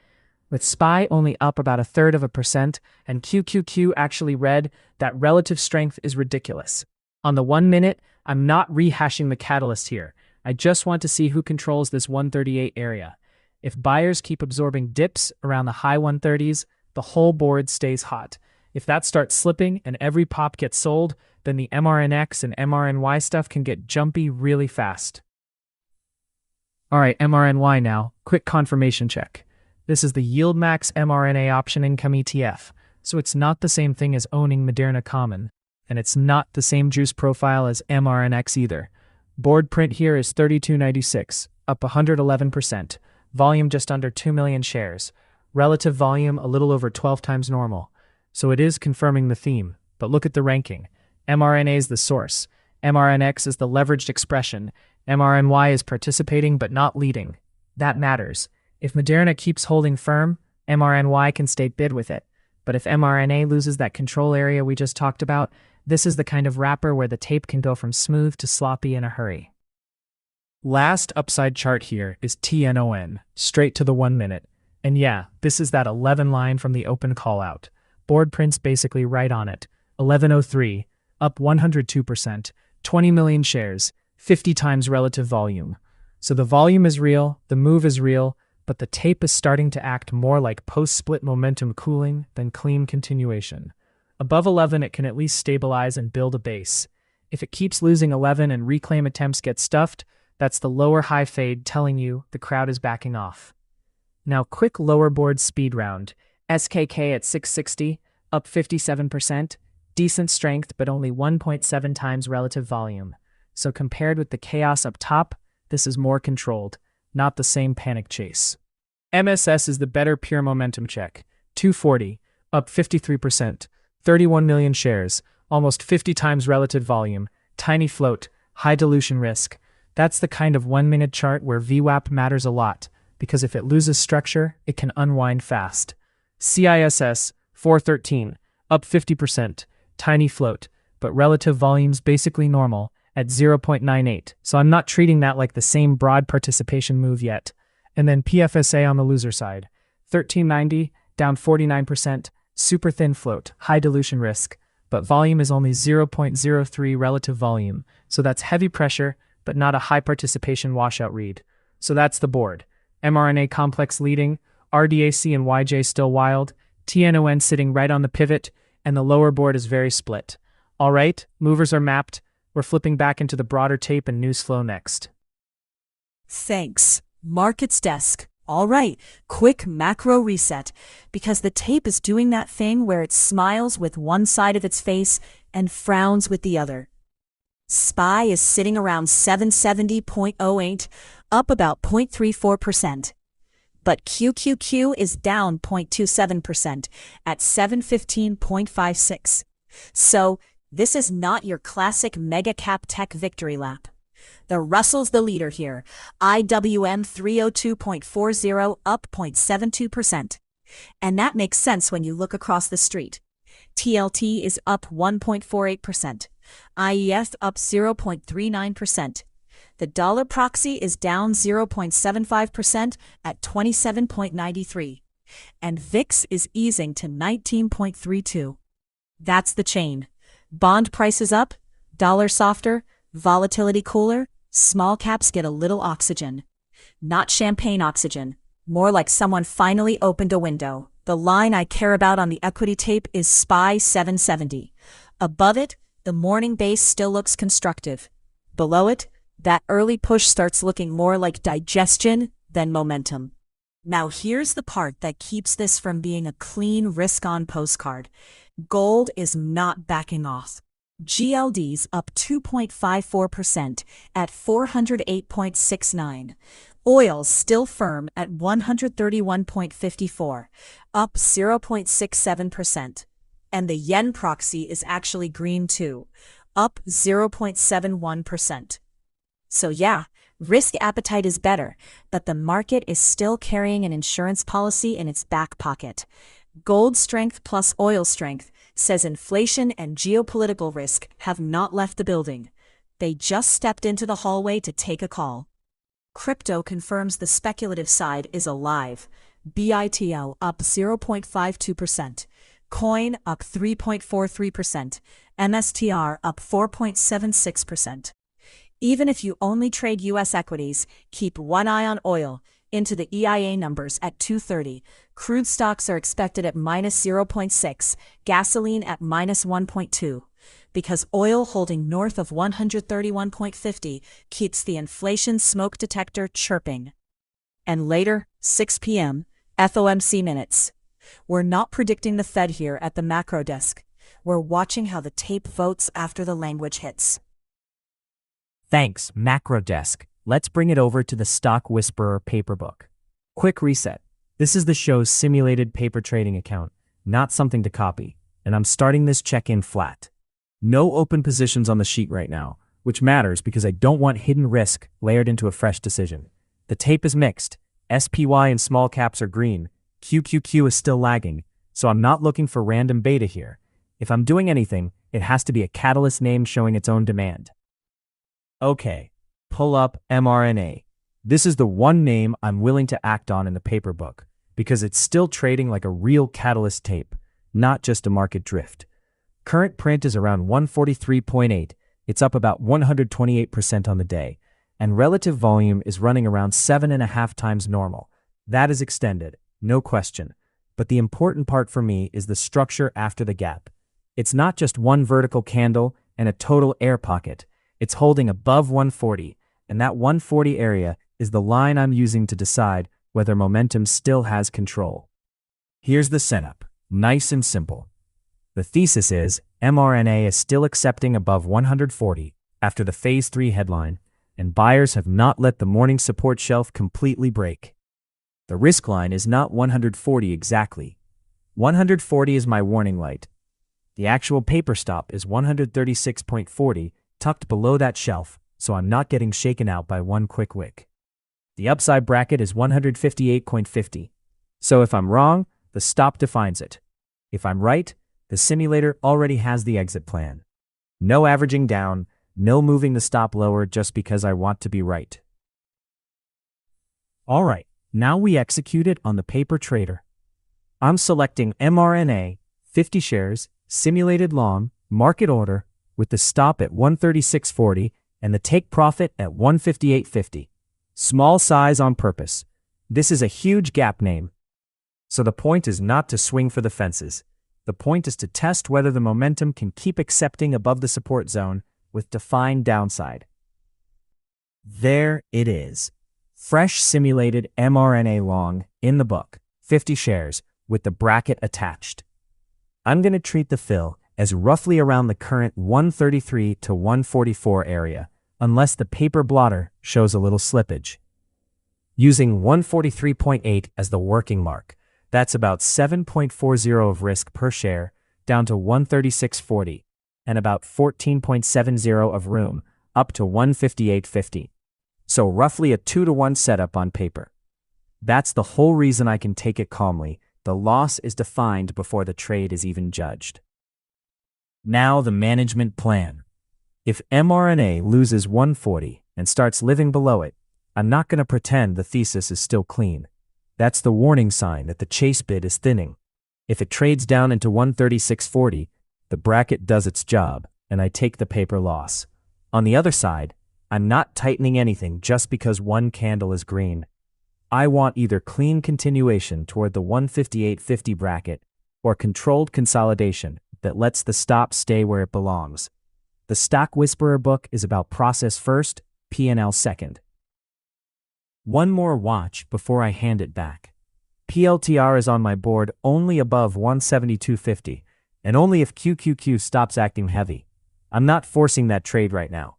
With SPY only up about 1/3% and QQQ actually red, that relative strength is ridiculous. On the 1 minute, I'm not rehashing the catalyst here. I just want to see who controls this 138 area. If buyers keep absorbing dips around the high 130s, the whole board stays hot. If that starts slipping and every pop gets sold, then the MRNX and MRNY stuff can get jumpy really fast. Alright, MRNY now, quick confirmation check. This is the YieldMax mRNA option income ETF, so it's not the same thing as owning Moderna Common, and it's not the same juice profile as MRNX either. Board print here is 32.96, up 111%, volume just under 2 million shares, relative volume a little over 12 times normal. So it is confirming the theme, but look at the ranking. mRNA is the source, MRNX is the leveraged expression, MRNY is participating but not leading. That matters. If Moderna keeps holding firm, MRNY can stay bid with it. But if mRNA loses that control area we just talked about, this is the kind of wrapper where the tape can go from smooth to sloppy in a hurry. Last upside chart here is TNON, straight to the 1 minute. And yeah, this is that 11 line from the open call out. Board print's basically right on it. 1103, up 102%, 20 million shares, 50 times relative volume. So the volume is real, the move is real, but the tape is starting to act more like post-split momentum cooling than clean continuation. Above 11, it can at least stabilize and build a base. If it keeps losing 11 and reclaim attempts get stuffed, that's the lower high fade telling you the crowd is backing off. Now quick lower board speed round. SKK at 660, up 57%. Decent strength, but only 1.7 times relative volume. So compared with the chaos up top, this is more controlled, not the same panic chase. MSS is the better pure momentum check. 240, up 53%, 31 million shares, almost 50 times relative volume, tiny float, high dilution risk. That's the kind of 1-minute chart where VWAP matters a lot, because if it loses structure, it can unwind fast. CISS, 413, up 50%, tiny float, but relative volume's basically normal at 0.98, so I'm not treating that like the same broad participation move yet. And then PFSA on the loser side, 1390, down 49%, super thin float, high dilution risk, but volume is only 0.03 relative volume, so that's heavy pressure, but not a high participation washout read. So that's the board. mRNA complex leading, RDAC and YJ still wild, TNON sitting right on the pivot, and the lower board is very split. All right, movers are mapped. We're flipping back into the broader tape and news flow next. Thanks. Markets desk. All right, quick macro reset, because the tape is doing that thing where it smiles with one side of its face and frowns with the other. SPY is sitting around 770.08, up about 0.34%. But QQQ is down 0.27% at 715.56. So, this is not your classic mega cap tech victory lap. The Russell's the leader here, IWM 302.40 up 0.72%. And that makes sense when you look across the street. TLT is up 1.48%, IEF up 0.39%. The dollar proxy is down 0.75% at 27.93. And VIX is easing to 19.32. That's the chain. Bond prices up, dollar softer, volatility cooler, small caps get a little oxygen. Not champagne oxygen, more like someone finally opened a window. The line I care about on the equity tape is SPY 770. Above it, the morning base still looks constructive. Below it, that early push starts looking more like digestion than momentum. Now here's the part that keeps this from being a clean risk-on postcard. Gold is not backing off. GLD's up 2.54% at 408.69. Oil's still firm at 131.54, up 0.67%. And the yen proxy is actually green too, up 0.71%. So yeah, risk appetite is better, but the market is still carrying an insurance policy in its back pocket. Gold strength plus oil strength says inflation and geopolitical risk have not left the building. They just stepped into the hallway to take a call. Crypto confirms the speculative side is alive. BITL up 0.52%. Coin up 3.43%. MSTR up 4.76%. Even if you only trade U.S. equities, keep one eye on oil. Into the EIA numbers at 2:30. Crude stocks are expected at minus 0.6, gasoline at minus 1.2. Because oil holding north of 131.50 keeps the inflation smoke detector chirping. And later, 6 p.m., FOMC minutes. We're not predicting the Fed here at the macro desk. We're watching how the tape votes after the language hits. Thanks, Macro Desk. Let's bring it over to the Stock Whisperer Paperbook. Quick reset. This is the show's simulated paper trading account, not something to copy, and I'm starting this check-in flat. No open positions on the sheet right now, which matters because I don't want hidden risk layered into a fresh decision. The tape is mixed. SPY and small caps are green. QQQ is still lagging, so I'm not looking for random beta here. If I'm doing anything, it has to be a catalyst name showing its own demand. Okay. Pull up mRNA. This is the one name I'm willing to act on in the paper book because it's still trading like a real catalyst tape, not just a market drift. Current print is around 143.8. It's up about 128% on the day, and relative volume is running around 7.5 times normal. That is extended, no question. But the important part for me is the structure after the gap. It's not just one vertical candle and a total air pocket. It's holding above 140. And that 140 area is the line I'm using to decide whether momentum still has control. Here's the setup, nice and simple. The thesis is mRNA is still accepting above 140 after the Phase 3 headline, and buyers have not let the morning support shelf completely break. The risk line is not 140 exactly. 140 is my warning light. The actual paper stop is 136.40, tucked below that shelf, so I'm not getting shaken out by one quick wick. The upside bracket is 158.50. So if I'm wrong, the stop defines it. If I'm right, the simulator already has the exit plan. No averaging down, no moving the stop lower just because I want to be right. All right, now we execute it on the paper trader. I'm selecting mRNA, 50 shares, simulated long, market order, with the stop at 136.40 and the take profit at 158.50. Small size on purpose. This is a huge gap name. So the point is not to swing for the fences. The point is to test whether the momentum can keep accepting above the support zone with defined downside. There it is. Fresh simulated mRNA long in the book, 50 shares, with the bracket attached. I'm going to treat the fill as roughly around the current 133 to 144 area, unless the paper blotter shows a little slippage. Using 143.8 as the working mark, that's about 7.40 of risk per share, down to 136.40, and about 14.70 of room, up to 158.50. So roughly a 2-to-1 setup on paper. That's the whole reason I can take it calmly. The loss is defined before the trade is even judged. Now the management plan. If mRNA loses 140 and starts living below it, I'm not going to pretend the thesis is still clean. That's the warning sign that the chase bid is thinning. If it trades down into 136.40, the bracket does its job, and I take the paper loss. On the other side, I'm not tightening anything just because one candle is green. I want either clean continuation toward the 158.50 bracket or controlled consolidation that lets the stop stay where it belongs. The Stock Whisperer book is about process first, P&L second. One more watch before I hand it back. PLTR is on my board only above 172.50, and only if QQQ stops acting heavy. I'm not forcing that trade right now.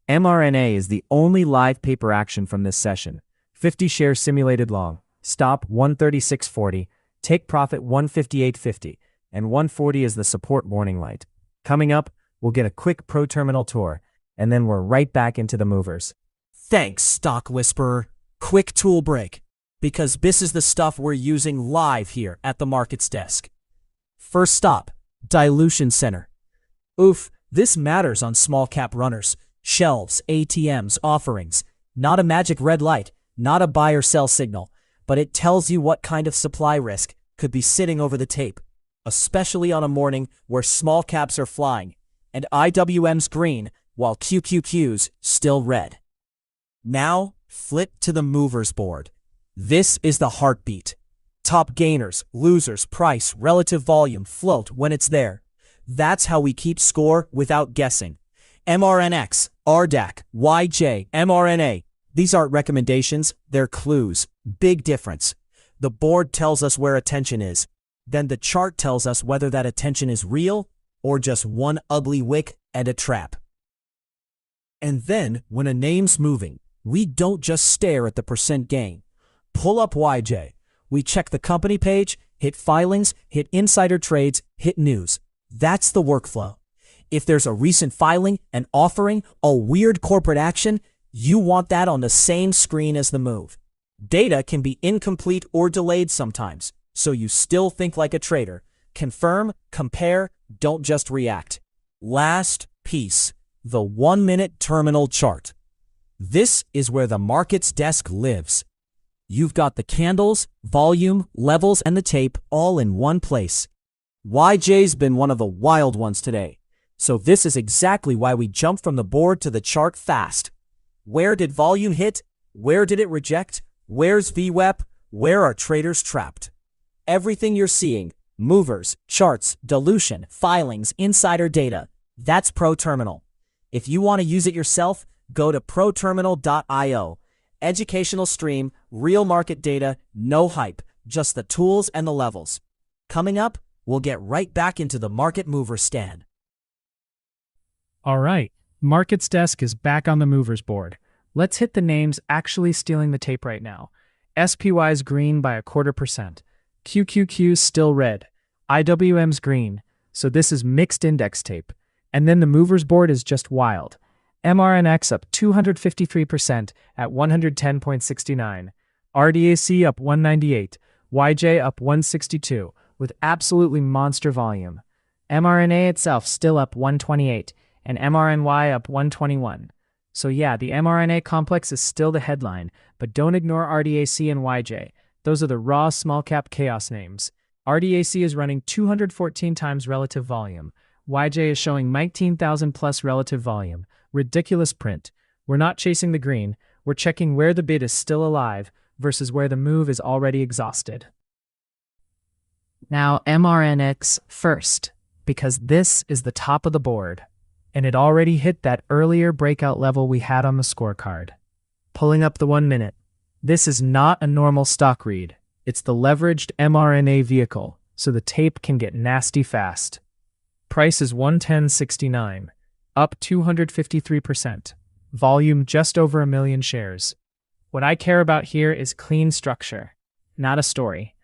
mRNA is the only live paper action from this session. 50 shares simulated long, stop 136.40, take profit 158.50, and 140 is the support warning light. Coming up, we'll get a quick Pro Terminal tour, and then we're right back into the movers. Thanks, Stock Whisperer. Quick tool break, because this is the stuff we're using live here at the markets desk. First stop, dilution center. Oof, this matters on small cap runners, shelves, ATMs, offerings. Not a magic red light, not a buy or sell signal, but it tells you what kind of supply risk could be sitting over the tape, especially on a morning where small caps are flying and IWM's green while QQQ's still red. Now, flip to the movers board. This is the heartbeat. Top gainers, losers, price, relative volume, float when it's there. That's how we keep score without guessing. MRNX, RDAC, YJ, mRNA. These aren't recommendations, they're clues. Big difference. The board tells us where attention is. Then the chart tells us whether that attention is real or just one ugly wick and a trap. And then, when a name's moving, we don't just stare at the percent gain. Pull up YJ. We check the company page, hit filings, hit insider trades, hit news. That's the workflow. If there's a recent filing, an offering, a weird corporate action, you want that on the same screen as the move. Data can be incomplete or delayed sometimes, so you still think like a trader. Confirm, compare, don't just react. Last piece, the 1-minute terminal chart. This is where the markets desk lives. You've got the candles, volume, levels, and the tape all in one place. YJ's been one of the wild ones today, so this is exactly why we jump from the board to the chart fast. Where did volume hit? Where did it reject? Where's VWAP? Where are traders trapped? Everything you're seeing, movers, charts, dilution, filings, insider data, that's Pro Terminal. If you want to use it yourself, go to proterminal.io. Educational stream, real market data, no hype, just the tools and the levels. Coming up, we'll get right back into the market mover stand. All right, Markets Desk is back on the movers board. Let's hit the names actually stealing the tape right now. SPY's green by 0.25%. QQQ's still red. IWM's green. So this is mixed index tape. And then the movers board is just wild. MRNX up 253% at 110.69. RDAC up 198. YJ up 162 with absolutely monster volume. mRNA itself still up 128 and MRNY up 121. So yeah, the mRNA complex is still the headline, but don't ignore RDAC and YJ. Those are the raw small cap chaos names. RDAC is running 214 times relative volume. YJ is showing 19,000 plus relative volume. Ridiculous print. We're not chasing the green, we're checking where the bid is still alive versus where the move is already exhausted. Now MRNX first, because this is the top of the board, and it already hit that earlier breakout level we had on the scorecard. Pulling up the 1 minute. This is not a normal stock read. It's the leveraged mRNA vehicle, so the tape can get nasty fast. Price is 110.69, up 253%. Volume just over 1 million shares. What I care about here is clean structure, not a story.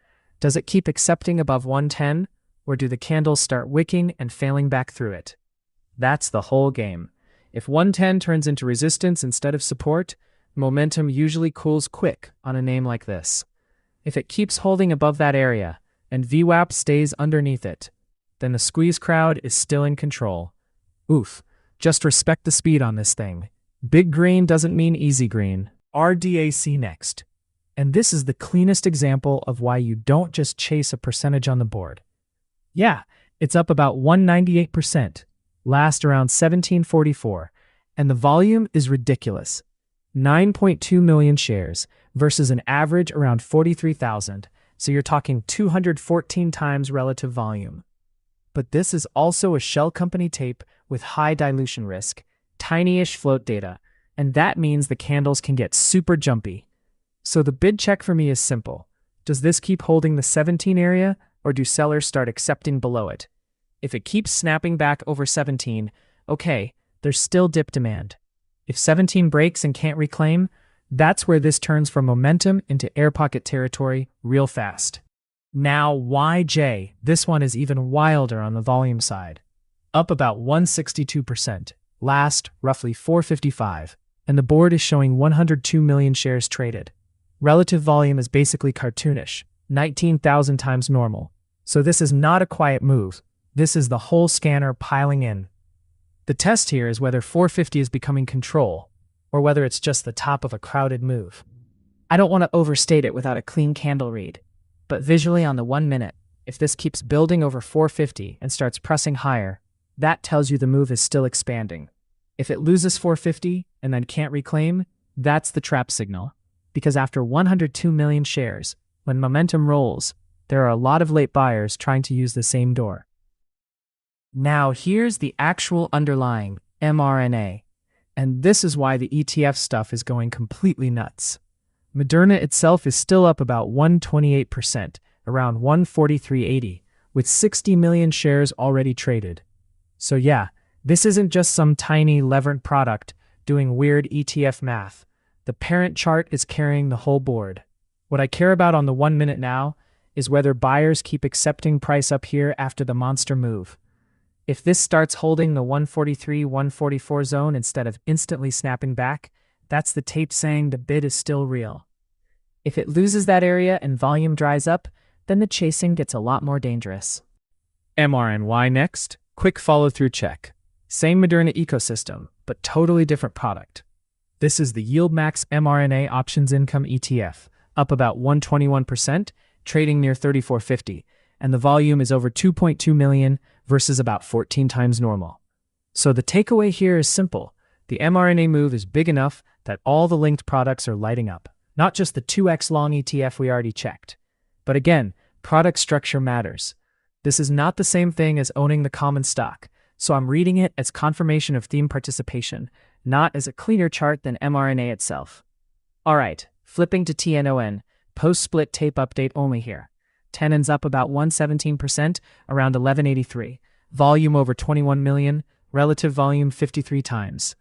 Does it keep accepting above 110, or do the candles start wicking and failing back through it? That's the whole game. If 110 turns into resistance instead of support, momentum usually cools quick on a name like this. If it keeps holding above that area, and VWAP stays underneath it, then the squeeze crowd is still in control. Oof, just respect the speed on this thing. Big green doesn't mean easy green. RDAC next. And this is the cleanest example of why you don't just chase a percentage on the board. Yeah, it's up about 198%, last around 1744, and the volume is ridiculous. 9.2 million shares versus an average around 43,000, so you're talking 214 times relative volume. But this is also a shell company tape with high dilution risk, tiny-ish float data, and that means the candles can get super jumpy. So the bid check for me is simple. Does this keep holding the 17 area, or do sellers start accepting below it? If it keeps snapping back over 17, okay, there's still dip demand. If 17 breaks and can't reclaim, that's where this turns from momentum into air pocket territory real fast. Now YJ, this one is even wilder on the volume side. Up about 162%, last roughly 455, and the board is showing 102 million shares traded. Relative volume is basically cartoonish, 19,000 times normal. So this is not a quiet move. This is the whole scanner piling in. The test here is whether 450 is becoming control, or whether it's just the top of a crowded move. I don't want to overstate it without a clean candle read, but visually on the 1 minute, if this keeps building over 450 and starts pressing higher, that tells you the move is still expanding. If it loses 450 and then can't reclaim, that's the trap signal. Because after 102 million shares, when momentum rolls, there are a lot of late buyers trying to use the same door. Now here's the actual underlying mRNA, and this is why the ETF stuff is going completely nuts. Moderna itself is still up about 128%, around 143.80, with 60 million shares already traded. So yeah, this isn't just some tiny levered product doing weird ETF math. The parent chart is carrying the whole board. What I care about on the 1 minute now is whether buyers keep accepting price up here after the monster move. If this starts holding the 143-144 zone instead of instantly snapping back, that's the tape saying the bid is still real. If it loses that area and volume dries up, then the chasing gets a lot more dangerous. MRNY next, quick follow-through check. Same Moderna ecosystem, but totally different product. This is the YieldMax mRNA Options Income ETF, up about 121%, trading near 34.50, and the volume is over 2.2 million versus about 14 times normal. So the takeaway here is simple. The mRNA move is big enough that all the linked products are lighting up, not just the 2x long ETF we already checked. But again, product structure matters. This is not the same thing as owning the common stock, so I'm reading it as confirmation of theme participation, not as a cleaner chart than mRNA itself. Alright, flipping to TNON, post-split tape update only here. 10 ends up about 117%, around 1183. Volume over 21 million, relative volume 53 times.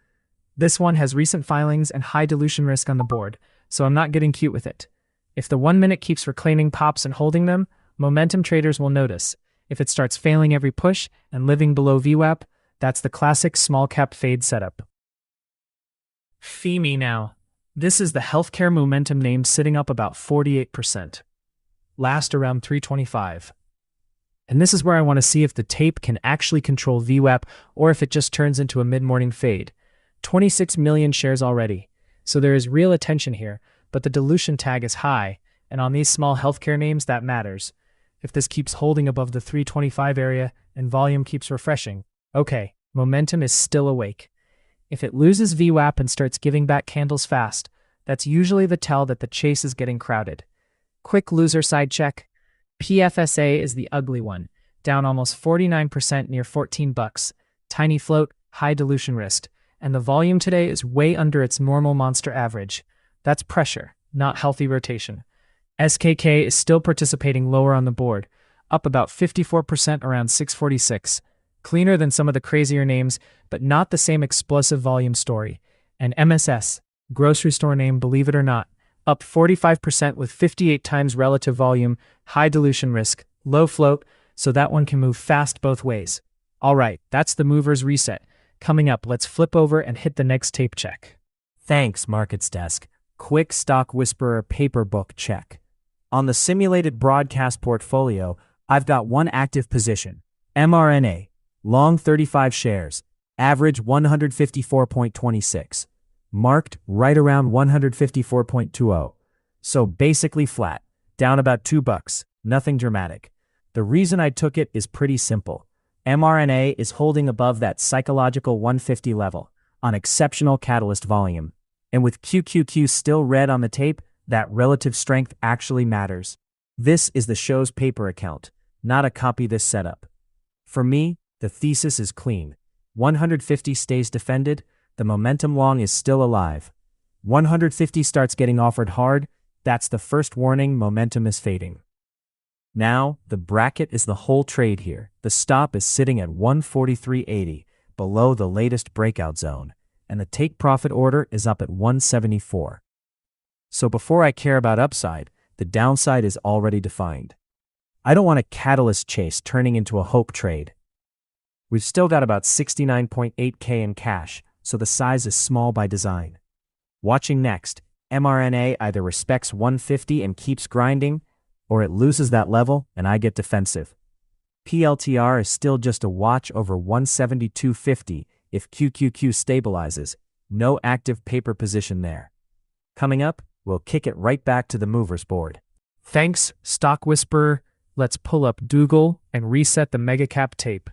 This one has recent filings and high dilution risk on the board, so I'm not getting cute with it. If the 1 minute keeps reclaiming pops and holding them, momentum traders will notice. If it starts failing every push and living below VWAP, that's the classic small cap fade setup. FEME now. This is the healthcare momentum name sitting up about 48%. Last around 325. And this is where I want to see if the tape can actually control VWAP or if it just turns into a mid-morning fade. 26 million shares already. So there is real attention here, but the dilution tag is high, and on these small healthcare names that matters. If this keeps holding above the 325 area and volume keeps refreshing, okay, momentum is still awake. If it loses VWAP and starts giving back candles fast, that's usually the tell that the chase is getting crowded. Quick loser side check. PFSA is the ugly one, down almost 49% near 14 bucks. Tiny float, high dilution risk, and the volume today is way under its normal monster average. That's pressure, not healthy rotation. SKK is still participating lower on the board, up about 54% around 646. Cleaner than some of the crazier names, but not the same explosive volume story. And MSS, grocery store name believe it or not, up 45% with 58 times relative volume, high dilution risk, low float, so that one can move fast both ways. Alright, that's the movers reset. Coming up, let's flip over and hit the next tape check. Thanks, Markets Desk. Quick Stock Whisperer paper book check. On the simulated broadcast portfolio, I've got one active position, mRNA, long 35 shares, average 154.26, marked right around 154.20. So basically flat, down about $2, nothing dramatic. The reason I took it is pretty simple. mRNA is holding above that psychological 150 level on exceptional catalyst volume. And with QQQ still red on the tape, that relative strength actually matters. This is the show's paper account, not a copy this setup. For me, the thesis is clean. 150 stays defended, the momentum long is still alive. 150 starts getting offered hard, that's the first warning momentum is fading. Now, the bracket is the whole trade here. The stop is sitting at 143.80, below the latest breakout zone, and the take profit order is up at 174. So before I care about upside, the downside is already defined. I don't want a catalyst chase turning into a hope trade. We've still got about 69.8K in cash, so the size is small by design. Watching next, mRNA either respects 150 and keeps grinding, or it loses that level and I get defensive. PLTR is still just a watch over 172.50 if QQQ stabilizes, no active paper position there. Coming up, we'll kick it right back to the movers board. Thanks, Stock Whisperer. Let's pull up Google and reset the megacap tape.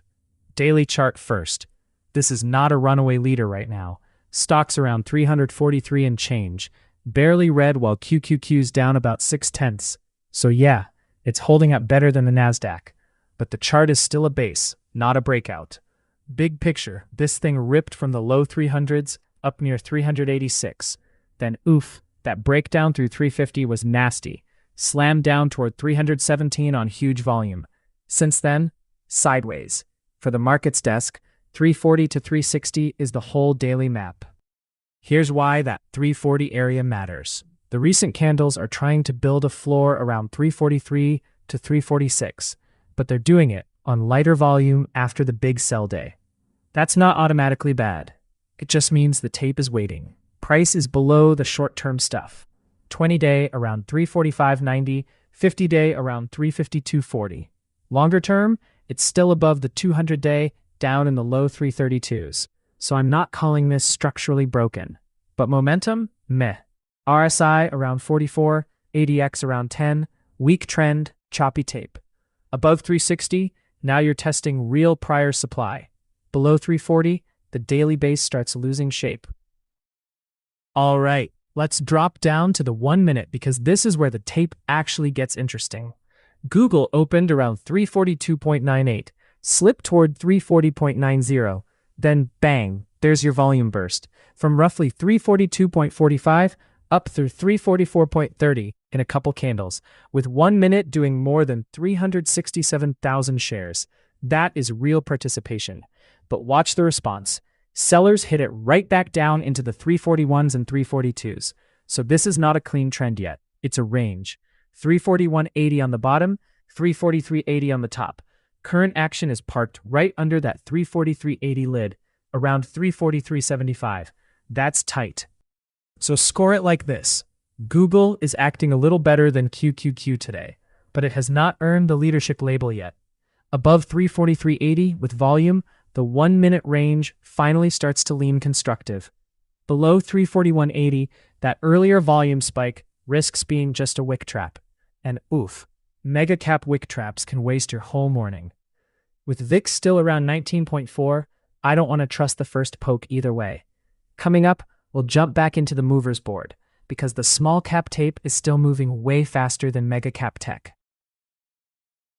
Daily chart first. This is not a runaway leader right now. Stock's around 343 and change, barely red while QQQ's down about 0.6. So yeah, it's holding up better than the Nasdaq. But the chart is still a base, not a breakout. Big picture, this thing ripped from the low 300s up near 386. Then oof, that breakdown through 350 was nasty. Slammed down toward 317 on huge volume. Since then, sideways. For the markets desk, 340 to 360 is the whole daily map. Here's why that 340 area matters. The recent candles are trying to build a floor around 343 to 346, but they're doing it on lighter volume after the big sell day. That's not automatically bad. It just means the tape is waiting. Price is below the short-term stuff. 20-day around 345.90, 50-day around 352.40. Longer term, it's still above the 200-day, down in the low 332s. So I'm not calling this structurally broken. But momentum? Meh. RSI around 44, ADX around 10, weak trend, choppy tape. Above 360, now you're testing real prior supply. Below 340, the daily base starts losing shape. All right, let's drop down to the 1 minute because this is where the tape actually gets interesting. Google opened around 342.98, slipped toward 340.90, then bang, there's your volume burst. From roughly 342.45 up through 344.30, in a couple candles, with 1 minute doing more than 367,000 shares. That is real participation. But watch the response. Sellers hit it right back down into the 341s and 342s. So this is not a clean trend yet. It's a range. 341.80 on the bottom, 343.80 on the top. Current action is parked right under that 343.80 lid, around 343.75. That's tight. So score it like this. Google is acting a little better than QQQ today, but it has not earned the leadership label yet. Above 343.80 with volume, the 1 minute range finally starts to lean constructive. Below 341.80, that earlier volume spike risks being just a wick trap. And oof, mega cap wick traps can waste your whole morning. With VIX still around 19.4, I don't want to trust the first poke either way. Coming up, we'll jump back into the movers board, because the small cap tape is still moving way faster than mega cap tech.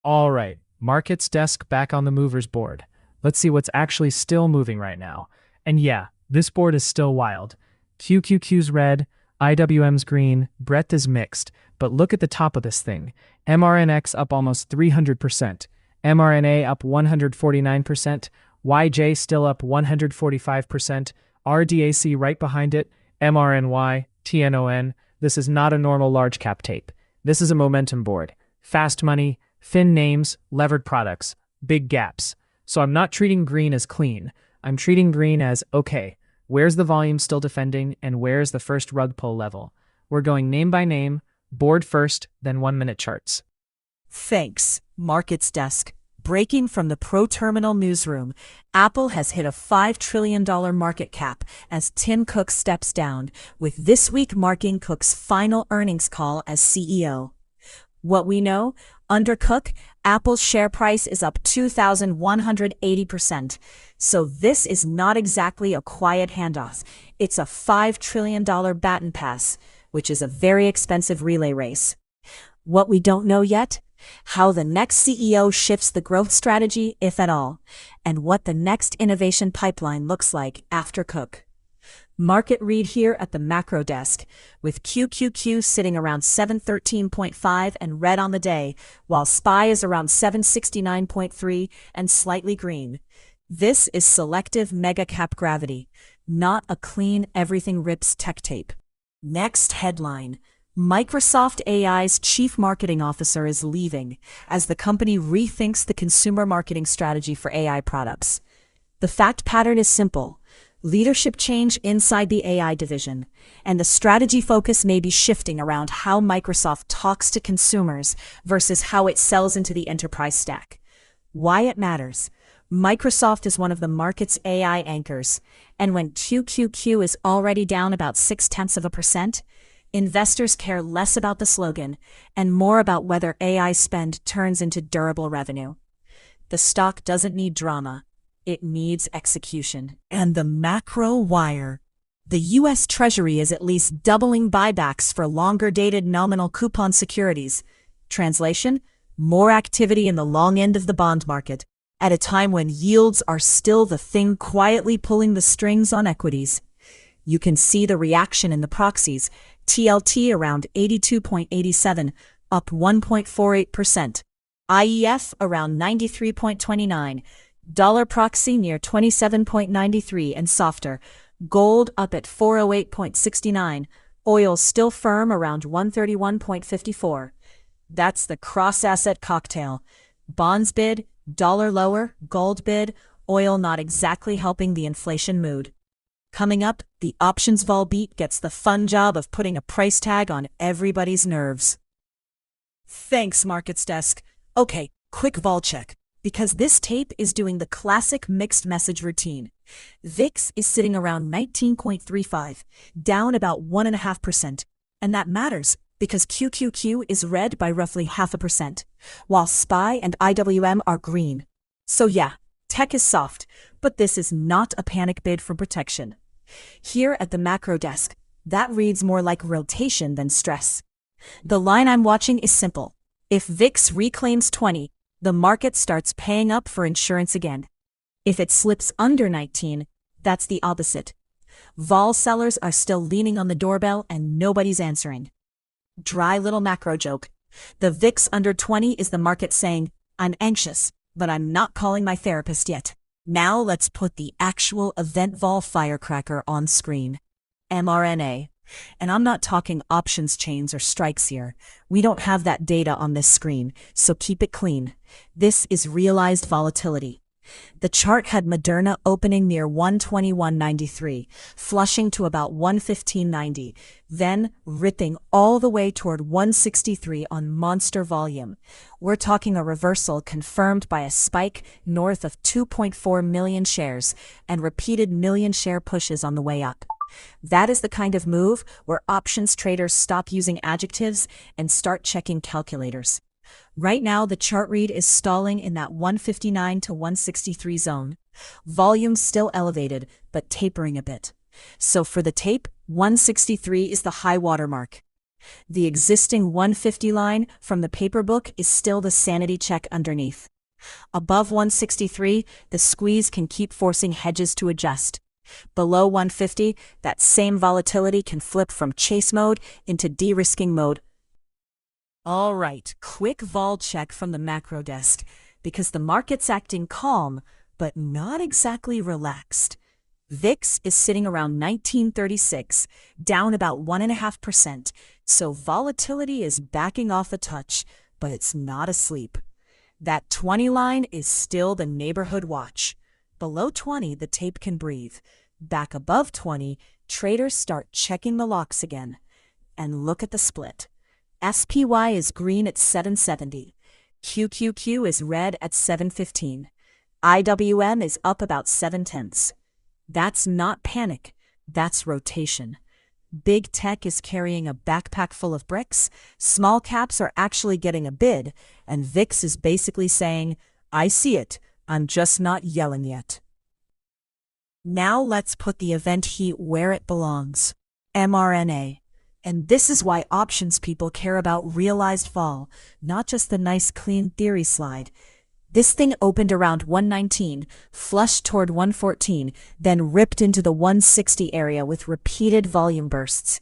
All right, markets desk back on the movers board. Let's see what's actually still moving right now. And yeah, this board is still wild. QQQ's red, IWM's green, breadth is mixed, but look at the top of this thing. MRNX up almost 300%, mRNA up 149%, YJ still up 145%, RDAC right behind it, MRNY, TNON. This is not a normal large cap tape. This is a momentum board. Fast money, thin names, levered products, big gaps. So I'm not treating green as clean. I'm treating green as, okay, where's the volume still defending and where's the first rug pull level? We're going name by name, board first, then 1 minute charts. Thanks, Markets Desk. Breaking from the ProTerminal newsroom, Apple has hit a $5 trillion market cap as Tim Cook steps down, with this week marking Cook's final earnings call as CEO. What we know, under Cook, Apple's share price is up 2,180%. So this is not exactly a quiet handoff. It's a $5 trillion baton pass, which is a very expensive relay race. What we don't know yet? How the next CEO shifts the growth strategy, if at all, and what the next innovation pipeline looks like after Cook. Market read here at the macro desk, with QQQ sitting around 713.5 and red on the day, while SPY is around 769.3 and slightly green. This is selective mega cap gravity, not a clean everything rips tech tape. Next headline. Microsoft AI's chief marketing officer is leaving as the company rethinks the consumer marketing strategy for AI products. The fact pattern is simple. Leadership change inside the AI division, and the strategy focus may be shifting around how Microsoft talks to consumers versus how it sells into the enterprise stack. Why it matters. Microsoft is one of the market's AI anchors, and when QQQ is already down about 0.6%, investors care less about the slogan and more about whether AI spend turns into durable revenue. The stock doesn't need drama. It needs execution. And the macro wire. The U.S. Treasury is at least doubling buybacks for longer-dated nominal coupon securities. Translation? More activity in the long end of the bond market, at a time when yields are still the thing quietly pulling the strings on equities. You can see the reaction in the proxies. TLT around 82.87, up 1.48%. IEF around 93.29. Dollar proxy near 27.93 and softer. Gold up at 408.69. Oil still firm around 131.54. That's the cross-asset cocktail. Bonds bid, dollar lower, gold bid, oil not exactly helping the inflation mood. Coming up, the options vol beat gets the fun job of putting a price tag on everybody's nerves. Thanks, Markets Desk. Okay, quick vol check, because this tape is doing the classic mixed message routine. VIX is sitting around 19.35, down about 1.5%, and that matters because QQQ is red by roughly 0.5%, while SPY and IWM are green. So yeah, tech is soft, but this is not a panic bid for protection. Here at the macro desk, that reads more like rotation than stress. The line I'm watching is simple. If VIX reclaims 20, the market starts paying up for insurance again. If it slips under 19, that's the opposite. Vol sellers are still leaning on the doorbell and nobody's answering. Dry little macro joke. The VIX under 20 is the market saying, I'm anxious, but I'm not calling my therapist yet. Now let's put the actual event vol firecracker on screen. mRNA. And I'm not talking options chains or strikes here. We don't have that data on this screen, so keep it clean. This is realized volatility. The chart had Moderna opening near 121.93, flushing to about 115.90, then ripping all the way toward 163 on monster volume. We're talking a reversal confirmed by a spike north of 2.4 million shares and repeated million share pushes on the way up. That is the kind of move where options traders stop using adjectives and start checking calculators. Right now, the chart read is stalling in that 159 to 163 zone. Volume still elevated, but tapering a bit. So for the tape, 163 is the high water mark. The existing 150 line from the paper book is still the sanity check underneath. Above 163, the squeeze can keep forcing hedges to adjust. Below 150, that same volatility can flip from chase mode into de-risking mode. All right, quick vol check from the macro desk, because the market's acting calm, but not exactly relaxed. VIX is sitting around 1936, down about 1.5%, so volatility is backing off a touch, but it's not asleep. That 20 line is still the neighborhood watch. Below 20, the tape can breathe. Back above 20, traders start checking the locks again. And look at the split. SPY is green at 770. QQQ is red at 715. IWM is up about 0.7. That's not panic. That's rotation. Big tech is carrying a backpack full of bricks. Small caps are actually getting a bid. And VIX is basically saying, I see it. I'm just not yelling yet. Now let's put the event heat where it belongs. mRNA. And this is why options people care about realized vol, not just the nice clean theory slide. This thing opened around 119, flushed toward 114, then ripped into the 160 area with repeated volume bursts.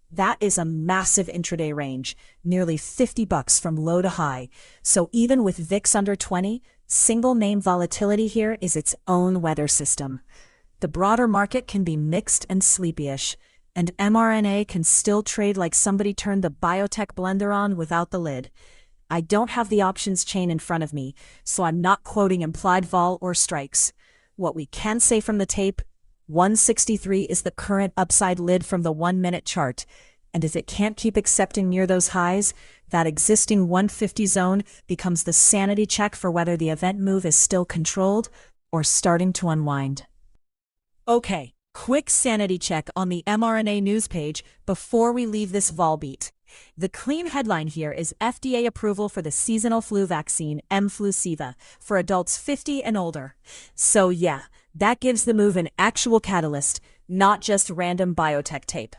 That is a massive intraday range, nearly $50 from low to high. So even with VIX under 20, single name volatility here is its own weather system. The broader market can be mixed and sleepyish, and mRNA can still trade like somebody turned the biotech blender on without the lid. I don't have the options chain in front of me, so I'm not quoting implied vol or strikes. What we can say from the tape, 163 is the current upside lid from the 1-minute chart, and if it can't keep accepting near those highs, that existing 150 zone becomes the sanity check for whether the event move is still controlled or starting to unwind. Okay, quick sanity check on the mRNA news page before we leave this vol beat. The clean headline here is FDA approval for the seasonal flu vaccine mFlu-Siva for adults 50 and older. So yeah, that gives the move an actual catalyst, not just random biotech tape.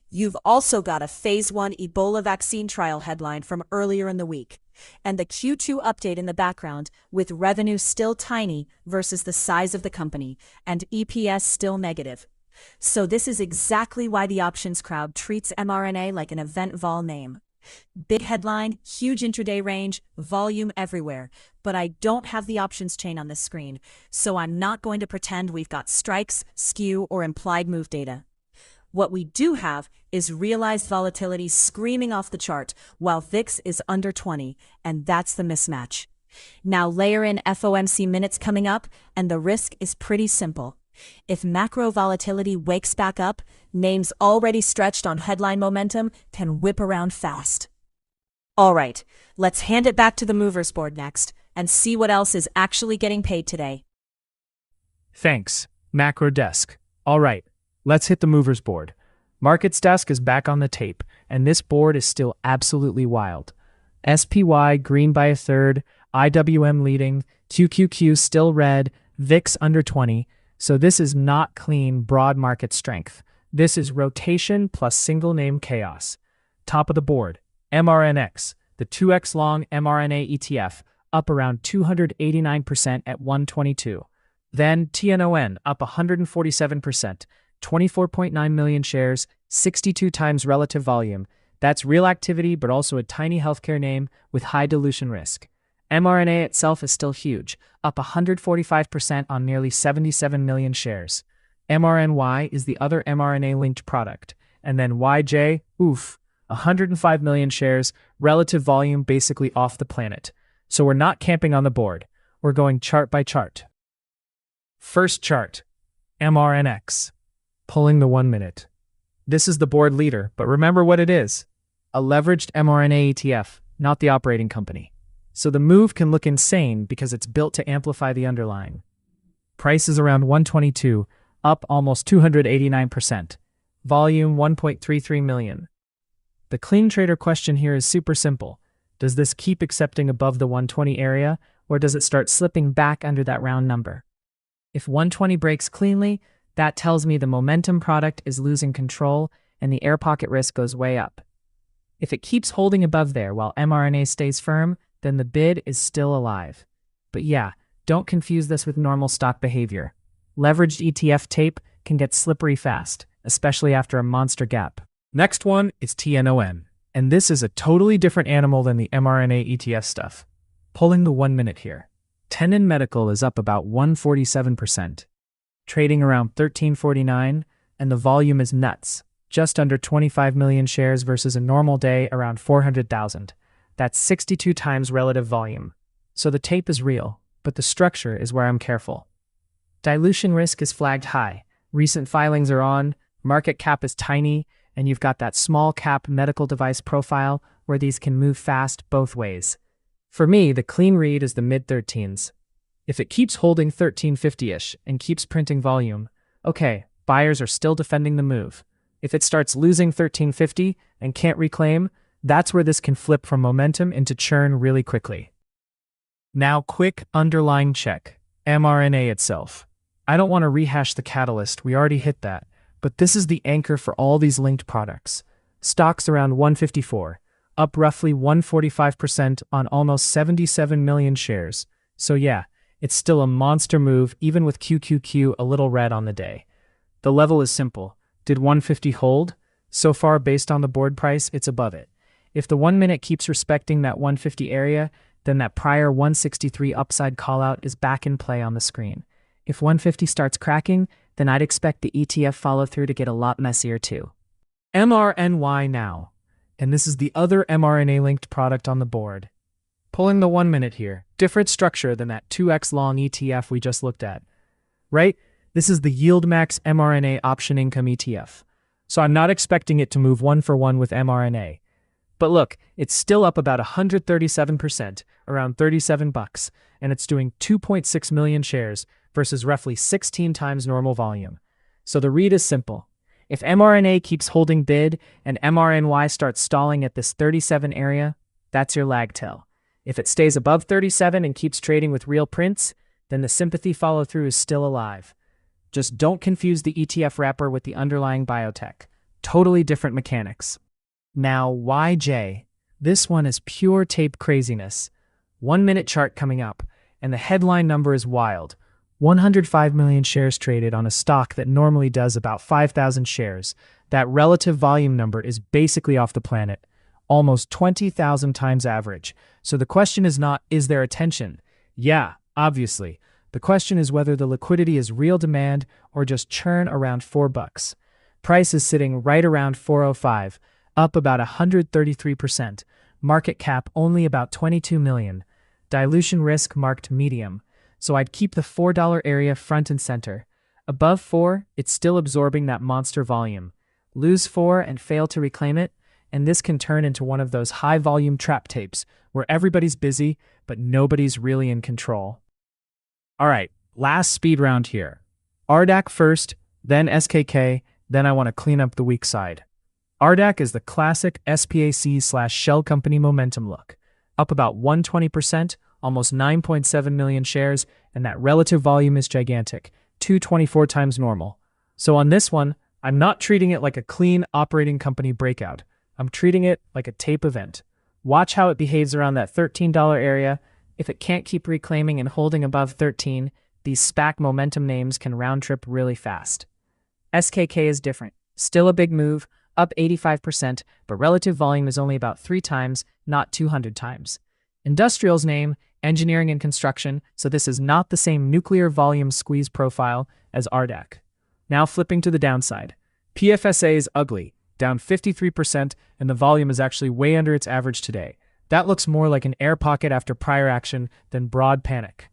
You've also got a phase 1 Ebola vaccine trial headline from earlier in the week, and the Q2 update in the background with revenue still tiny versus the size of the company and EPS still negative. So this is exactly why the options crowd treats mRNA like an event vol name. Big headline, huge intraday range, volume everywhere, but I don't have the options chain on this screen, so I'm not going to pretend we've got strikes, skew, or implied move data. What we do have is realized volatility screaming off the chart while VIX is under 20, and that's the mismatch. Now layer in FOMC minutes coming up, and the risk is pretty simple. If macro volatility wakes back up, names already stretched on headline momentum can whip around fast. All right, let's hand it back to the movers board next and see what else is actually getting paid today. Thanks, Macro Desk. All right, let's hit the movers board. Markets Desk is back on the tape, and this board is still absolutely wild. SPY green by 1/3, IWM leading, QQQ still red, VIX under 20. So this is not clean, broad market strength. This is rotation plus single name chaos. Top of the board, MRNX, the 2x long mRNA ETF, up around 289% at 122. Then TNON up 147%, 24.9 million shares, 62 times relative volume. That's real activity, but also a tiny healthcare name with high dilution risk. mRNA itself is still huge, up 145% on nearly 77 million shares. mRNY is the other mRNA-linked product. And then YJ, 105 million shares, relative volume basically off the planet. So we're not camping on the board. We're going chart by chart. First chart, MRNX, pulling the 1 minute. This is the board leader, but remember what it is. A leveraged mRNA ETF, not the operating company. So the move can look insane because it's built to amplify the underlying. Price is around 122, up almost 289%. Volume 1.33 million. The clean trader question here is super simple. Does this keep accepting above the 120 area, or does it start slipping back under that round number? If 120 breaks cleanly, that tells me the momentum product is losing control and the air pocket risk goes way up. If it keeps holding above there while mRNA stays firm, then the bid is still alive. But yeah, don't confuse this with normal stock behavior. Leveraged ETF tape can get slippery fast, especially after a monster gap. Next one is TNON, and this is a totally different animal than the mRNA ETF stuff. Pulling the 1 minute here. Tenon Medical is up about 147%, trading around $13.49, and the volume is nuts, just under 25 million shares versus a normal day around 400,000. That's 62 times relative volume. So the tape is real, but the structure is where I'm careful. Dilution risk is flagged high, recent filings are on, market cap is tiny, and you've got that small cap medical device profile where these can move fast both ways. For me, the clean read is the mid-13s. If it keeps holding 1350-ish and keeps printing volume, okay, buyers are still defending the move. If it starts losing 1350 and can't reclaim, that's where this can flip from momentum into churn really quickly. Now, quick underlying check. mRNA itself. I don't want to rehash the catalyst, we already hit that, but this is the anchor for all these linked products. Stocks around 154, up roughly 145% on almost 77 million shares. So yeah, it's still a monster move even with QQQ a little red on the day. The level is simple. Did 150 hold? So far, based on the board price, it's above it. If the 1 minute keeps respecting that 150 area, then that prior 163 upside callout is back in play on the screen. If 150 starts cracking, then I'd expect the ETF follow-through to get a lot messier too. MRNY now. And this is the other mRNA-linked product on the board. Pulling the 1 minute here. Different structure than that 2x long ETF we just looked at. Right? This is the YieldMax mRNA Option Income ETF. So I'm not expecting it to move 1-for-1 with mRNA. But look, it's still up about 137%, around $37, and it's doing 2.6 million shares versus roughly 16 times normal volume. So the read is simple. If mRNA keeps holding bid and MRNY starts stalling at this 37 area, that's your lag tell. If it stays above 37 and keeps trading with real prints, then the sympathy follow-through is still alive. Just don't confuse the ETF wrapper with the underlying biotech. Totally different mechanics. Now, YJ. This one is pure tape craziness. 1 minute chart coming up, and the headline number is wild. 105 million shares traded on a stock that normally does about 5,000 shares. That relative volume number is basically off the planet, almost 20,000 times average. So the question is not, is there attention? Yeah, obviously. The question is whether the liquidity is real demand or just churn around $4. Price is sitting right around 405, up about 133%. Market cap only about 22 million. Dilution risk marked medium. So I'd keep the $4 area front and center. Above 4, it's still absorbing that monster volume. Lose 4 and fail to reclaim it, and this can turn into one of those high-volume trap tapes where everybody's busy, but nobody's really in control. All right, last speed round here. RDAC first, then SKK, then I want to clean up the weak side. RDAC is the classic SPAC/shell company momentum look. Up about 120%, almost 9.7 million shares, and that relative volume is gigantic, 224 times normal. So on this one, I'm not treating it like a clean operating company breakout. I'm treating it like a tape event. Watch how it behaves around that $13 area. If it can't keep reclaiming and holding above 13, these SPAC momentum names can round trip really fast. SKK is different. Still a big move, up 85%, but relative volume is only about 3 times, not 200 times. Industrial's name, engineering and construction, so this is not the same nuclear volume squeeze profile as RDAC. Now flipping to the downside. PFSA is ugly, down 53%, and the volume is actually way under its average today. That looks more like an air pocket after prior action than broad panic.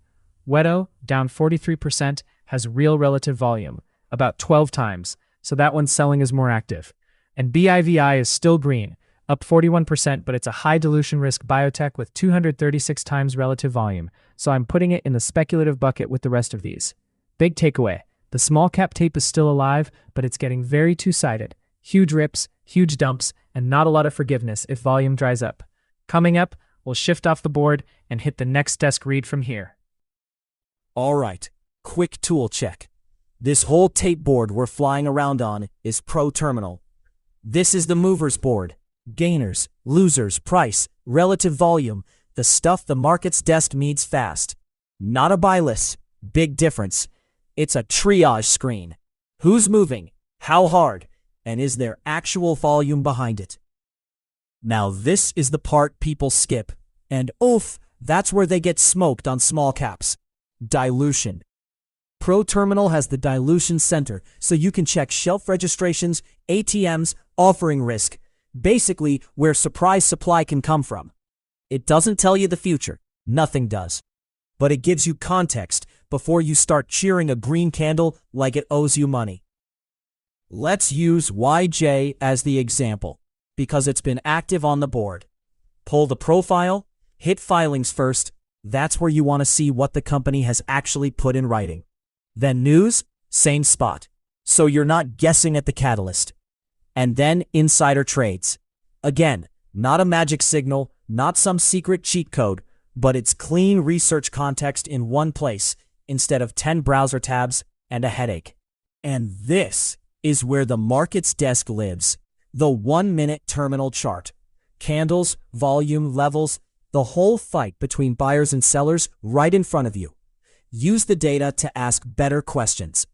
Wedo, down 43%, has real relative volume, about 12 times, so that one's selling is more active. And BIVI is still green, up 41%, but it's a high dilution risk biotech with 236 times relative volume, so I'm putting it in the speculative bucket with the rest of these. Big takeaway, the small cap tape is still alive, but it's getting very two-sided. Huge rips, huge dumps, and not a lot of forgiveness if volume dries up. Coming up, we'll shift off the board and hit the next desk read from here. All right, quick tool check. This whole tape board we're flying around on is ProTerminal. This is the movers board. Gainers, losers, price, relative volume, the stuff the market's desk needs fast. Not a buy list, big difference. It's a triage screen. Who's moving? How hard? And is there actual volume behind it? Now this is the part people skip, and oof, that's where they get smoked on small caps. Dilution. ProTerminal has the dilution center, so you can check shelf registrations, ATMs, offering risk, basically where surprise supply can come from. It doesn't tell you the future, nothing does. But it gives you context before you start cheering a green candle like it owes you money. Let's use YJ as the example, because it's been active on the board. Pull the profile, hit filings first, that's where you want to see what the company has actually put in writing. Then news, same spot, so you're not guessing at the catalyst. And then insider trades. Again, not a magic signal, not some secret cheat code, but it's clean research context in one place instead of 10 browser tabs and a headache. And this is where the market's desk lives. The 1-minute terminal chart. Candles, volume, levels, the whole fight between buyers and sellers right in front of you. Use the data to ask better questions.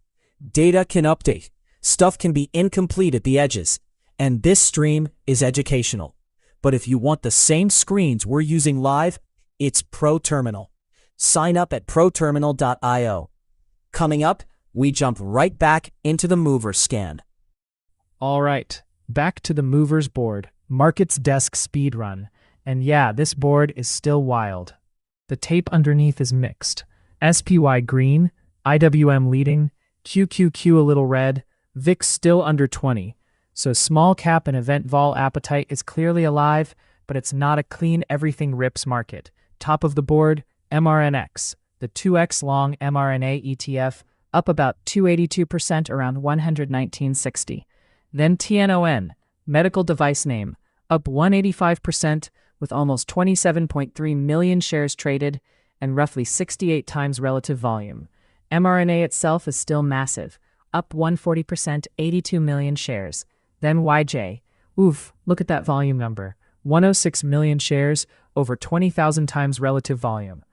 Data can update. Stuff can be incomplete at the edges. And this stream is educational. But if you want the same screens we're using live, it's ProTerminal. Sign up at proterminal.io. Coming up, we jump right back into the mover scan. All right, back to the movers board, market's desk speed run. And yeah, this board is still wild. The tape underneath is mixed. SPY green, IWM leading, QQQ a little red, VIX still under 20. So small cap and event vol appetite is clearly alive, but it's not a clean everything rips market. Top of the board, MRNX, the 2x long mRNA ETF, up about 282% around 119.60. Then TNON, medical device name, up 185% with almost 27.3 million shares traded and roughly 68 times relative volume. mRNA itself is still massive, up 140%, 82 million shares. Then YJ, oof, look at that volume number, 106 million shares, over 20,000 times relative volume.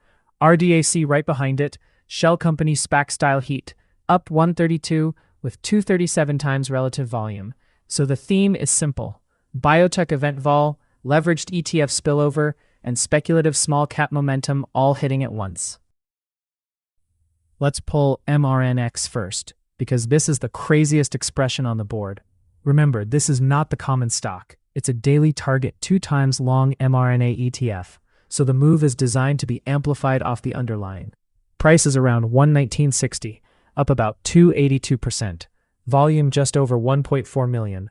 RDAC right behind it, shell company SPAC style heat, up 132 with 237 times relative volume. So the theme is simple. Biotech event vol, leveraged ETF spillover, and speculative small cap momentum all hitting at once. Let's pull MRNX first, because this is the craziest expression on the board. Remember, this is not the common stock. It's a daily target 2 times long mRNA ETF, so the move is designed to be amplified off the underlying. Price is around 119.60, up about 282%. Volume just over 1.4 million.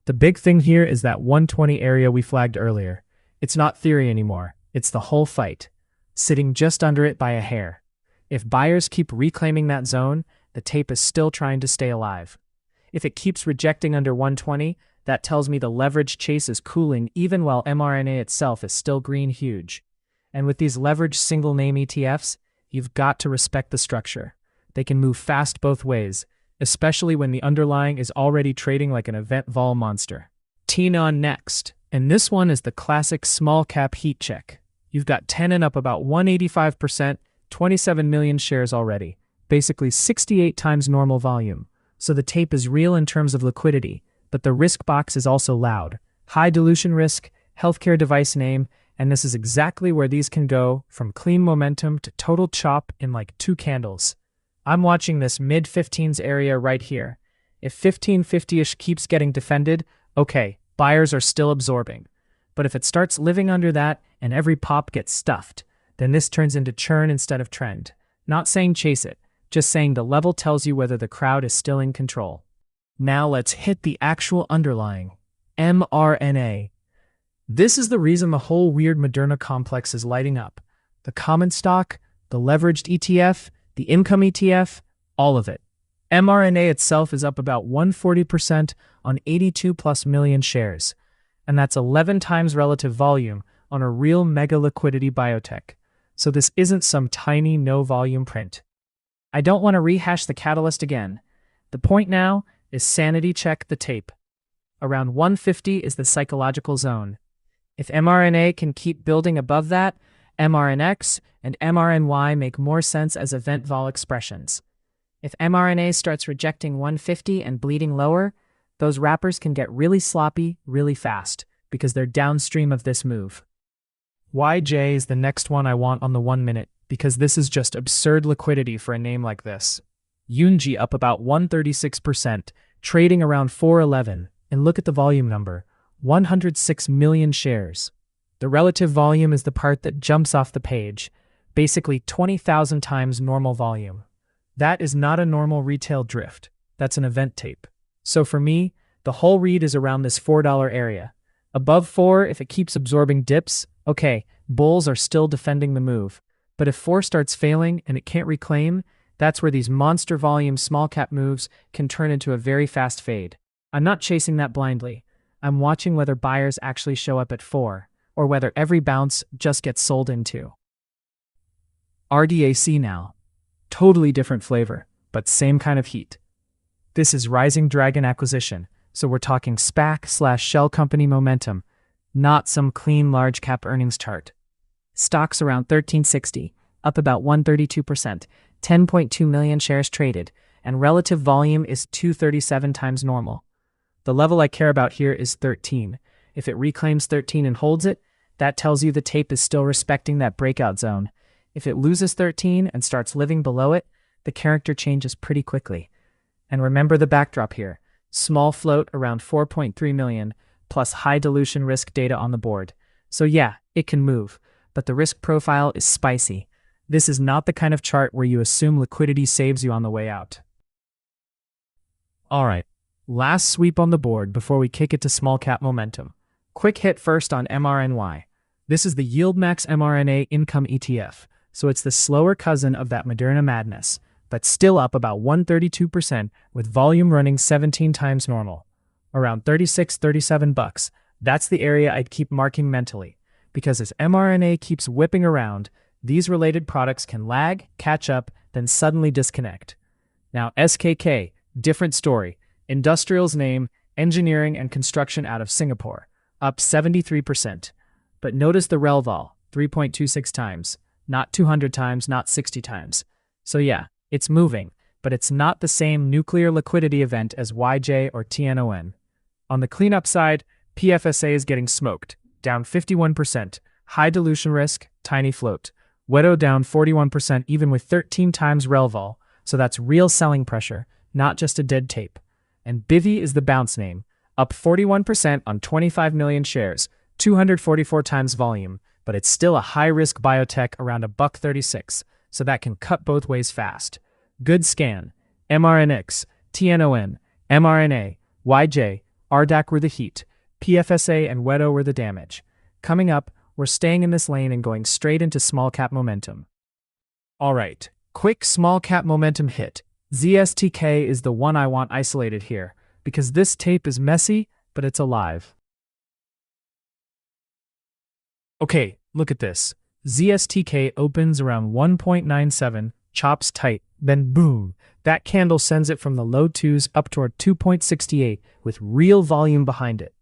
The big thing here is that 120 area we flagged earlier. It's not theory anymore, it's the whole fight, sitting just under it by a hair. If buyers keep reclaiming that zone, the tape is still trying to stay alive. If it keeps rejecting under 120, that tells me the leverage chase is cooling even while mRNA itself is still green huge. And with these leveraged single name ETFs, you've got to respect the structure. They can move fast both ways, especially when the underlying is already trading like an event vol monster. TNON next, and this one is the classic small cap heat check. You've got 10 and up about 185%, 27 million shares already, basically 68 times normal volume. So the tape is real in terms of liquidity, but the risk box is also loud. High dilution risk, healthcare device name, and this is exactly where these can go from clean momentum to total chop in like 2 candles. I'm watching this mid-15s area right here. If 1550-ish keeps getting defended, okay, buyers are still absorbing. But if it starts living under that and every pop gets stuffed, then this turns into churn instead of trend. Not saying chase it, just saying the level tells you whether the crowd is still in control. Now let's hit the actual underlying mRNA. This is the reason the whole weird Moderna complex is lighting up. The common stock, the leveraged ETF, the income ETF, all of it. mRNA itself is up about 140% on 82 plus million shares, and that's 11 times relative volume on a real mega liquidity biotech. So this isn't some tiny no volume print. I don't want to rehash the catalyst again. The point now is sanity check the tape. Around 150 is the psychological zone. If mRNA can keep building above that, mRNX and mRNY make more sense as event vol expressions. If mRNA starts rejecting 150 and bleeding lower, those wrappers can get really sloppy really fast because they're downstream of this move. YJ is the next one I want on the 1 minute because this is just absurd liquidity for a name like this. Yunji up about 136%, trading around 411, and look at the volume number, 106 million shares. The relative volume is the part that jumps off the page, basically 20,000 times normal volume. That is not a normal retail drift, that's an event tape. So for me, the whole read is around this $4 area. Above 4, if it keeps absorbing dips, okay, bulls are still defending the move. But if 4 starts failing and it can't reclaim, that's where these monster volume small cap moves can turn into a very fast fade. I'm not chasing that blindly. I'm watching whether buyers actually show up at 4, or whether every bounce just gets sold into. RDAC now. Totally different flavor, but same kind of heat. This is Rising Dragon acquisition, so we're talking SPAC/shell company momentum, not some clean large cap earnings chart. Stocks around 1360, up about 132%, 10.2 million shares traded, and relative volume is 237 times normal. The level I care about here is 13. If it reclaims 13 and holds it, that tells you the tape is still respecting that breakout zone. If it loses 13 and starts living below it, the character changes pretty quickly. And remember the backdrop here. Small float around 4.3 million, plus high dilution risk data on the board. So yeah, it can move, but the risk profile is spicy. This is not the kind of chart where you assume liquidity saves you on the way out. Alright, last sweep on the board before we kick it to small cap momentum. Quick hit first on mRNY. This is the YieldMax mRNA Income ETF, so it's the slower cousin of that Moderna madness, but still up about 132% with volume running 17 times normal. Around $36-37. That's the area I'd keep marking mentally, because as mRNA keeps whipping around, these related products can lag, catch up, then suddenly disconnect. Now SKK, different story. Industrials name, engineering and construction out of Singapore, up 73%. But notice the rel vol, 3.26 times, not 200 times, not 60 times. So yeah, it's moving, but it's not the same nuclear liquidity event as YJ or TNON. On the cleanup side, PFSA is getting smoked, down 51%, high dilution risk, tiny float. Wedo down 41% even with 13 times rel vol, so that's real selling pressure, not just a dead tape. And Bivy is the bounce name, up 41% on 25 million shares, 244 times volume, but it's still a high-risk biotech around $1.36, so that can cut both ways fast. Good scan. mRNX, TNON, mRNA, YJ, RDAC were the heat. PFSA and Wedo were the damage. Coming up, we're staying in this lane and going straight into small cap momentum. Alright, quick small cap momentum hit. ZSTK is the one I want isolated here, because this tape is messy, but it's alive. Okay, look at this. ZSTK opens around 1.97, chops tight, then boom, that candle sends it from the low 2s up toward 2.68 with real volume behind it.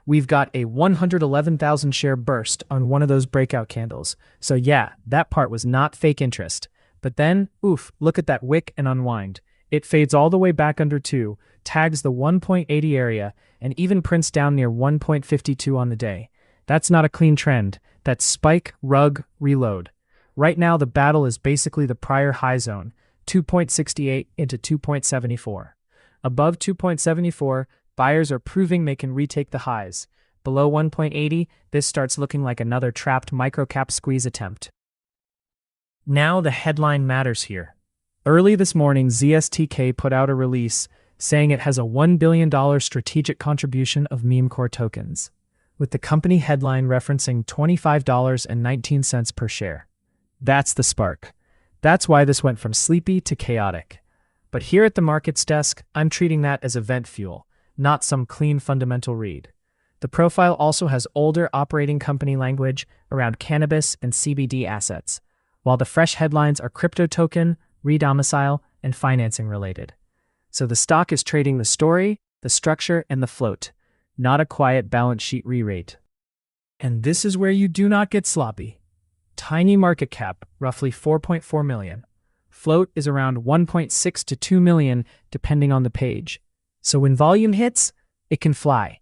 We've got a 111,000 share burst on one of those breakout candles. So yeah, that part was not fake interest. But then, oof, look at that wick and unwind. It fades all the way back under 2, tags the 1.80 area, and even prints down near 1.52 on the day. That's not a clean trend. That's spike, rug, reload. Right now, the battle is basically the prior high zone, 2.68 into 2.74. Above 2.74, buyers are proving they can retake the highs. Below 1.80, this starts looking like another trapped microcap squeeze attempt. Now the headline matters here. Early this morning, ZSTK put out a release saying it has a $1 billion strategic contribution of meme core tokens, with the company headline referencing $25.19 per share. That's the spark. That's why this went from sleepy to chaotic. But here at the markets desk, I'm treating that as event fuel, not some clean fundamental read. The profile also has older operating company language around cannabis and CBD assets, while the fresh headlines are crypto token, redomicile, and financing related. So the stock is trading the story, the structure, and the float, not a quiet balance sheet re-rate. And this is where you do not get sloppy. Tiny market cap, roughly 4.4 million. Float is around 1.6 to 2 million, depending on the page. So when volume hits, it can fly.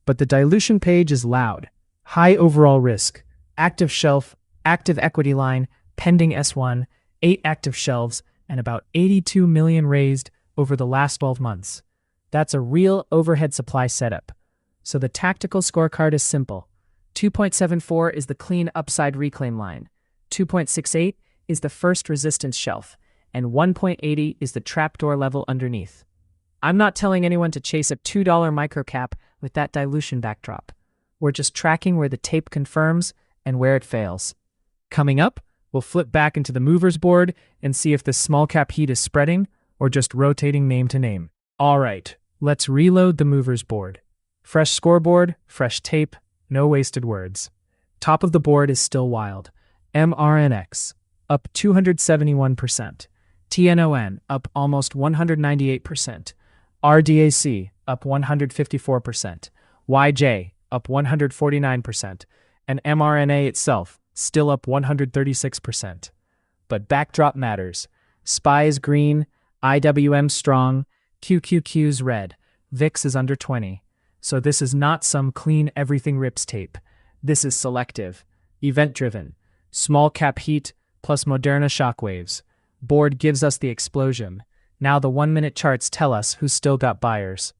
But the dilution page is loud. High overall risk, active shelf, active equity line, pending S1, 8 active shelves, and about 82 million raised over the last 12 months. That's a real overhead supply setup. So the tactical scorecard is simple. 2.74 is the clean upside reclaim line. 2.68 is the first resistance shelf, and 1.80 is the trapdoor level underneath. I'm not telling anyone to chase a $2 microcap with that dilution backdrop. We're just tracking where the tape confirms and where it fails. Coming up, we'll flip back into the movers board and see if the small cap heat is spreading or just rotating name to name. All right, let's reload the movers board. Fresh scoreboard, fresh tape, no wasted words. Top of the board is still wild. MRNX, up 271%. TNON, up almost 198%. RDAC, up 154%. YJ, up 149%. And mRNA itself, still up 136%. But backdrop matters. SPY is green, IWM strong, QQQ's red, VIX is under 20. So this is not some clean everything rips tape. This is selective, event-driven, small cap heat plus Moderna shockwaves. Board gives us the explosion. Now the 1-minute charts tell us who's still got buyers.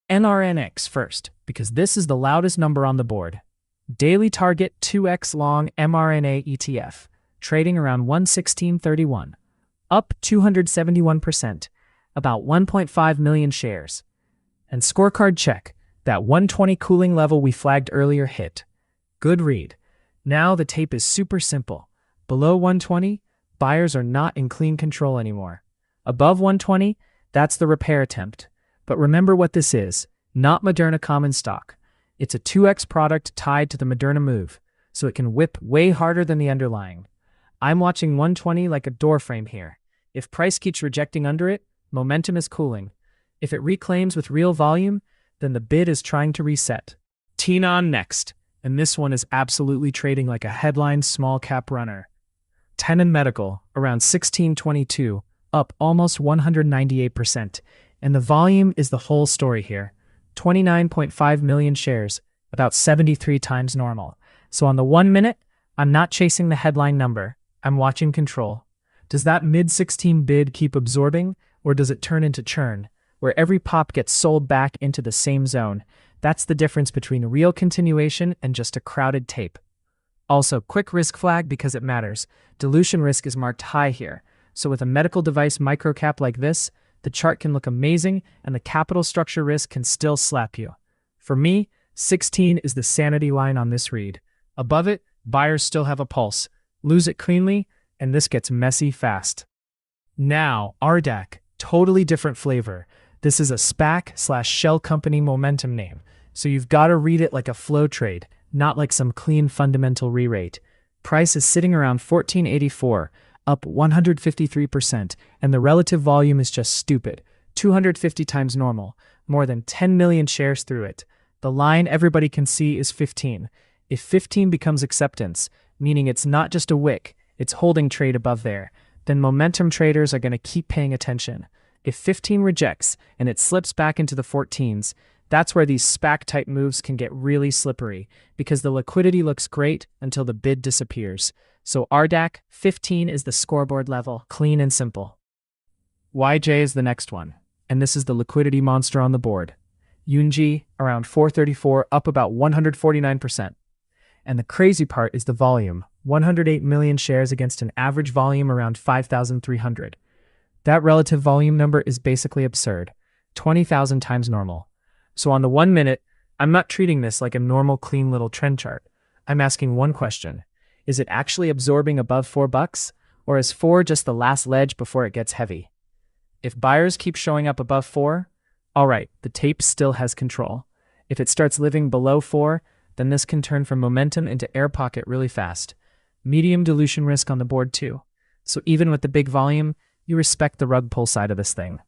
NRNX first, because this is the loudest number on the board. Daily target 2x long mRNA ETF, trading around 116.31, up 271%, about 1.5 million shares. And scorecard check, that 120 cooling level we flagged earlier hit. Good read. Now the tape is super simple. Below 120, buyers are not in clean control anymore. Above 120, that's the repair attempt. But remember what this is, not Moderna common stock. It's a 2x product tied to the Moderna move, so it can whip way harder than the underlying. I'm watching 120 like a doorframe here. If price keeps rejecting under it, momentum is cooling. If it reclaims with real volume, then the bid is trying to reset. TNON next, and this one is absolutely trading like a headline small cap runner. Tenon Medical, around 1622, up almost 198%, and the volume is the whole story here. 29.5 million shares, about 73 times normal. So on the 1 minute, I'm not chasing the headline number, I'm watching control. Does that mid-16 bid keep absorbing, or does it turn into churn, where every pop gets sold back into the same zone? That's the difference between real continuation and just a crowded tape. Also, quick risk flag because it matters. Dilution risk is marked high here, so with a medical device microcap like this, the chart can look amazing and the capital structure risk can still slap you. For me, 16 is the sanity line on this read. Above it, buyers still have a pulse. Lose it cleanly, and this gets messy fast. Now, RDAC, totally different flavor. This is a SPAC/shell company momentum name, so you've got to read it like a flow trade, not like some clean fundamental re-rate. Price is sitting around 1484, up 153%, and the relative volume is just stupid, 250 times normal, more than 10 million shares through it. The line everybody can see is 15. If 15 becomes acceptance, meaning it's not just a wick, it's holding trade above there, then momentum traders are going to keep paying attention. If 15 rejects and it slips back into the 14s, that's where these SPAC-type moves can get really slippery because the liquidity looks great until the bid disappears. So RDAC 15 is the scoreboard level, clean and simple. YJ is the next one, and this is the liquidity monster on the board. Yunji around 434, up about 149%. And the crazy part is the volume, 108 million shares against an average volume around 5,300. That relative volume number is basically absurd, 20,000 times normal. So on the 1 minute, I'm not treating this like a normal clean little trend chart. I'm asking one question. Is it actually absorbing above $4? Or is 4 just the last ledge before it gets heavy? If buyers keep showing up above 4, alright, the tape still has control. If it starts living below 4, then this can turn from momentum into air pocket really fast. Medium dilution risk on the board too. So even with the big volume, you respect the rug pull side of this thing.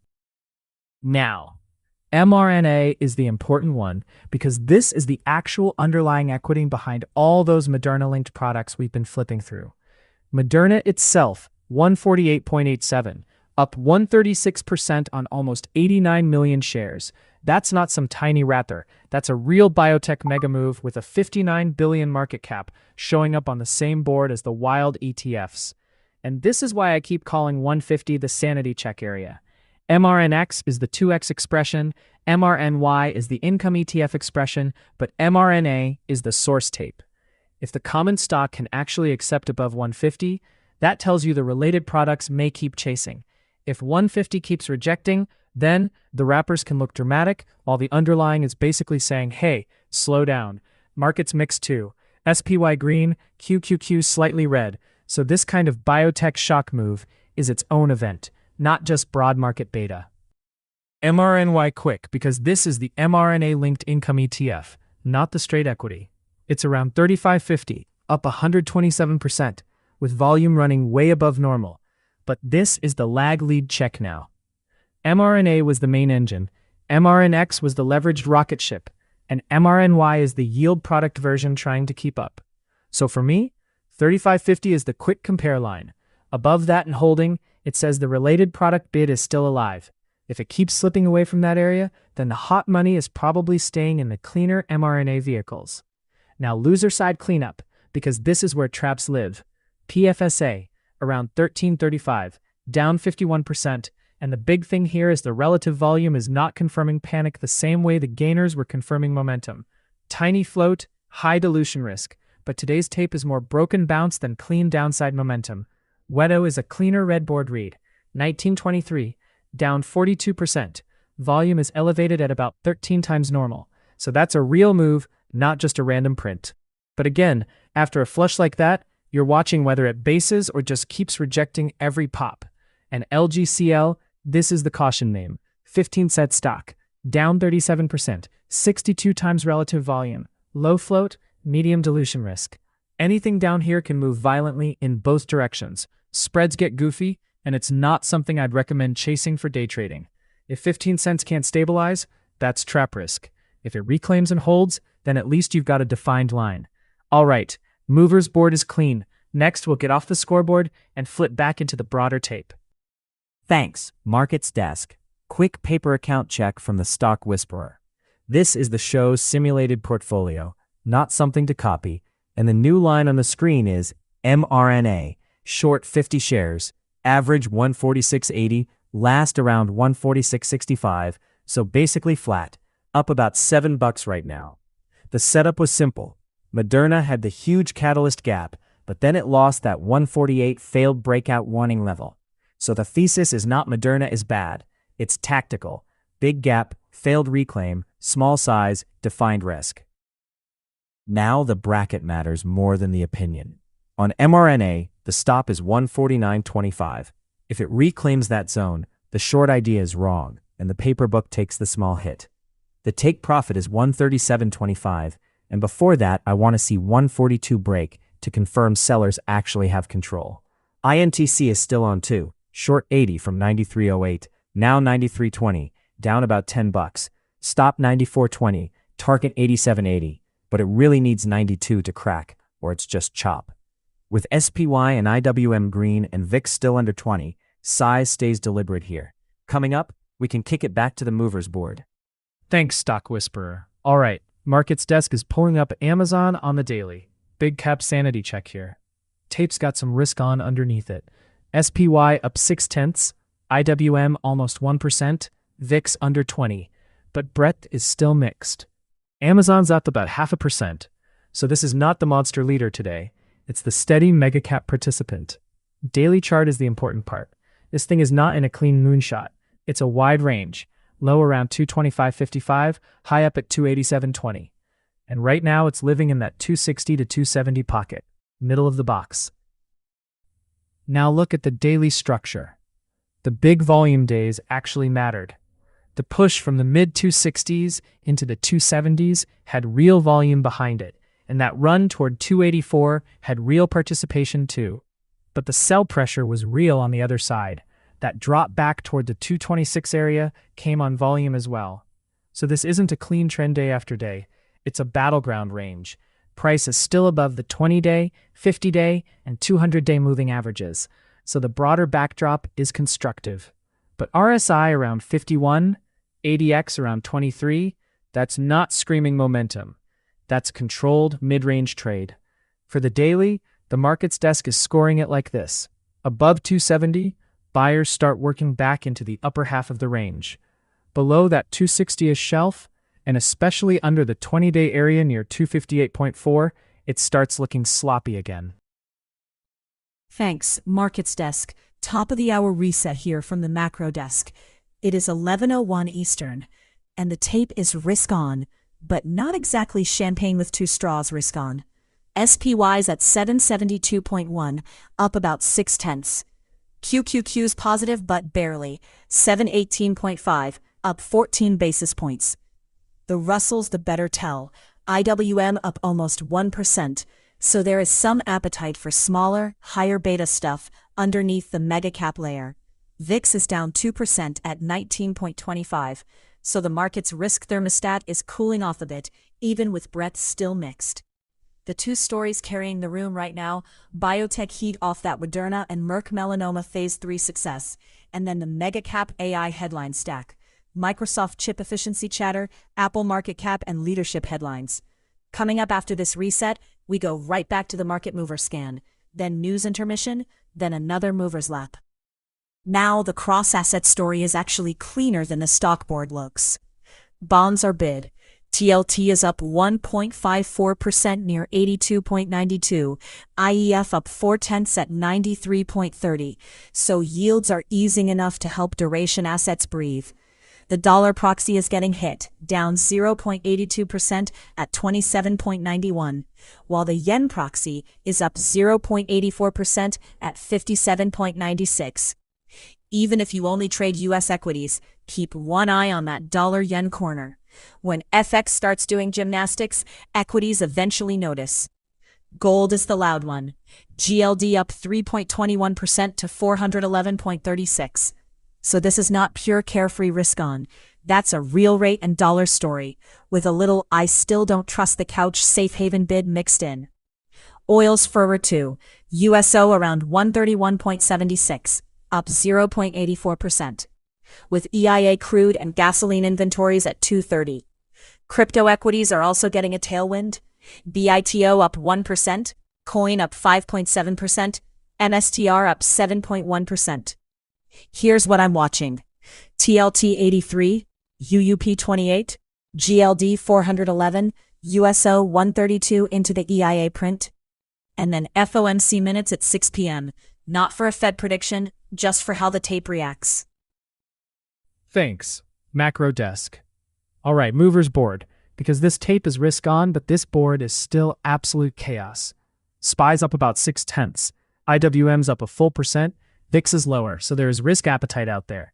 Now, mRNA is the important one because this is the actual underlying equity behind all those Moderna-linked products we've been flipping through. Moderna itself, 148.87, up 136% on almost 89 million shares. That's not some tiny rapper. That's a real biotech mega move with a 59 billion market cap showing up on the same board as the wild ETFs. And this is why I keep calling 150 the sanity check area. MRNX is the 2x expression, MRNY is the income ETF expression, but mRNA is the source tape. If the common stock can actually accept above 150, that tells you the related products may keep chasing. If 150 keeps rejecting, then the wrappers can look dramatic, while the underlying is basically saying, hey, slow down. Markets mixed too. SPY green, QQQ slightly red. So this kind of biotech shock move is its own event, not just broad market beta. MRNY quick, because this is the mRNA-linked income ETF, not the straight equity. It's around 3550, up 127%, with volume running way above normal. But this is the lag lead check now. mRNA was the main engine, mRNX was the leveraged rocket ship, and mRNY is the yield product version trying to keep up. So for me, 3550 is the quick compare line. Above that and holding, it says the related product bid is still alive. If it keeps slipping away from that area, then the hot money is probably staying in the cleaner mRNA vehicles. Now loser side cleanup, because this is where traps live. PFSA, around 1335, down 51%, and the big thing here is the relative volume is not confirming panic the same way the gainers were confirming momentum. Tiny float, high dilution risk, but today's tape is more broken bounce than clean downside momentum. Wedo is a cleaner red board read, 1923, down 42%. Volume is elevated at about 13 times normal, so that's a real move, not just a random print. But again, after a flush like that, you're watching whether it bases or just keeps rejecting every pop. And LGCL, this is the caution name, 15-set stock, down 37%, 62 times relative volume, low float, medium dilution risk. Anything down here can move violently in both directions. Spreads get goofy, and it's not something I'd recommend chasing for day trading. If 15 cents can't stabilize, that's trap risk. If it reclaims and holds, then at least you've got a defined line. All right, movers board is clean. Next, we'll get off the scoreboard and flip back into the broader tape. Thanks, Markets Desk. Quick paper account check from the Stock Whisperer. This is the show's simulated portfolio, not something to copy, and the new line on the screen is mRNA, short 50 shares, average 146.80, last around 146.65, so basically flat, up about $7 right now. The setup was simple. Moderna had the huge catalyst gap, but then it lost that 148 failed breakout warning level. So the thesis is not Moderna is bad, it's tactical. Big gap, failed reclaim, small size, defined risk. Now the bracket matters more than the opinion. On mRNA, the stop is 149.25. If it reclaims that zone, the short idea is wrong, and the paper book takes the small hit. The take profit is 137.25, and before that I want to see 142 break to confirm sellers actually have control. INTC is still on too, short 80 from 93.08, now 93.20, down about $10. Stop 94.20, target 87.80, but it really needs 92 to crack, or it's just chop. With SPY and IWM green and VIX still under 20, size stays deliberate here. Coming up, we can kick it back to the movers board. Thanks, Stock Whisperer. All right, Markets Desk is pulling up Amazon on the daily. Big cap sanity check here. Tape's got some risk on underneath it. SPY up 0.6, IWM almost 1%, VIX under 20, but breadth is still mixed. Amazon's up about 0.5%, so this is not the monster leader today. It's the steady mega cap participant. Daily chart is the important part. This thing is not in a clean moonshot. It's a wide range, low around 225.55, high up at 287.20. And right now it's living in that 260 to 270 pocket, middle of the box. Now look at the daily structure. The big volume days actually mattered. The push from the mid-260s into the 270s had real volume behind it, and that run toward 284 had real participation too. But the sell pressure was real on the other side. That drop back toward the 226 area came on volume as well. So this isn't a clean trend day after day. It's a battleground range. Price is still above the 20-day, 50-day, and 200-day moving averages, so the broader backdrop is constructive. But RSI around 51, ADX around 23, that's not screaming momentum. That's controlled mid-range trade. For the daily, the Markets Desk is scoring it like this. Above 270, buyers start working back into the upper half of the range. Below that 260-ish shelf, and especially under the 20-day area near 258.4, it starts looking sloppy again. Thanks, Markets Desk. Top of the hour reset here from the macro desk. It is 11:01 Eastern, and the tape is risk on, but not exactly champagne with two straws risk on. SPY's at 772.1, up about 0.6. QQQ's positive but barely, 718.5, up 14 basis points. The Russell's the better tell, IWM up almost 1%, so there is some appetite for smaller, higher beta stuff underneath the mega cap layer. VIX is down 2% at 19.25, so the market's risk thermostat is cooling off a bit, even with breadth still mixed. The two stories carrying the room right now, biotech heat off that Moderna and Merck melanoma phase 3 success, and then the mega cap AI headline stack. Microsoft chip efficiency chatter, Apple market cap, and leadership headlines. Coming up after this reset, we go right back to the market mover scan, then news intermission, then another mover's lap. Now the cross-asset story is actually cleaner than the stock board looks. Bonds are bid. TLT is up 1.54% near 82.92, IEF up 0.4 at 93.30, so yields are easing enough to help duration assets breathe. The dollar proxy is getting hit, down 0.82% at 27.91, while the yen proxy is up 0.84% at 57.96. Even if you only trade U.S. equities, keep one eye on that dollar-yen corner. When FX starts doing gymnastics, equities eventually notice. Gold is the loud one. GLD up 3.21% to 411.36. So this is not pure carefree risk on. That's a real rate and dollar story, with a little I still don't trust the couch safe haven bid mixed in. Oil's forward too. USO around 131.76, up 0.84%. With EIA crude and gasoline inventories at 230. Crypto equities are also getting a tailwind. BITO up 1%, Coin up 5.7%, MSTR up 7.1%. Here's what I'm watching. TLT 83, UUP 28, GLD 411, USO 132 into the EIA print. And then FOMC minutes at 6 p.m., not for a Fed prediction, just for how the tape reacts. Thanks, Macro Desk. All right, movers board, because this tape is risk on, but this board is still absolute chaos. SPY's up about 0.6, IWM's up a full percent, VIX is lower, so there is risk appetite out there.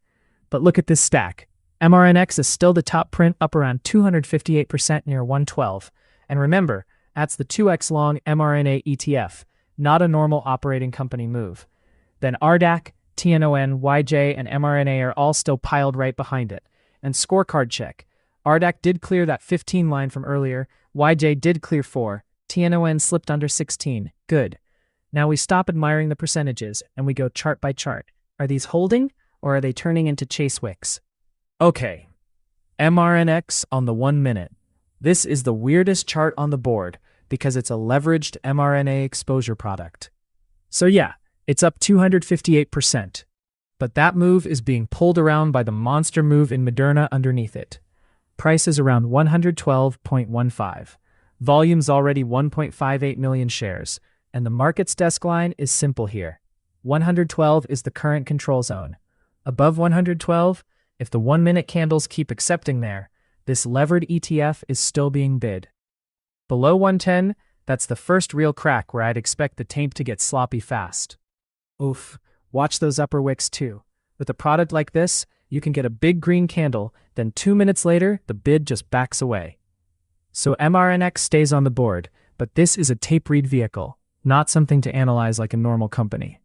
But look at this stack. MRNX is still the top print, up around 258% near 112. And remember, that's the 2x long mRNA ETF, not a normal operating company move. Then RDAC, TNON, YJ, and mRNA are all still piled right behind it. And scorecard check. RDAC did clear that 15 line from earlier, YJ did clear 4, TNON slipped under 16, good. Now we stop admiring the percentages and we go chart by chart. Are these holding or are they turning into chase wicks? Okay, MRNX on the 1 minute. This is the weirdest chart on the board because it's a leveraged mRNA exposure product. So yeah, it's up 258%. But that move is being pulled around by the monster move in Moderna underneath it. Price is around 112.15. Volume's already 1.58 million shares, and the market's desk line is simple here. 112 is the current control zone. Above 112, if the 1 minute candles keep accepting there, this levered ETF is still being bid. Below 110, that's the first real crack where I'd expect the tape to get sloppy fast. Oof, watch those upper wicks too. With a product like this, you can get a big green candle, then 2 minutes later, the bid just backs away. So MRNX stays on the board, but this is a tape read vehicle, not something to analyze like a normal company.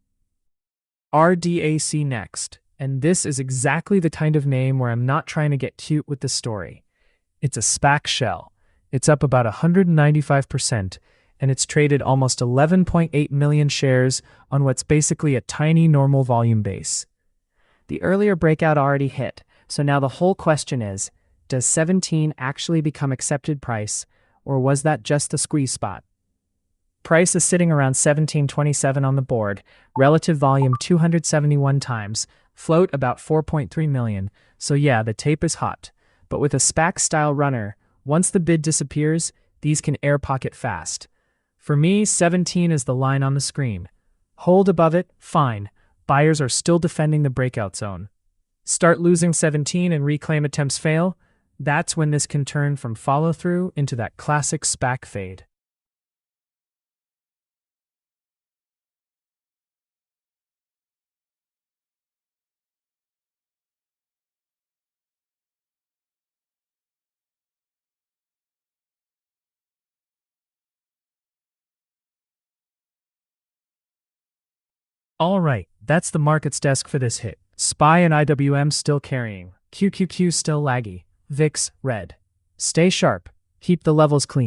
RDAC next, and this is exactly the kind of name where I'm not trying to get cute with the story. It's a SPAC shell. It's up about 195%, and it's traded almost 11.8 million shares on what's basically a tiny normal volume base. The earlier breakout already hit, so now the whole question is, does 17 actually become accepted price, or was that just the squeeze spot? Price is sitting around 17.27 on the board, relative volume 271 times, float about 4.3 million, so yeah, the tape is hot. But with a SPAC-style runner, once the bid disappears, these can air pocket fast. For me, 17 is the line on the screen. Hold above it, fine. Buyers are still defending the breakout zone. Start losing 17 and reclaim attempts fail, that's when this can turn from follow-through into that classic SPAC fade. All right, that's the market's desk for this hit. SPY and IWM still carrying. QQQ still laggy. VIX red. Stay sharp. Keep the levels clean.